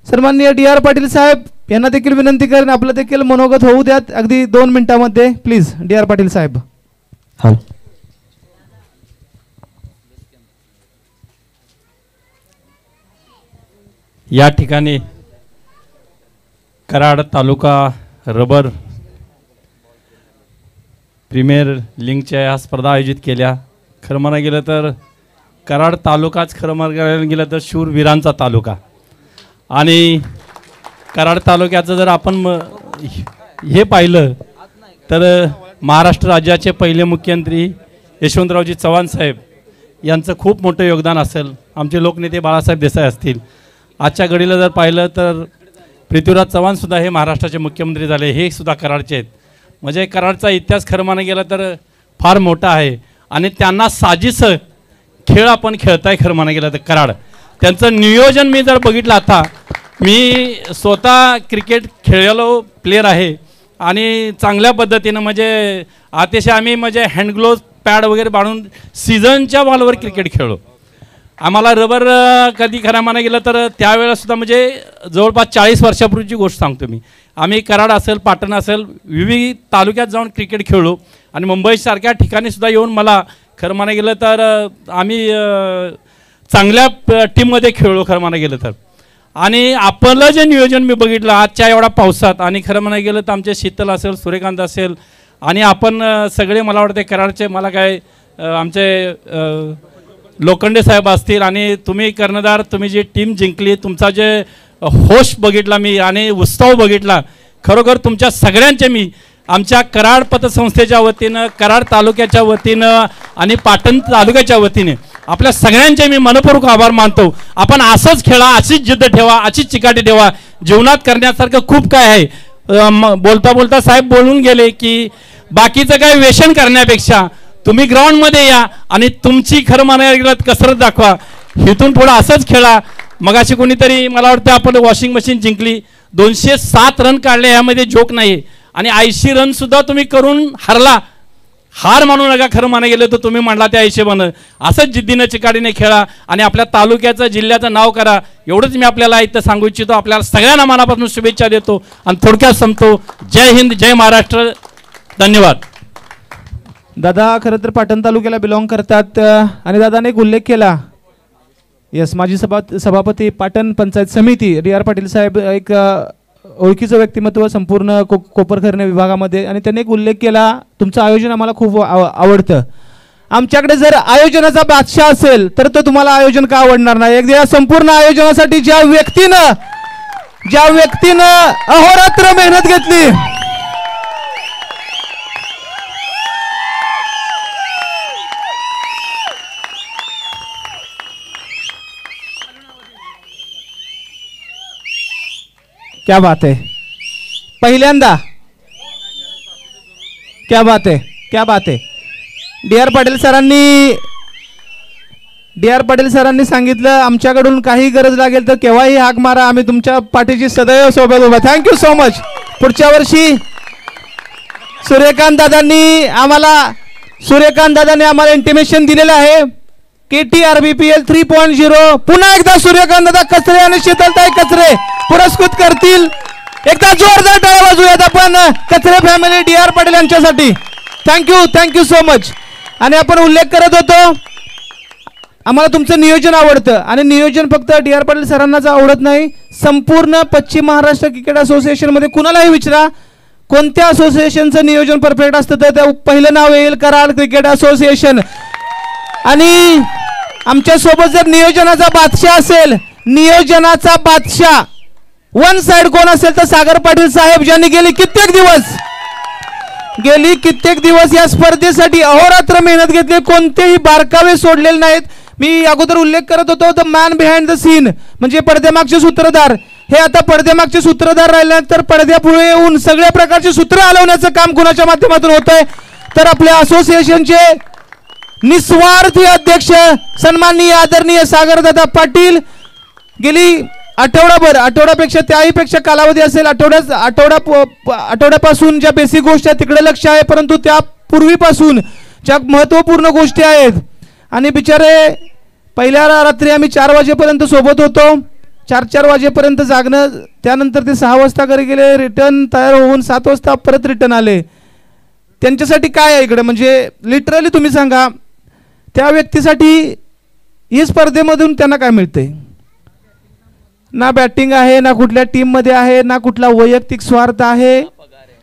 सन्माननीय DR पाटील साहेब यांना देखील विनंती करेन आपलं देखील मनोगत होऊ द्यात अगदी 2 मिनिटांमध्ये प्लीज. DR पाटील साहेब. हां, या ठिकाणी कराड तालुका रबर प्रीमियर लीगच्या ह्या स्पर्धा आयोजित केल्या. खरं म्हणायला गेलं तर कराड तालुकाच खरं म्हणायला गेलं तर शूरवीरांचा तालुका. आणि कराड तालुक्याचं जर आपण हे पाहिलं तर महाराष्ट्र राज्याचे पहिले मुख्यमंत्री यशवंतरावजी चव्हाण साहेब यांचं खूप मोठं योगदान असेल. आमचे लोकनेते बाळासाहेब देसाई असतील. आजच्या घडीला जर पाहिलं तर पृथ्वीराज चव्हाणसुद्धा हे महाराष्ट्राचे मुख्यमंत्री झाले, हे सुद्धा कराडचे आहेत. म्हणजे कराडचा इतिहास खरं म्हणायला गेला तर फार मोठा आहे. आणि त्यांना साजिस खेळ आपण खेळताय खरं म्हणायला गेलं तर कराड. त्यांचं नियोजन मी जर बघितलं, आता मी स्वतः क्रिकेट खेळलेलो प्लेयर आहे आणि चांगल्या पद्धतीनं म्हणजे अतिशय आम्ही म्हणजे हँडग्लोव्ज पॅड वगैरे बांधून सीझनच्या बॉलवर क्रिकेट खेळलो. आम्हाला रबर कधी खरं म्हणायला गेलं तर त्यावेळेसुद्धा म्हणजे जवळपास 40 वर्षापूर्वीची गोष्ट सांगतो मी. आम्ही कराड असेल, पाटण असेल, विविध तालुक्यात जाऊन क्रिकेट खेळलो. आणि मुंबईसारख्या ठिकाणीसुद्धा येऊन मला खरं म्हणायला गेलं तर आम्ही चांगल्या टीममध्ये खेळलो खरं म्हणायला गेलं तर. आणि आपलं जे नियोजन मी बघितलं आजच्या एवढ्या पावसात, आणि खरं म्हणायला गेलं तर आमचे शीतल असेल, सूर्यकांत असेल, आणि आपण सगळे मला वाटते कराडचे मला काय आमचे लोखंडे साहेब असतील, आणि तुम्ही कर्णधार, तुम्ही जी टीम जिंकली, तुमचा जे होश बघितला मी आणि उत्सव बघितला, खरोखर तुमच्या सगळ्यांचे मी आमच्या कराड पतसंस्थेच्या वतीनं, कराड तालुक्याच्या वतीनं आणि पाटण तालुक्याच्या वतीने आपल्या सगळ्यांचे मी मनपूर्वक आभार मानतो. आपण असंच खेळा, अशीच जिद्द ठेवा, अशीच चिकाटी ठेवा. जीवनात करण्यासारखं खूप काय आहे. बोलता बोलता साहेब बोलून गेले की बाकीचं काय व्यसन करण्यापेक्षा तुम्ही ग्राउंडमध्ये या आणि तुमची खरं म्हणायला गेलं कसरत दाखवा. इथून पुढे असंच खेळा. मगाशी कोणीतरी मला वाटतं आपण वॉशिंग मशीन जिंकली, 207 रन काढले, यामध्ये जोक नाही. आणि 80 रनसुद्धा तुम्ही करून हरला. हार मानू नका. खरं म्हणायला गेलं तर तुम्ही म्हणला त्या हिशोबानं असंच जिद्दीनं चिकाटीने खेळा आणि आपल्या तालुक्याचं, जिल्ह्याचं नाव करा. एवढंच मी आपल्याला इथं सांगू इच्छितो. आपल्याला सगळ्यांना मनापासून शुभेच्छा देतो आणि थोडक्यात संपतो. जय हिंद, जय महाराष्ट्र. धन्यवाद. दादा खरं तर पाटण तालुक्याला बिलॉंग करतात आणि दादाने एक उल्लेख केला. यस, माजी सभापती पाटण पंचायत समिती DR पाटील साहेब एक ओळखीचं व्यक्तिमत्व संपूर्ण कोपरखैरणे विभागामध्ये, आणि त्यांनी एक उल्लेख केला, तुमचं आयोजन आम्हाला खूप आवडतं. आमच्याकडे जर आयोजनाचा बादशाह असेल तर तो तुम्हाला आयोजन का आवडणार नाही. एकदा या संपूर्ण आयोजनासाठी ज्या व्यक्तीनं अहोरात्र मेहनत घेतली, क्या बात है. पहिल्यांदा क्या बात है, क्या बात है. DR पाटील सरांनी सांगितलं आमच्याकडून काही गरज लागेल तर केव्हाही हाक मारा, आम्ही तुमच्या पाठीची सदैव सोबत उभा. Thank you so much. पुढच्या वर्षी सूर्यकांत दादांनी आम्हाला इंटिमेशन दिलेलं आहे. KTRBPL 3.0 पुन्हा एकदा सूर्यकांत दादा कचरे आणि शीतलताई कचरे पुरस्कृत करतील. एकदा जोरदार टाळ्या वाजवूयात आपण कचरे फॅमिली DR पाटील यांच्यासाठी. Thank you so much. आणि आपण उल्लेख करत होतो आम्हाला तुमचं नियोजन आवडतं आणि नियोजन फक्त डी.आर. पाटील सरांनाच आवडत नाही, संपूर्ण पश्चिम महाराष्ट्र क्रिकेट असोसिएशनमध्ये कुणालाही विचारा कोणत्या असोसिएशनचं नियोजन परफेक्ट असतं तर त्या पहिलं नाव येईल कराड क्रिकेट असोसिएशन. आणि आमच्या सोबत जर नियोजनाचा बादशाह असेल, नियोजनाचा बादशाह वन साइड कोण असेल तर सागर पाटील साहेब, ज्यांनी गेली कित्येक दिवस या स्पर्धेसाठी अहोरात्र मेहनत घेतली, कोणतेही बारकावे सोडलेले नाहीत. मी अगोदर उल्लेख करत होतो the man behind the scene म्हणजे पडद्यामागचे सूत्रधार. हे आता पडद्यामागचे सूत्रधार राहिल्यानंतर पडद्यापुढे येऊन सगळ्या प्रकारचे सूत्र हलवण्याचं काम कुणाच्या माध्यमातून होत आहे तर आपल्या असोसिएशनचे निस्वार्थी अध्यक्ष सन्माननीय आदरणीय सागरदादा पाटील. गेली आठवड्यापेक्षा त्याहीपेक्षा कालावधी असेल, आठवड्यापासून ज्या बेसिक गोष्टी आहेत तिकडे लक्ष आहे, परंतु त्या पूर्वीपासून ज्या महत्त्वपूर्ण गोष्टी आहेत. आणि बिचारे पहिल्या रात्री आम्ही 4 वाजेपर्यंत सोबत होतो, 4 वाजेपर्यंत जागणं, त्यानंतर ते 6 वाजता घरी गेले, रिटर्न तयार होऊन 7 वाजता परत रिटर्न आले. त्यांच्यासाठी काय आहे इकडे, म्हणजे लिटरली तुम्ही सांगा त्या व्यक्तीसाठी ही स्पर्धेमधून त्यांना काय मिळते? ना बॅटिंग आहे, ना कुठल्या टीममध्ये आहे, ना कुठला वैयक्तिक स्वार्थ आहे,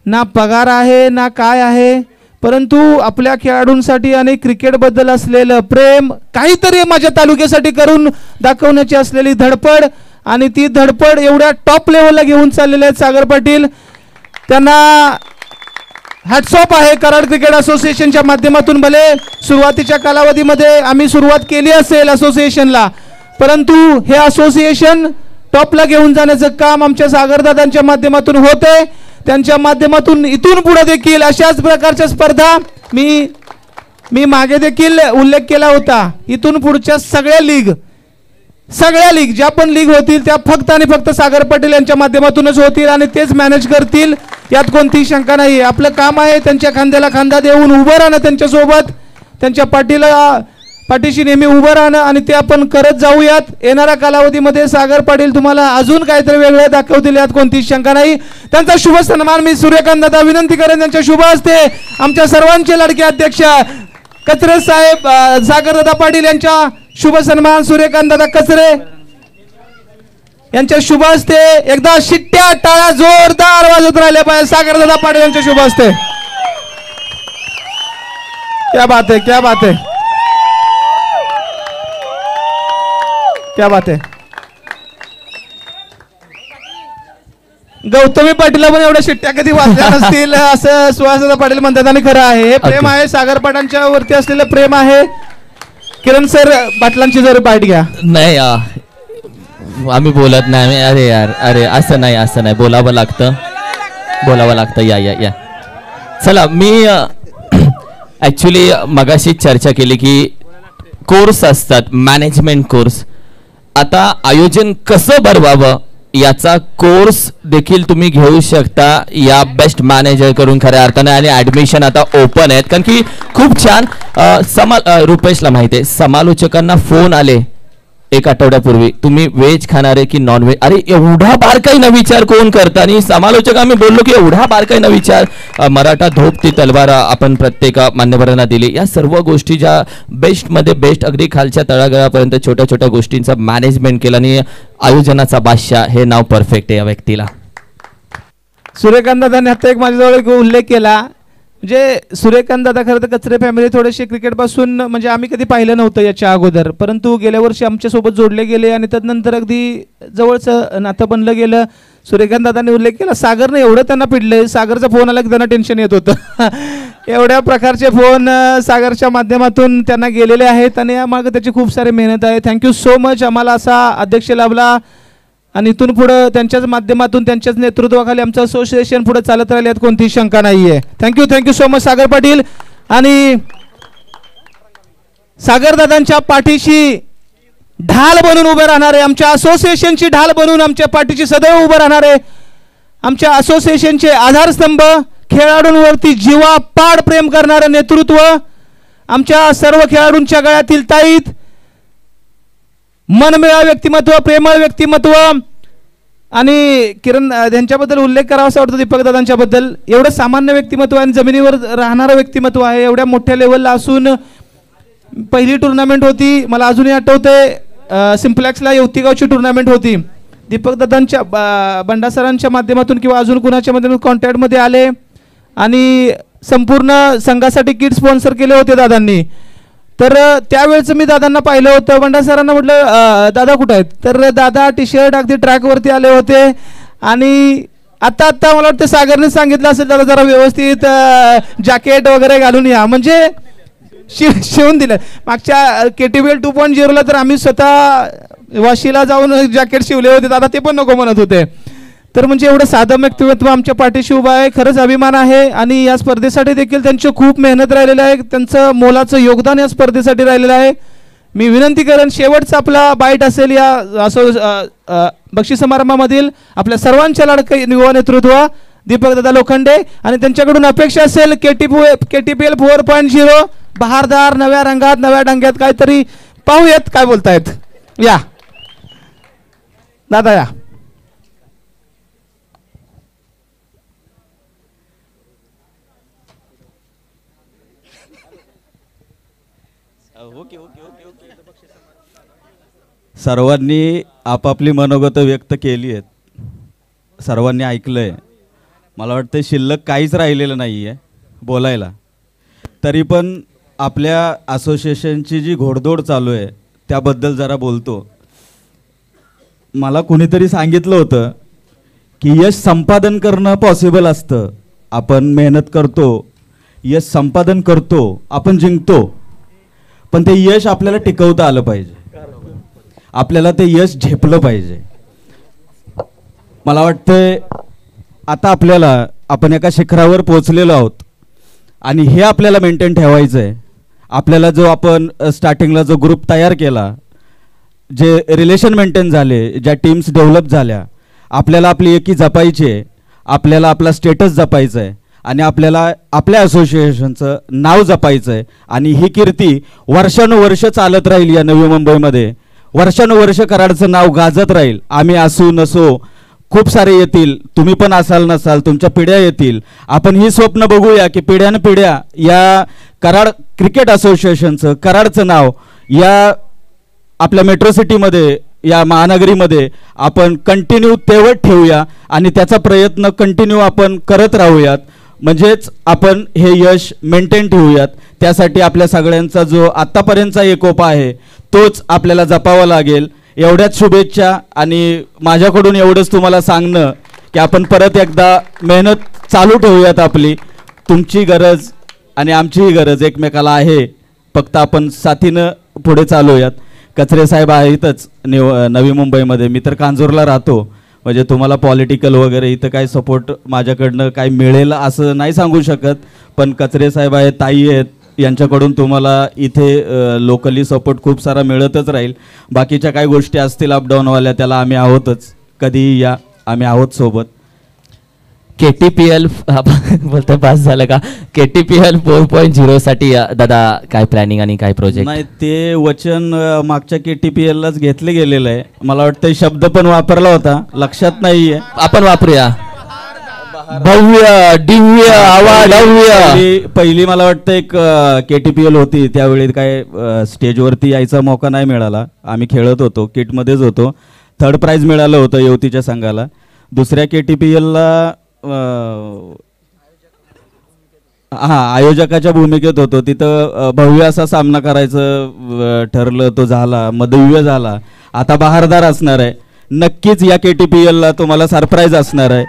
ना पगार आहे, ना काय आहे, परंतु आपल्या खेळाडूंसाठी आणि क्रिकेटबद्दल असलेलं प्रेम, काहीतरी माझ्या तालुक्यासाठी करून दाखवण्याची असलेली धडपड, आणि ती धडपड एवढ्या टॉप लेवलला घेऊन चाललेले आहेत सागर पाटील. त्यांना हॅट्स ऑफ आहे कराड क्रिकेट असोसिएशनच्या माध्यमातून. भले सुरुवातीच्या कालावधीमध्ये आम्ही सुरुवात केली असेल असोसिएशनला, परंतु हे असोसिएशन टॉपला घेऊन जाण्याचं काम आमच्या सागरदादांच्या माध्यमातून होते. त्यांच्या माध्यमातून इथून पुढे देखील अशाच प्रकारच्या स्पर्धा मी मागे देखील उल्लेख केला होता. इथून पुढच्या सगळ्या लीग ज्या पण लीग होतील त्या फक्त आणि फक्त सागर पाटील यांच्या माध्यमातूनच होतील आणि तेच मॅनेज करतील, यात कोणतीही शंका नाही. आपलं काम आहे त्यांच्या खांद्याला खांदा देऊन उभं राहणं, त्यांच्यासोबत त्यांच्या पाठीशी नेहमी उभं राहणं, आणि ते आपण करत जाऊयात. येणाऱ्या कालावधीमध्ये सागर पाटील तुम्हाला अजून काहीतरी वेगळं दाखवतील, यात कोणतीही शंका नाही. त्यांचा शुभ सन्मान मी सूर्यकांत दादा विनंती करेन त्यांच्या शुभ हस्ते आमच्या सर्वांचे लाडके अध्यक्ष कचरे साहेब सागरदादा पाटील यांच्या शुभ सन्मान सूर्यकांत दादा कचरे यांच्या शुभ हस्ते एकदा शिट्ट्या टाळ्या जोरदार वाजत राहिल्या पाहिजे सागरदादा पाटील यांच्या शुभ हस्ते. क्या बात है, क्या बात है, क्या बात है. गौतमी पाटीलला पण एवढ्या शिट्ट्या कधी वाजल्या नसतील असं सुहासदादा पाटील म्हणतात, आणि खरं आहे हे प्रेम आहे सागर पाटांच्या वरती असलेलं प्रेम आहे. किरण सर पाटलांची जर बाईट घ्या. नाही आम्ही बोलत नाही. अरे यार, अरे असं नाही बोलावं लागतं. या चला. मी ॲक्च्युली मगाशी चर्चा केली की कोर्स असतात, मॅनेजमेंट कोर्स. आता आयोजन कसं भरवावं याचा कोर्स देखील तुम्ही घेऊ शकता या बेस्ट मॅनेजर करून खऱ्या अर्थाने, आणि ॲडमिशन आता ओपन आहेत. कारण की खूप छान रुपेशला माहिती आहे, समालोचकांना फोन आले 1 आठवड्यापूर्वी, तुम्ही व्हेज खाणारे की नॉन व्हेज. अरे एवढा बारकाई न विचार कोण करता, आणि समालोचक आम्ही बोललो की एवढा बारकाई न विचार. मराठा धोप ती तलवार आपण प्रत्येक मान्यवरांना दिली. या सर्व गोष्टी ज्या बेस्टमध्ये बेस्ट, अगदी खालच्या तळागाळापर्यंत छोट्या छोट्या गोष्टींचा मॅनेजमेंट केलं, आणि आयोजनाचा बादशाह हे नाव परफेक्ट आहे या व्यक्तीला. सूर्यकांत दादांनी आता एक माझ्याजवळ उल्लेख केला, म्हणजे सूर्यकांत दादा खरं तर कचरे फॅमिली थोडेसे क्रिकेटपासून म्हणजे आम्ही कधी पाहिलं नव्हतं याच्या अगोदर, परंतु गेल्या वर्षी आमच्यासोबत जोडले गेले आणि त्यानंतर अगदी जवळचं नातं बनलं गेलं. सूर्यकांत दादांनी उल्लेख केला, सागरने एवढं त्यांना पिडलंय, सागरचा फोन आला की त्यांना टेन्शन येत होतं. एवढ्या प्रकारचे फोन सागरच्या माध्यमातून त्यांना गेलेले आहेत, आणि यामागे त्याची खूप सारी मेहनत आहे. Thank you so much. आम्हाला असा अध्यक्ष लाभला, आणि इथून पुढे त्यांच्याच माध्यमातून त्यांच्याच नेतृत्वाखाली आमचं असोसिएशन पुढे चालत राहिले, यात कोणतीही शंका नाहीये. Thank you so much Sagar Patil. आणि सागरदादांच्या पाठीशी ढाल बनून उभे राहणारे, आमच्या असोसिएशनची ढाल बनून आमच्या पाठीशी सदैव उभे राहणारे, आमच्या असोसिएशनचे आधारस्तंभ, खेळाडूंवरती जीवापाड प्रेम करणारं नेतृत्व, आमच्या सर्व खेळाडूंच्या गळ्यातील ताईत, मनमिळा व्यक्तिमत्व, प्रेमळ व्यक्तिमत्व. आणि किरण यांच्याबद्दल उल्लेख करावा असं वाटतं, दीपक दादांच्याबद्दल. एवढं सामान्य व्यक्तिमत्व आहे आणि जमिनीवर राहणारं व्यक्तिमत्व आहे, एवढ्या मोठ्या लेवलला असून पहिली टुर्नामेंट होती, मला अजूनही आठवते, सिम्प्लेक्सला युवतीगावची टुर्नामेंट होती. दीपक दादांच्या बंडा सरांच्या माध्यमातून किंवा अजून कुणाच्या माध्यमातून कॉन्टॅक्टमध्ये आले आणि संपूर्ण संघासाठी किट स्पॉन्सर केले होते दादांनी. तर त्यावेळेचं मी दादांना पाहिलं होतं. बंडा सरांना म्हटलं दादा कुठं आहेत, तर दादा टी शर्ट अगदी ट्रॅकवरती आले होते. आणि आता मला वाटतं सागरने सांगितलं असेल दादा जरा व्यवस्थित जॅकेट वगैरे घालून या, म्हणजे शिवून दिलं. मागच्या KTPL 2.0ला तर आम्ही स्वतः वाशीला जाऊन जॅकेट शिवले होते, दादा ते पण नको म्हणत होते. तर म्हणजे एवढं साधं व्यक्तिमत्व आमच्या पाठीशी उभं आहे, खरंच अभिमान आहे. आणि या स्पर्धेसाठी देखील त्यांची खूप मेहनत राहिलेली आहे, त्यांचं मोलाचं योगदान या स्पर्धेसाठी राहिलेलं आहे. मी विनंती करेन, शेवटचा आपला बाईट असेल या असं बक्षीस समारंभामधील आपल्या सर्वांच्या लाडके युवा नेतृत्व दीपक दादा लोखंडे, आणि त्यांच्याकडून अपेक्षा असेल KTPL 4.0 बहारदार, नव्या रंगात नव्या डंग्यात काहीतरी पाहूयात काय बोलतायत. या दादा या. सर्वांनी आपापली मनोगत व्यक्त केली आहेत, सर्वांनी ऐकलंय. मला वाटतं शिल्लक काहीच राहिलेलं नाही आहे बोलायला. तरी पण आपल्या असोसिएशनची जी घोडदौड चालू आहे त्याबद्दल जरा बोलतो. मला कुणीतरी सांगितलं होतं की यश संपादन करणं पॉसिबल असतं. आपण मेहनत करतो, यश संपादन करतो, आपण जिंकतो, पण ते यश आपल्याला टिकवता आलं पाहिजे, आपल्याला ते यश झेपलं पाहिजे. मला वाटतंय आता आपण एका शिखरावर पोहोचलेलो आहोत आणि हे आपल्याला मेंटेन ठेवायचं आहे. आपल्याला जो आपण स्टार्टिंगला जो ग्रुप तयार केला, जे रिलेशन मेंटेन झाले, ज्या टीम्स डेव्हलप झाल्या, आपल्याला आपली एकी जपायची आहे, आपल्याला आपला स्टेटस जपायचं आहे आणि आपल्याला आपल्या असोसिएशनचं नाव जपायचं आहे. आणि ही कीर्ती वर्षानुवर्ष चालत राहील या नवी मुंबईमध्ये, वर्षानुवर्ष कराडचं नाव गाजत राहील. आम्ही असू नसो, खूप सारे येतील, तुम्ही पण असाल नसाल, तुमच्या पिढ्या येतील. आपण ही स्वप्न बघूया की पिढ्यानपिढ्या या कराड क्रिकेट असोसिएशनचं, कराडचं नाव या आपल्या मेट्रो सिटीमध्ये, या महानगरीमध्ये आपण कंटिन्यू तेवढ ठेवूया आणि त्याचा प्रयत्न कंटिन्यू आपण करत राहूयात. म्हणजेच आपण हे यश मेंटेन ठेवूयात. त्यासाठी आपल्या सगळ्यांचा जो आत्तापर्यंतचा एकोपा आहे तोच आपल्याला जपावा लागेल. एवढ्याच शुभेच्छा आणि माझ्याकडून एवढंच तुम्हाला सांगणं की आपण परत एकदा मेहनत चालू ठेवूयात. आपली, तुमची गरज आणि आमचीही गरज एकमेकाला आहे, फक्त आपण साथीनं पुढे चालूयात. कचरे साहेब आहेतच नवी मुंबईमध्ये, मी तर कांजूरला राहतो, म्हणजे तुम्हाला पॉलिटिकल वगैरे इथं काही सपोर्ट माझ्याकडनं काय मिळेल असं नाही सांगू शकत, पण कचरे साहेब आहेत, ताई आहेत, यांच्याकडून तुम्हाला इथे लोकली सपोर्ट खूप सारा मिळतच राहील. बाकीच्या काही गोष्टी असतील अपडाऊनवाल्या त्याला आम्ही आहोतच, कधीही या, आम्ही आहोत सोबत. KTPL बोलतोय पास झालं का? KTPL 4.0 साठी दादा काय प्लॅनिंग आणि काय प्रोजेक्ट? नाही, ते वचन मागच्या KTPLलाच घेतले गेलेलं आहे. मला वाटतं शब्द पण वापरला होता, लक्षात नाहीये, आपण वापरूया. भव्य दिव्य आवाडव्य. पहिली मला वाटतं एक KTPL होती, त्यावेळी काय स्टेजवरती यायचा मौका नाही मिळाला. आम्ही खेळत होतो, किटमध्येच होतो, 3rd प्राइज मिळालं होतं युवतीच्या संघाला. दुसऱ्या KTPLला आयोजकाच्या भूमिकेत होतो, तिथं भव्य असा सामना करायचं ठरलं, तो झाला, मदव्य झाला. आता बहारदार असणार आहे. नक्कीच या KTPLला तुम्हाला सरप्राईज असणार आहे.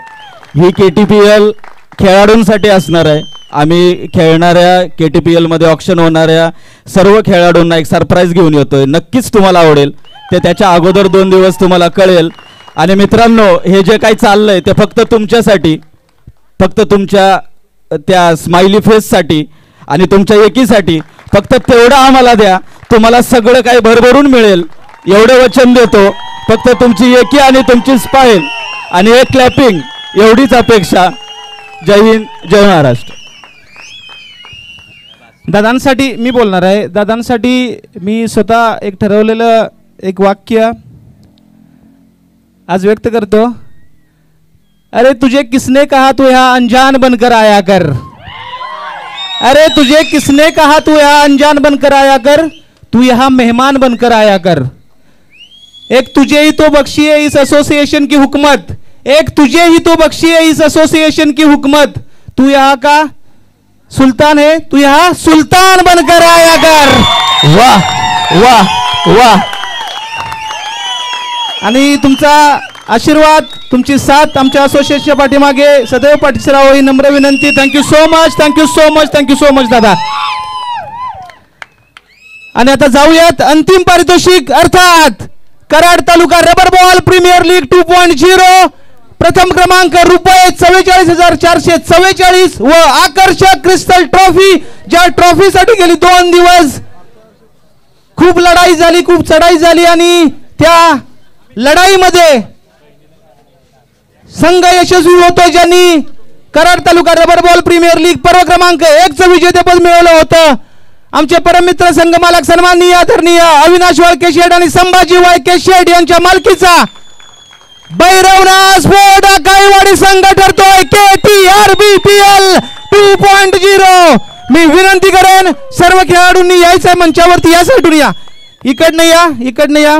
ही KTPL खेळाडूंसाठी असणार आहे. आम्ही खेळणाऱ्या KTPLमध्ये ऑप्शन होणाऱ्या सर्व खेळाडूंना एक सरप्राईज घेऊन येतोय, नक्कीच तुम्हाला आवडेल. ते त्याच्या अगोदर 2 दिवस तुम्हाला कळेल. आणि मित्रांनो, हे जे काही चाललंय ते फक्त तुमच्यासाठी, फक्त तुमच्या त्या स्माइली फेससाठी आणि तुमच्या एकीसाठी. फक्त तेवढं आम्हाला द्या, तुम्हाला सगळं काही भरभरून मिळेल एवढं वचन देतो. फक्त तुमची एकी आणि तुमची स्माइल आणि एक क्लॅपिंग एवढीच अपेक्षा. जय हिंद, जय महाराष्ट्र. दादांसाठी मी बोलणार आहे. दादांसाठी मी स्वतः एक ठरवलेलं एक वाक्य आज व्यक्त करतो. अरे तुझे किसने कहा तू यहाँ अनजान बनकर आया कर. अरे तुझे किसने कहा तू यहाँ अनजान बनकर आया कर, तू यहाँ मेहमान बनकर आया कर। एक तुझे ही तो बख्शी है इस एसोसिएशन की हुकूमत, एक तुझे ही तो बख्शी है इस एसोसिएशन की हुकूमत। तू यहाँ का सुल्तान है, तू यहाँ सुल्तान बनकर आया कर। वाह वाह वाह। आणि तुमचा आशीर्वाद, तुमची साथ आमच्या असोसिएशनच्या पाठीमागे सदैव पाठीशी राहावी ही नम्र विनंती। Thank you so much, thank you so much, thank you so much दादा। आणि आता जाऊयात अंतिम पारितोषिक अर्थात Karad taluka rubber ball premier league 2.0 प्रथम क्रमांक रुपये 44,444 व आकर्षक क्रिस्टल ट्रॉफी, ज्या ट्रॉफीसाठी गेली 2 दिवस खूप लढाई झाली, खूप चढाई झाली आणि त्या लढाईमध्ये संघ यशस्वी होतो ज्यांनी Karad taluka rubber ball premier league पर्व क्रमांक 1 चं विजेतेपद मिळवलं होतं। आमचे परममित्र संघ मालक सन्माननीय आदरणीय अविनाश वाळके शेठ आणि संभाजी वाळके शेठ यांच्या मालकीचा भैरवनाथ स्पोर्ट काळीवाडी संघ ठरतोय KTRBPL 2.0। मी विनंती करेन सर्व खेळाडूंनी यायचंय मंचावरती, या साईडून या, इकडनं या, इकडनं या,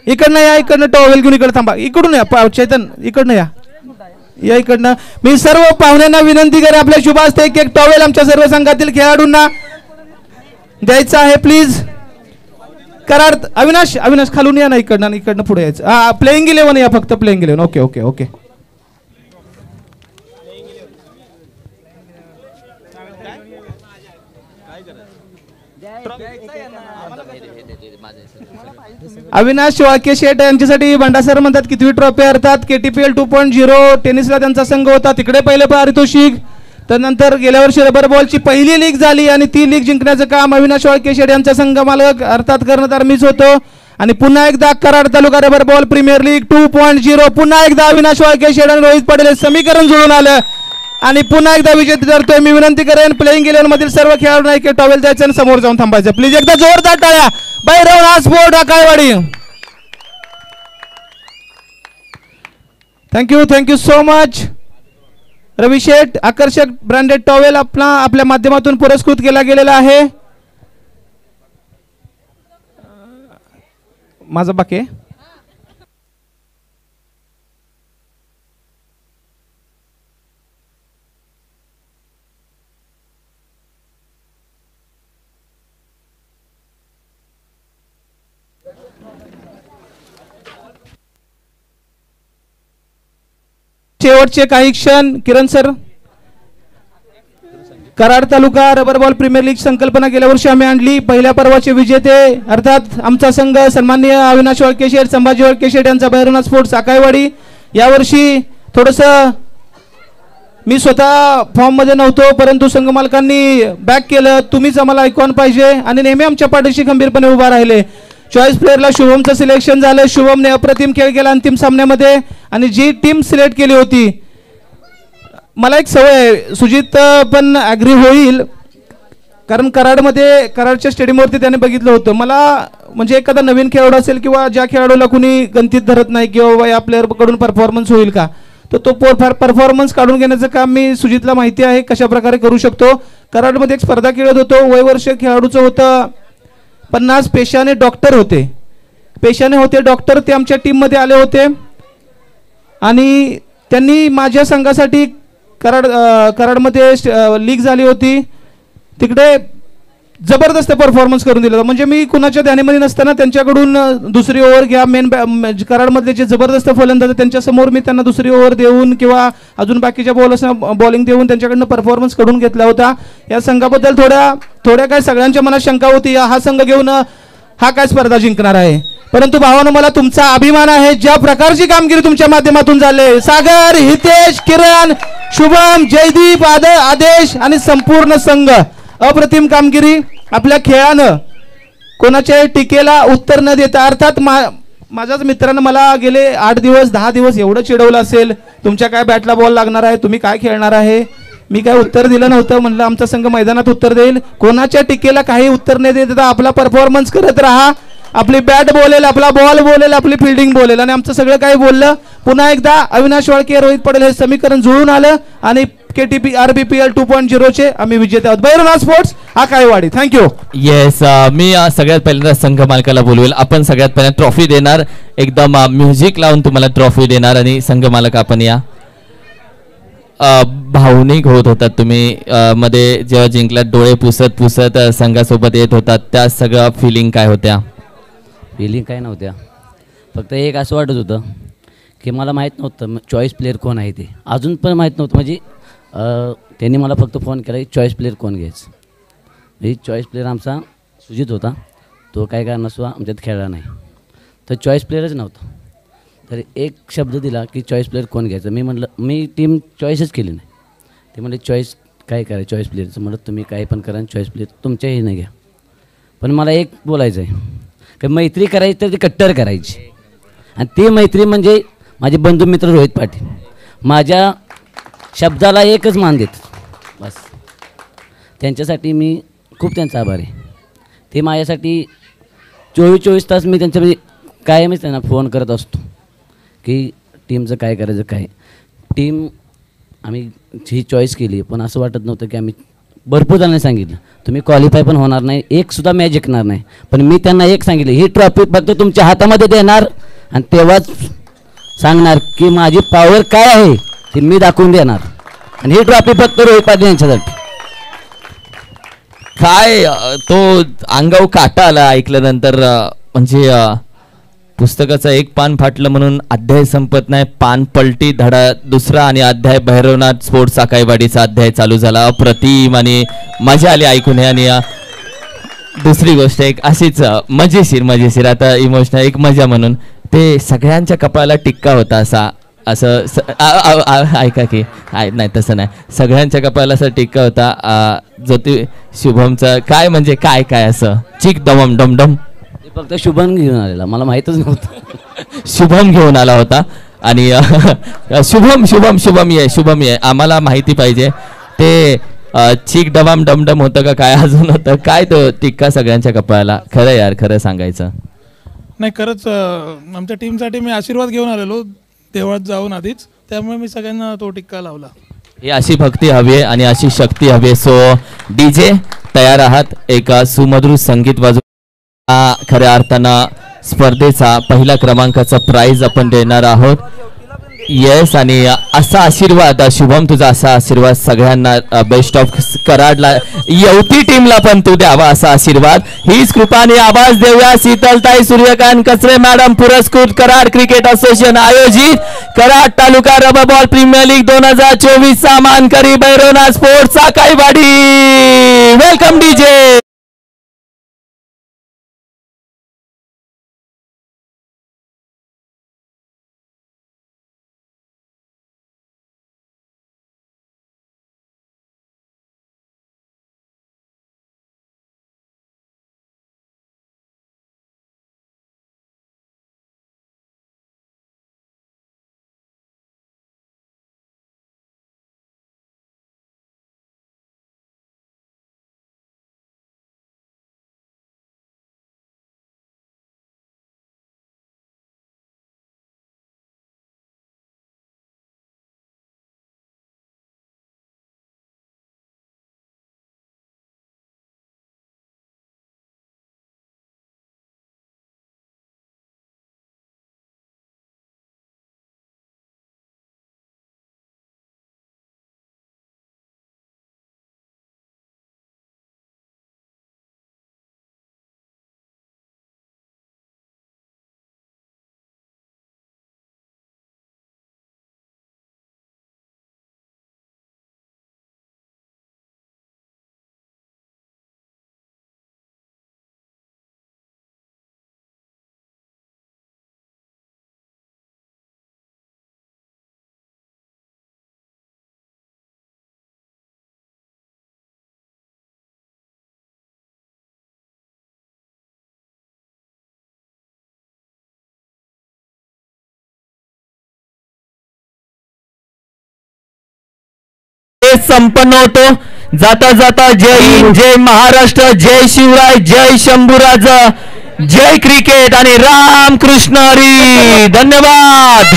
इकडनं या, इकडनं टॉवेल घेऊन इकडे थांबा, इकडून या चैतन, इकडनं या, या इकडनं। मी सर्व पाहुण्यांना विनंती करेन आपल्या शुभ हस्ते एक टॉवेल आमच्या सर्व संघातील खेळाडूंना द्यायचं आहे प्लीज। कराड अविनाश, अविनाश खालून या ना, इकडनं इकडनं पुढे यायचं। हा प्लेइंग 11 या, फक्त playing 11। Okay okay okay. Avinash Walke Sheth यांच्यासाठी भंडासर म्हणतात कितवी ट्रॉफी अर्थात KTPL 2.0 टेनिसला त्यांचा संघ होता, तिकडे पहिले पारितोषिक। त्यानंतर गेल्या वर्षी रबर बॉलची पहिली लीग झाली आणि ती लीग जिंकण्याचं काम अविनाश वाळके शेठ यांचा संघ मालक अर्थात कर्णधार मीच होतो। आणि पुन्हा एकदा Karad taluka rubber ball premier league 2.0 पुन्हा एकदा अविनाश वाळके शेठ आणि रोहित पाटील समीकरण जुळून आलं आणि पुन्हा एकदा विजेते ठरतोय। मी विनंती करेन प्लेइंग 11 मधील सर्व खेळाडूंना एक टॉवेल द्यायचं आणि समोर जाऊन थांबायचं प्लीज। एकदा जोरदार टाळ्या Bhairavnath sport Kaliwadi. Thank you, thank you so much Ravi Sheth. आकर्षक ब्रँडेड टॉवेल आपल्या माध्यमातून पुरस्कृत केला गेलेला आहे। माझा बाकी आहे। शेवटचे काही क्षण किरण sir. Karad taluka rubber ball premier league संकल्पना गेल्या वर्षी आम्ही आणली, पहिल्या पर्वाचे विजेते अर्थात आमचा संघ सन्माननीय अविनाश वाळके शेठ, संभाजी वाळके शेठ यांचा भैरवनाथ स्पोर्ट्स साकाईवाडी। यावर्षी थोडंसं मी स्वतः फॉर्म मध्ये नव्हतो, परंतु संघ मालकांनी बॅक केलं, तुम्हीच आम्हाला ऐकून पाहिजे आणि नेहमी आमच्या पाठीशी खंबीरपणे उभा राहिले। चॉईस प्लेअरला शुभमचं सिलेक्शन झालं, शुभमने अप्रतिम खेळ केला अंतिम सामन्यामध्ये आणि जी टीम सिलेक्ट केली होती, मला एक सवय आहे, सुजित पण ॲग्री होईल, कारण कराडमध्ये कराडच्या स्टेडियमवरती त्याने बघितलं होतं। मला म्हणजे एखादा नवीन खेळाडू असेल किंवा ज्या खेळाडूला कुणी गणतीत धरत नाही किंवा या प्लेअरकडून परफॉर्मन्स होईल का, तर तो परफॉर्मन्स काढून घेण्याचं काम मी सुजितला माहिती आहे कशा प्रकारे करू शकतो। कराडमध्ये एक स्पर्धा खेळत होतो, वयवर्ष खेळाडूचं होतं 50, पेशाने डॉक्टर होते, पेशाने होते डॉक्टर, ते आमच्या टीममध्ये आले होते आणि त्यांनी माझ्या संघासाठी कराडमध्ये लीग झाली होती, तिकडे जबरदस्त परफॉर्मन्स करून दिला। म्हणजे मी कुणाच्या ध्यानीमध्ये नसताना त्यांच्याकडून दुसरी ओव्हर घ्या, मेन कराडमधले जे जबरदस्त फलंदाज त्यांच्या समोर मी त्यांना दुसरी ओव्हर देऊन किंवा अजून बाकीच्या बॉलर्सना बॉलिंग देऊन त्यांच्याकडनं परफॉर्मन्स काढून घेतला होता। या संघाबद्दल थोड्या काय सगळ्यांच्या मनात शंका होती, हा संघ घेऊन हा काय स्पर्धा जिंकणार आहे, परंतु भावानो मला तुमचा अभिमान आहे, ज्या प्रकारची कामगिरी तुमच्या माध्यमातून झाले, सागर, हितेश, किरण, शुभम, जयदीप, आदेश आणि संपूर्ण संघ, अप्रतिम कामगिरी। आपल्या खेळानं कोणाच्या टीकेला उत्तर न देता अर्थात माझ्याच मित्रानं मला गेले 8 दिवस 10 दिवस एवढं चिडवलं असेल, तुमच्या काय बॅटला बॉल लागणार आहे, तुम्ही काय खेळणार आहे, मी काय उत्तर दिलं नव्हतं, म्हणलं आमचा संघ मैदानात उत्तर देईल, कोणाच्या टीकेला काही उत्तर न देता आपला परफॉर्मन्स करत राहा आपली बॅट बोलेल, आपला बॉल बोलेल, आपली फिल्डिंग बोलेल आणि आमचं सगळं काही बोललं. पुन्हा एकदा अविनाश वाळके, रोहित पटेल हे समीकरण जुळून आलं आणि KTP RBPL 2.0 चे आम्ही विजेते आहोत. भैरवनाथ स्पोर्ट्स आकाईवाडी. थँक्यू. येस, मी सगळ्यात पहिल्यांदा संघ मालकाला बोलवेल. आपण सगळ्यात पहिल्यांदा ट्रॉफी देणार, एकदम म्युझिक लावून तुम्हाला ट्रॉफी देणार आणि संघ मालक आपण या. भावनिक होत होतात तुम्ही मध्ये जेव्हा जिंकलात, डोळे पुसत पुसत संघासोबत येत होतात, त्या सगळ्या फिलिंग काय होत्या? फिलिंग काय नव्हत्या, फक्त एक असं वाटत होतं की मला माहीत नव्हतं चॉईस प्लेअर कोण आहे ते. अजून पण माहीत नव्हतं. म्हणजे त्यांनी मला फक्त फोन केला की चॉईस प्लेअर कोण घ्यायचं. म्हणजे चॉईस प्लेअर आमचा सुजित होता, तो काय कारणास्तव आमच्यात खेळला नाही, तर चॉईस प्लेअरच नव्हता. तर एक शब्द दिला की चॉईस प्लेअर कोण घ्यायचं. मी म्हटलं मी टीम चॉईसच केली नाही. ते म्हणले चॉईस काय करायचं चॉईस प्लेअरचं. म्हटलं तुम्ही काय पण करा, चॉईस प्लेअर तुमच्याही नाही घ्या. पण मला एक बोलायचं आहे की मैत्री करायची तर ती कट्टर करायची, आणि ती मैत्री म्हणजे माझे बंधुमित्र रोहित पाटील माझ्या शब्दाला एकच मान देतात बस. त्यांच्यासाठी मी खूप त्यांचा आभार आहे. ते माझ्यासाठी 24 तास मी त्यांच्या कायमच त्यांना फोन करत असतो की टीमचं काय करायचं. काय टीम आम्ही ही चॉईस केली, पण असं वाटत नव्हतं की आम्ही भरपूर जणांनी सांगितलं तुम्ही क्वालिफाय पण होणार नाही, एकसुद्धा मॅच जिंकणार नाही. पण मी त्यांना एक सांगितलं ही ट्रॉफी फक्त तुमच्या हातामध्ये देणार आणि तेव्हाच सांगणार की माझी पॉवर काय आहे ते मी दाखवून देणार, आणि ही ट्रॉफी फक्त रोहित पाटील यांच्यासाठी. काय तो अंगावर काटा आला ऐकल्यानंतर. म्हणजे पुस्तकाचं एक पान फाटलं म्हणून अध्याय संपत नाही, पान पलटी धडा दुसरा आणि अध्याय भैरवनाथ स्पोर्ट्स आकाईवाडीचा अध्याय चालू झाला. अप्रतिम आणि मजा आली ऐकून. आणि दुसरी गोष्ट एक अशीच मजेशीर आता इमोशनल एक मजा म्हणून ते सगळ्यांच्या कपाळाला टिक्का होता असा. असं ऐका की नाही तसं नाही, सगळ्यांच्या कपाळाला असा टिक्का होता जो ते शुभमचं काय म्हणजे काय काय असं चिक दमम डमडम. फक्त शुभम घेऊन आलेला, मला माहीतच नव्हतं. शुभम घेऊन आला होता आणि शुभम ये आम्हाला माहिती पाहिजे ते चिक डबाम डमडम होतं का काय अजून होतं काय तो टिक्का सगळ्यांच्या कपाळाला. खरं यार, खरं सांगायचं नाही, खरंच आमच्या टीमसाठी मी आशीर्वाद घेऊन आलेलो देवळात जाऊन आधीच, त्यामुळे मी सगळ्यांना तो टिक्का लावला. ही अशी भक्ती हवी आहे आणि अशी शक्ती हवी. सो DJ तयार आहात, एक सुमधुर संगीत वाजू. खऱ्या अर्थानं स्पर्धेचा पहिला क्रमांकाचा प्राइज आपण देणार आहोत. येस, आणि असा आशीर्वाद शुभम, तुझा असा आशीर्वाद सगळ्यांना बेस्ट ऑफ कराडला येवती टीमला पण तू द्यावा असा आशीर्वाद. हीच कृपाने आवाज देऊया शीतलताई सूर्यकांत कचरे मॅडम, पुरस्कृत कराड क्रिकेट असोसिएशन आयोजित Karad taluka rubber ball premier league 2024 चा मानकरी Bhairavnath sports Akaiwadi. Welcome DJ. संपन्न होतो. जाता जाता जय हिंद, जय महाराष्ट्र, जय शिवराय, जय शंभूराज. जय क्रिकेट आणि राम कृष्ण हरी. धन्यवाद.